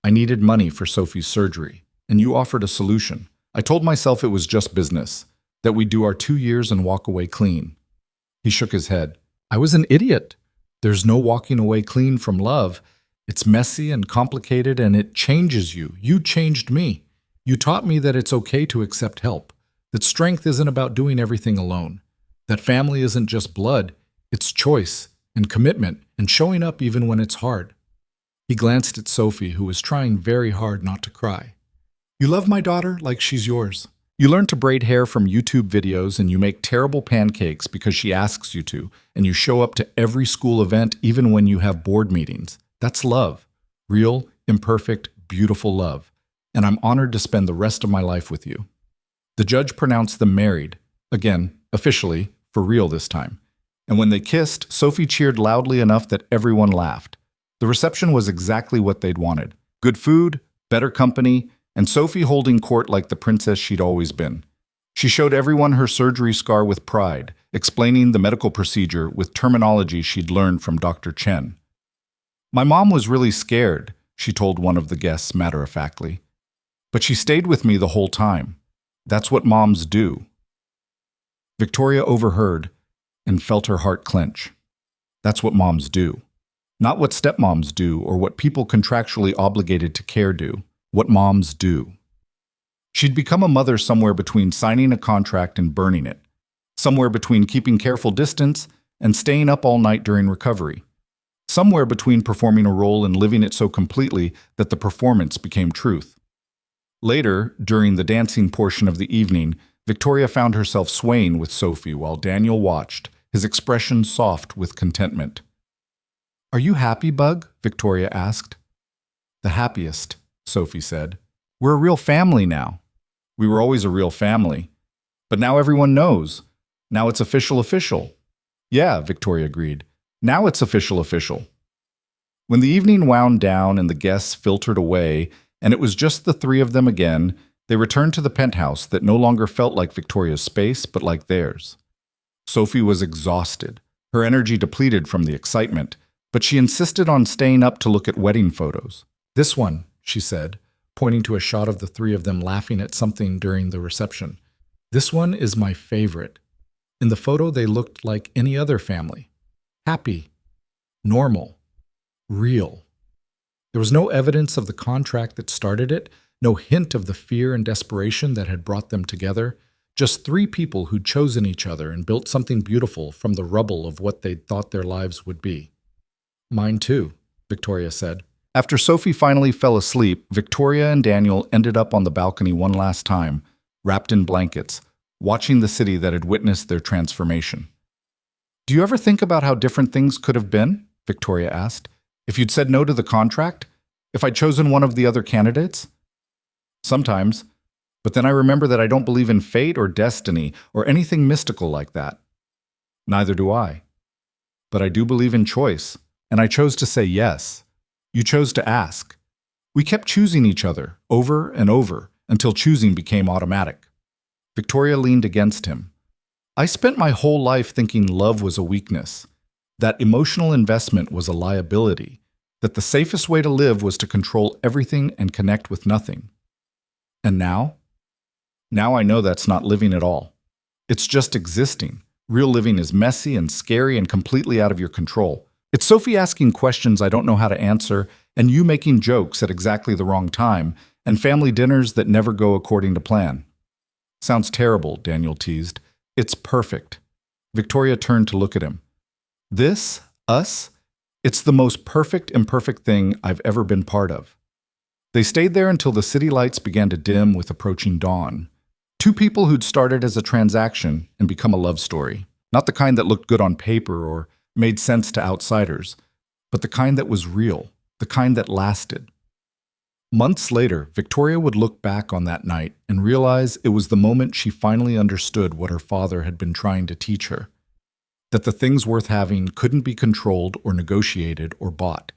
I needed money for Sophie's surgery, and you offered a solution. I told myself it was just business, that we'd do our 2 years and walk away clean." He shook his head. "I was an idiot. There's no walking away clean from love. It's messy and complicated, and it changes you. You changed me. You taught me that it's okay to accept help, that strength isn't about doing everything alone, that family isn't just blood, it's choice and commitment and showing up even when it's hard." He glanced at Sophie, who was trying very hard not to cry. "You love my daughter like she's yours. You learn to braid hair from YouTube videos, and you make terrible pancakes because she asks you to, and you show up to every school event even when you have board meetings. That's love. Real, imperfect, beautiful love. And I'm honored to spend the rest of my life with you." The judge pronounced them married, again, officially, for real this time. And when they kissed, Sophie cheered loudly enough that everyone laughed. The reception was exactly what they'd wanted. Good food, better company, and Sophie holding court like the princess she'd always been. She showed everyone her surgery scar with pride, explaining the medical procedure with terminology she'd learned from Dr. Chen. "My mom was really scared," she told one of the guests matter-of-factly. "But she stayed with me the whole time. That's what moms do." Victoria overheard and felt her heart clench. That's what moms do. Not what stepmoms do or what people contractually obligated to care do. What moms do. She'd become a mother somewhere between signing a contract and burning it, somewhere between keeping careful distance and staying up all night during recovery, somewhere between performing a role and living it so completely that the performance became truth. Later, during the dancing portion of the evening, Victoria found herself swaying with Sophie while Daniel watched, his expression soft with contentment. "Are you happy, Bug?" Victoria asked. "The happiest," Sophie said. "We're a real family now." "We were always a real family. But now everyone knows. Now it's official. "Yeah," Victoria agreed. "Now it's official. When the evening wound down and the guests filtered away, and it was just the three of them again, they returned to the penthouse that no longer felt like Victoria's space, but like theirs. Sophie was exhausted, her energy depleted from the excitement, but she insisted on staying up to look at wedding photos. "This one," she said, pointing to a shot of the three of them laughing at something during the reception. "This one is my favorite. In the photo, they looked like any other family. Happy, normal, real. There was no evidence of the contract that started it, no hint of the fear and desperation that had brought them together, just three people who'd chosen each other and built something beautiful from the rubble of what they'd thought their lives would be. Mine too, Victoria said. After Sophie finally fell asleep, Victoria and Daniel ended up on the balcony one last time, wrapped in blankets, watching the city that had witnessed their transformation. Do you ever think about how different things could have been? Victoria asked. If you'd said no to the contract? If I'd chosen one of the other candidates? Sometimes. But then I remember that I don't believe in fate or destiny or anything mystical like that. Neither do I. But I do believe in choice, and I chose to say yes. You chose to ask. We kept choosing each other over and over until choosing became automatic. Victoria leaned against him. I spent my whole life thinking love was a weakness, that emotional investment was a liability, that the safest way to live was to control everything and connect with nothing. And now? Now I know that's not living at all. It's just existing. Real living is messy and scary and completely out of your control. It's Sophie asking questions I don't know how to answer, and you making jokes at exactly the wrong time, and family dinners that never go according to plan. Sounds terrible, Daniel teased. It's perfect. Victoria turned to look at him. This, us, it's the most perfect imperfect thing I've ever been part of. They stayed there until the city lights began to dim with approaching dawn. Two people who'd started as a transaction and become a love story. Not the kind that looked good on paper or made sense to outsiders, but the kind that was real, the kind that lasted. Months later, Victoria would look back on that night and realize it was the moment she finally understood what her father had been trying to teach her. That the things worth having couldn't be controlled or negotiated or bought.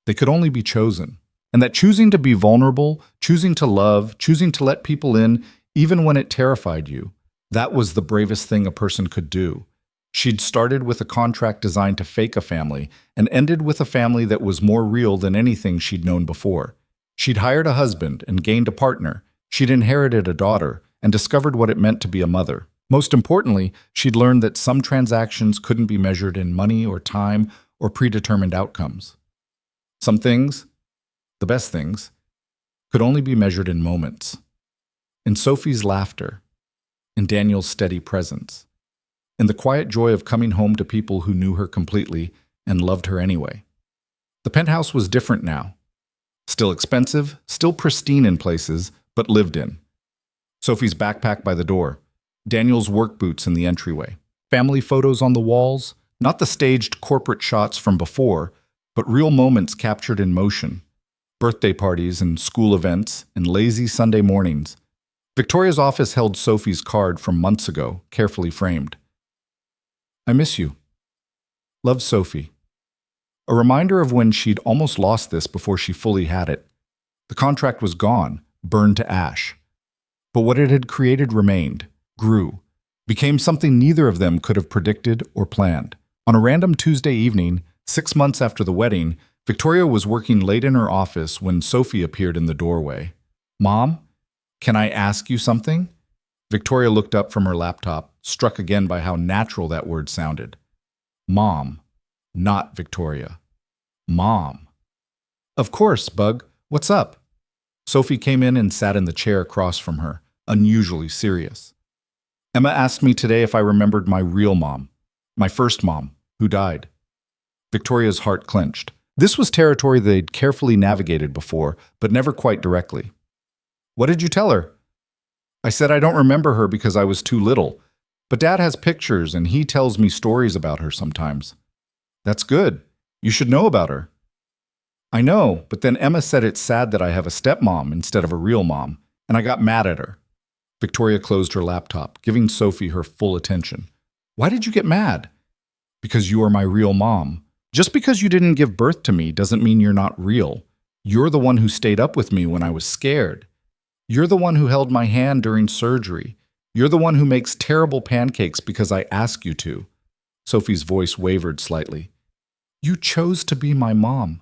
They could only be chosen. And that choosing to be vulnerable, choosing to love, choosing to let people in, even when it terrified you, that was the bravest thing a person could do. She'd started with a contract designed to fake a family and ended with a family that was more real than anything she'd known before. She'd hired a husband and gained a partner. She'd inherited a daughter and discovered what it meant to be a mother. Most importantly, she'd learned that some transactions couldn't be measured in money or time or predetermined outcomes. Some things, the best things, could only be measured in moments. In Sophie's laughter, in Daniel's steady presence, in the quiet joy of coming home to people who knew her completely and loved her anyway. The penthouse was different now. Still expensive, still pristine in places, but lived in. Sophie's backpack by the door, Daniel's work boots in the entryway, family photos on the walls, not the staged corporate shots from before, but real moments captured in motion, birthday parties and school events and lazy Sunday mornings. Victoria's office held Sophie's card from months ago, carefully framed. I miss you. Love, Sophie. A reminder of when she'd almost lost this before she fully had it. The contract was gone, burned to ash. But what it had created remained, grew, became something neither of them could have predicted or planned. On a random Tuesday evening, 6 months after the wedding, Victoria was working late in her office when Sophie appeared in the doorway. Mom, can I ask you something? Victoria looked up from her laptop, struck again by how natural that word sounded. Mom, not Victoria. Mom. Of course, Bug. What's up? Sophie came in and sat in the chair across from her, unusually serious. Emma asked me today if I remembered my real mom, my first mom, who died. Victoria's heart clenched. This was territory they'd carefully navigated before, but never quite directly. What did you tell her? I said I don't remember her because I was too little, but Dad has pictures and he tells me stories about her sometimes. That's good. You should know about her. I know, but then Emma said it's sad that I have a stepmom instead of a real mom, and I got mad at her. Victoria closed her laptop, giving Sophie her full attention. Why did you get mad? Because you are my real mom. Just because you didn't give birth to me doesn't mean you're not real. You're the one who stayed up with me when I was scared. You're the one who held my hand during surgery. You're the one who makes terrible pancakes because I ask you to. Sophie's voice wavered slightly. You chose to be my mom.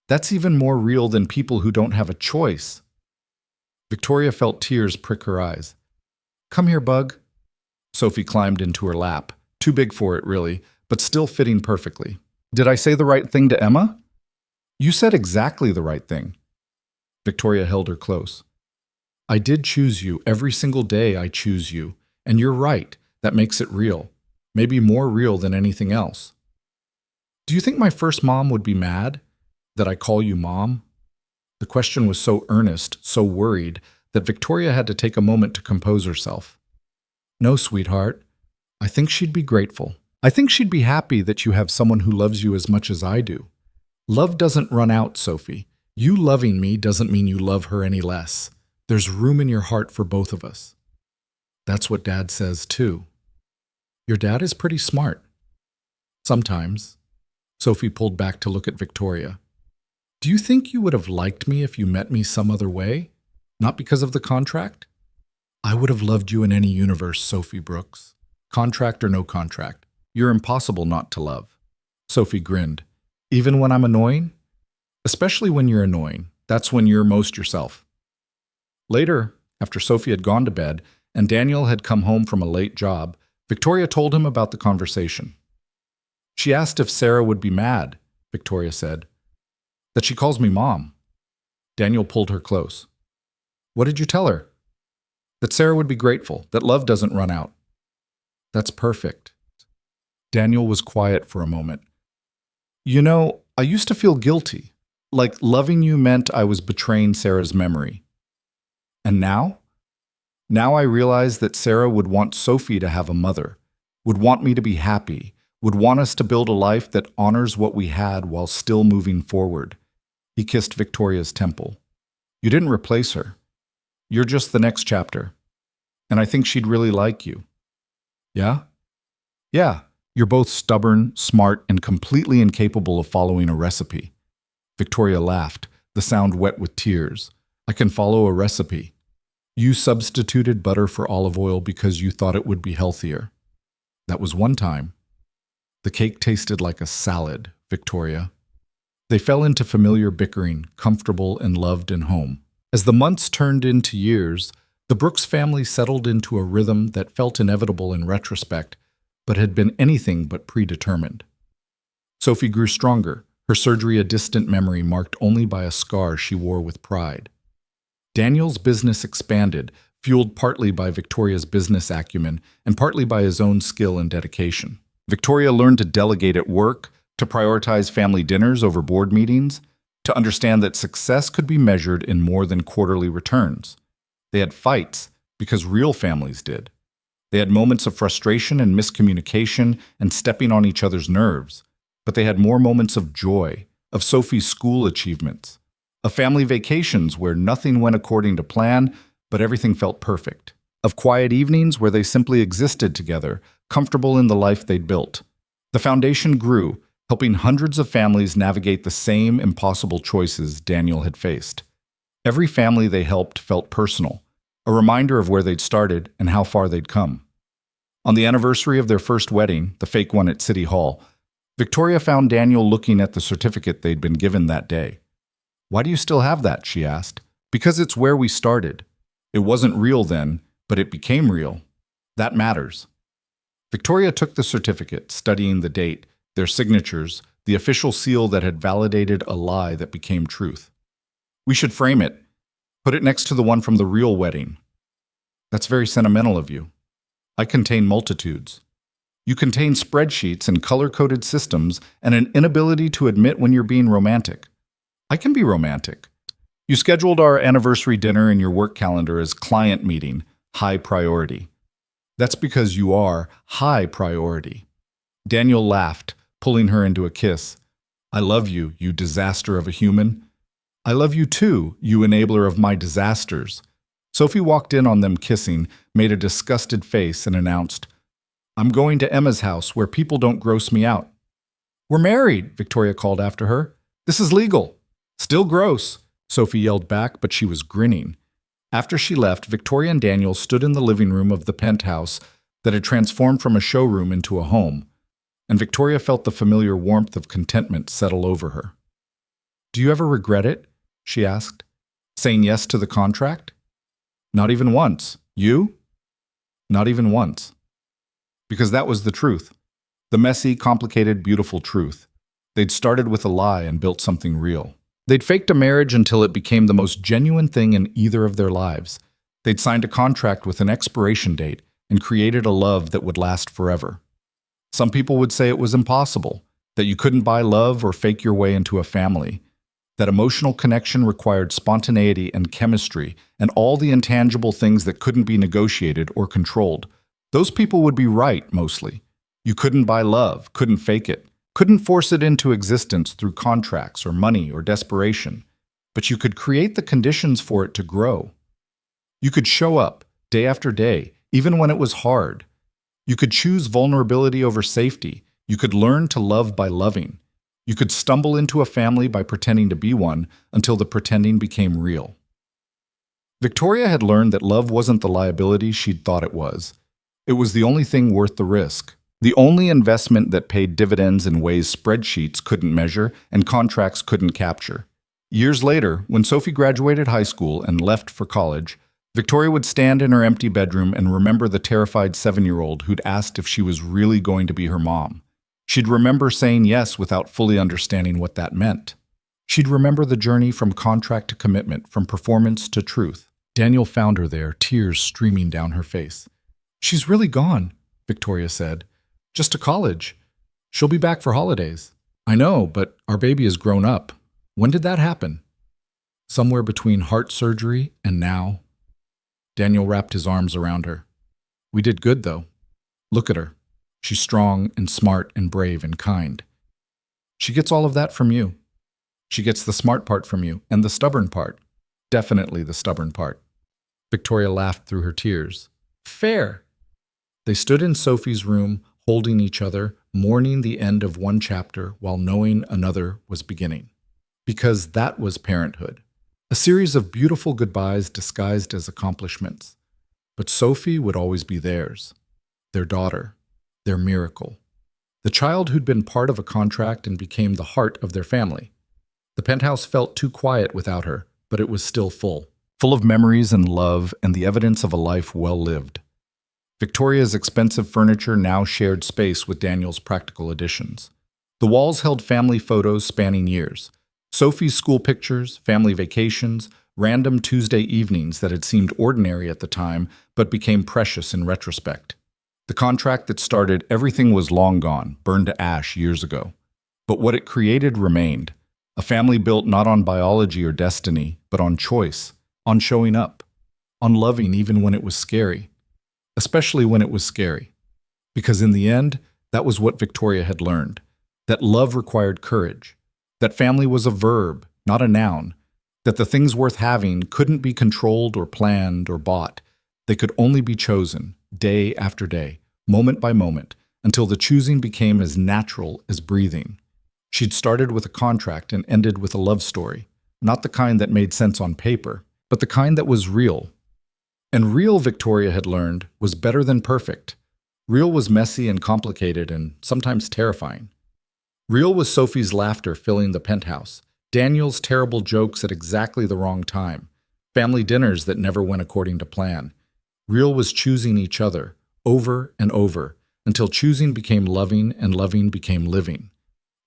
That's even more real than people who don't have a choice. Victoria felt tears prick her eyes. Come here, Bug. Sophie climbed into her lap, too big for it really, but still fitting perfectly. Did I say the right thing to Emma? You said exactly the right thing. Victoria held her close. I did choose you. Every single day I choose you. And you're right. That makes it real. Maybe more real than anything else. Do you think my first mom would be mad that I call you mom? The question was so earnest, so worried, that Victoria had to take a moment to compose herself. No, sweetheart. I think she'd be grateful. I think she'd be happy that you have someone who loves you as much as I do. Love doesn't run out, Sophie. You loving me doesn't mean you love her any less. There's room in your heart for both of us. That's what Dad says, too. Your dad is pretty smart. Sometimes. Sophie pulled back to look at Victoria. Do you think you would have liked me if you met me some other way? Not because of the contract? I would have loved you in any universe, Sophie Brooks. Contract or no contract. You're impossible not to love. Sophie grinned. Even when I'm annoying? Especially when you're annoying. That's when you're most yourself. Later, after Sophie had gone to bed and Daniel had come home from a late job, Victoria told him about the conversation. She asked if Sarah would be mad, Victoria said. That she calls me mom. Daniel pulled her close. What did you tell her? That Sarah would be grateful, that love doesn't run out. That's perfect. Daniel was quiet for a moment. You know, I used to feel guilty, like loving you meant I was betraying Sarah's memory. And now? Now I realize that Sarah would want Sophie to have a mother, would want me to be happy, would want us to build a life that honors what we had while still moving forward. He kissed Victoria's temple. You didn't replace her. You're just the next chapter. And I think she'd really like you. Yeah? Yeah, you're both stubborn, smart, and completely incapable of following a recipe. Victoria laughed, the sound wet with tears. I can follow a recipe. You substituted butter for olive oil because you thought it would be healthier. That was one time. The cake tasted like a salad, Victoria. They fell into familiar bickering, comfortable and loved in home. As the months turned into years, the Brooks family settled into a rhythm that felt inevitable in retrospect, but had been anything but predetermined. Sophie grew stronger, her surgery a distant memory marked only by a scar she wore with pride. Daniel's business expanded, fueled partly by Victoria's business acumen and partly by his own skill and dedication. Victoria learned to delegate at work, to prioritize family dinners over board meetings, to understand that success could be measured in more than quarterly returns. They had fights because real families did. They had moments of frustration and miscommunication and stepping on each other's nerves, but they had more moments of joy, of Sophie's school achievements, of family vacations where nothing went according to plan, but everything felt perfect, of quiet evenings where they simply existed together, comfortable in the life they'd built. The foundation grew, helping hundreds of families navigate the same impossible choices Daniel had faced. Every family they helped felt personal, a reminder of where they'd started and how far they'd come. On the anniversary of their first wedding, the fake one at City Hall, Victoria found Daniel looking at the certificate they'd been given that day. Why do you still have that? She asked. Because it's where we started. It wasn't real then, but it became real. That matters. Victoria took the certificate, studying the date, their signatures, the official seal that had validated a lie that became truth. We should frame it. Put it next to the one from the real wedding. That's very sentimental of you. I contain multitudes. You contain spreadsheets and color-coded systems and an inability to admit when you're being romantic. I can be romantic. You scheduled our anniversary dinner in your work calendar as client meeting, high priority. That's because you are high priority. Daniel laughed, pulling her into a kiss. I love you, you disaster of a human. I love you too, you enabler of my disasters. Sophie walked in on them kissing, made a disgusted face, and announced, I'm going to Emma's house where people don't gross me out. We're married, Victoria called after her. This is legal. Still gross, Sophie yelled back, but she was grinning. After she left, Victoria and Daniel stood in the living room of the penthouse that had transformed from a showroom into a home, and Victoria felt the familiar warmth of contentment settle over her. Do you ever regret it? She asked. Saying yes to the contract? Not even once. You? Not even once. Because that was the truth. The messy, complicated, beautiful truth. They'd started with a lie and built something real. They'd faked a marriage until it became the most genuine thing in either of their lives. They'd signed a contract with an expiration date and created a love that would last forever. Some people would say it was impossible, that you couldn't buy love or fake your way into a family, that emotional connection required spontaneity and chemistry and all the intangible things that couldn't be negotiated or controlled. Those people would be right, mostly. You couldn't buy love, couldn't fake it, couldn't force it into existence through contracts or money or desperation, but you could create the conditions for it to grow. You could show up day after day, even when it was hard. You could choose vulnerability over safety. You could learn to love by loving. You could stumble into a family by pretending to be one until the pretending became real. Victoria had learned that love wasn't the liability she'd thought it was. It was the only thing worth the risk. The only investment that paid dividends in ways spreadsheets couldn't measure and contracts couldn't capture. Years later, when Sophie graduated high school and left for college, Victoria would stand in her empty bedroom and remember the terrified 7-year-old who'd asked if she was really going to be her mom. She'd remember saying yes without fully understanding what that meant. She'd remember the journey from contract to commitment, from performance to truth. Daniel found her there, tears streaming down her face. "She's really gone," Victoria said. "Just to college. She'll be back for holidays." "I know, but our baby is grown up. When did that happen?" "Somewhere between heart surgery and now." Daniel wrapped his arms around her. "We did good, though. Look at her. She's strong and smart and brave and kind. She gets all of that from you. She gets the smart part from you and the stubborn part. Definitely the stubborn part." Victoria laughed through her tears. "Fair." They stood in Sophie's room, holding each other, mourning the end of one chapter while knowing another was beginning. Because that was parenthood. A series of beautiful goodbyes disguised as accomplishments. But Sophie would always be theirs. Their daughter. Their miracle. The child who'd been part of a contract and became the heart of their family. The penthouse felt too quiet without her, but it was still full. Full of memories and love and the evidence of a life well lived. Victoria's expensive furniture now shared space with Daniel's practical additions. The walls held family photos spanning years. Sophie's school pictures, family vacations, random Tuesday evenings that had seemed ordinary at the time but became precious in retrospect. The contract that started everything was long gone, burned to ash years ago. But what it created remained. A family built not on biology or destiny, but on choice, on showing up, on loving even when it was scary. Especially when it was scary. Because in the end, that was what Victoria had learned. That love required courage. That family was a verb, not a noun. That the things worth having couldn't be controlled or planned or bought. They could only be chosen, day after day, moment by moment, until the choosing became as natural as breathing. She'd started with a contract and ended with a love story. Not the kind that made sense on paper, but the kind that was real. And real, Victoria had learned, was better than perfect. Real was messy and complicated and sometimes terrifying. Real was Sophie's laughter filling the penthouse, Daniel's terrible jokes at exactly the wrong time, family dinners that never went according to plan. Real was choosing each other, over and over, until choosing became loving and loving became living.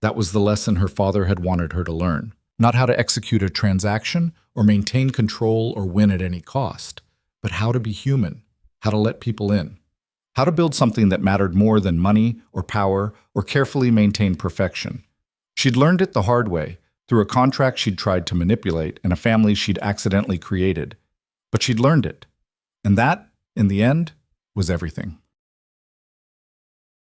That was the lesson her father had wanted her to learn. Not how to execute a transaction or maintain control or win at any cost, but how to be human, how to let people in. How to build something that mattered more than money or power or carefully maintained perfection. She'd learned it the hard way, through a contract she'd tried to manipulate and a family she'd accidentally created. But she'd learned it. And that, in the end, was everything.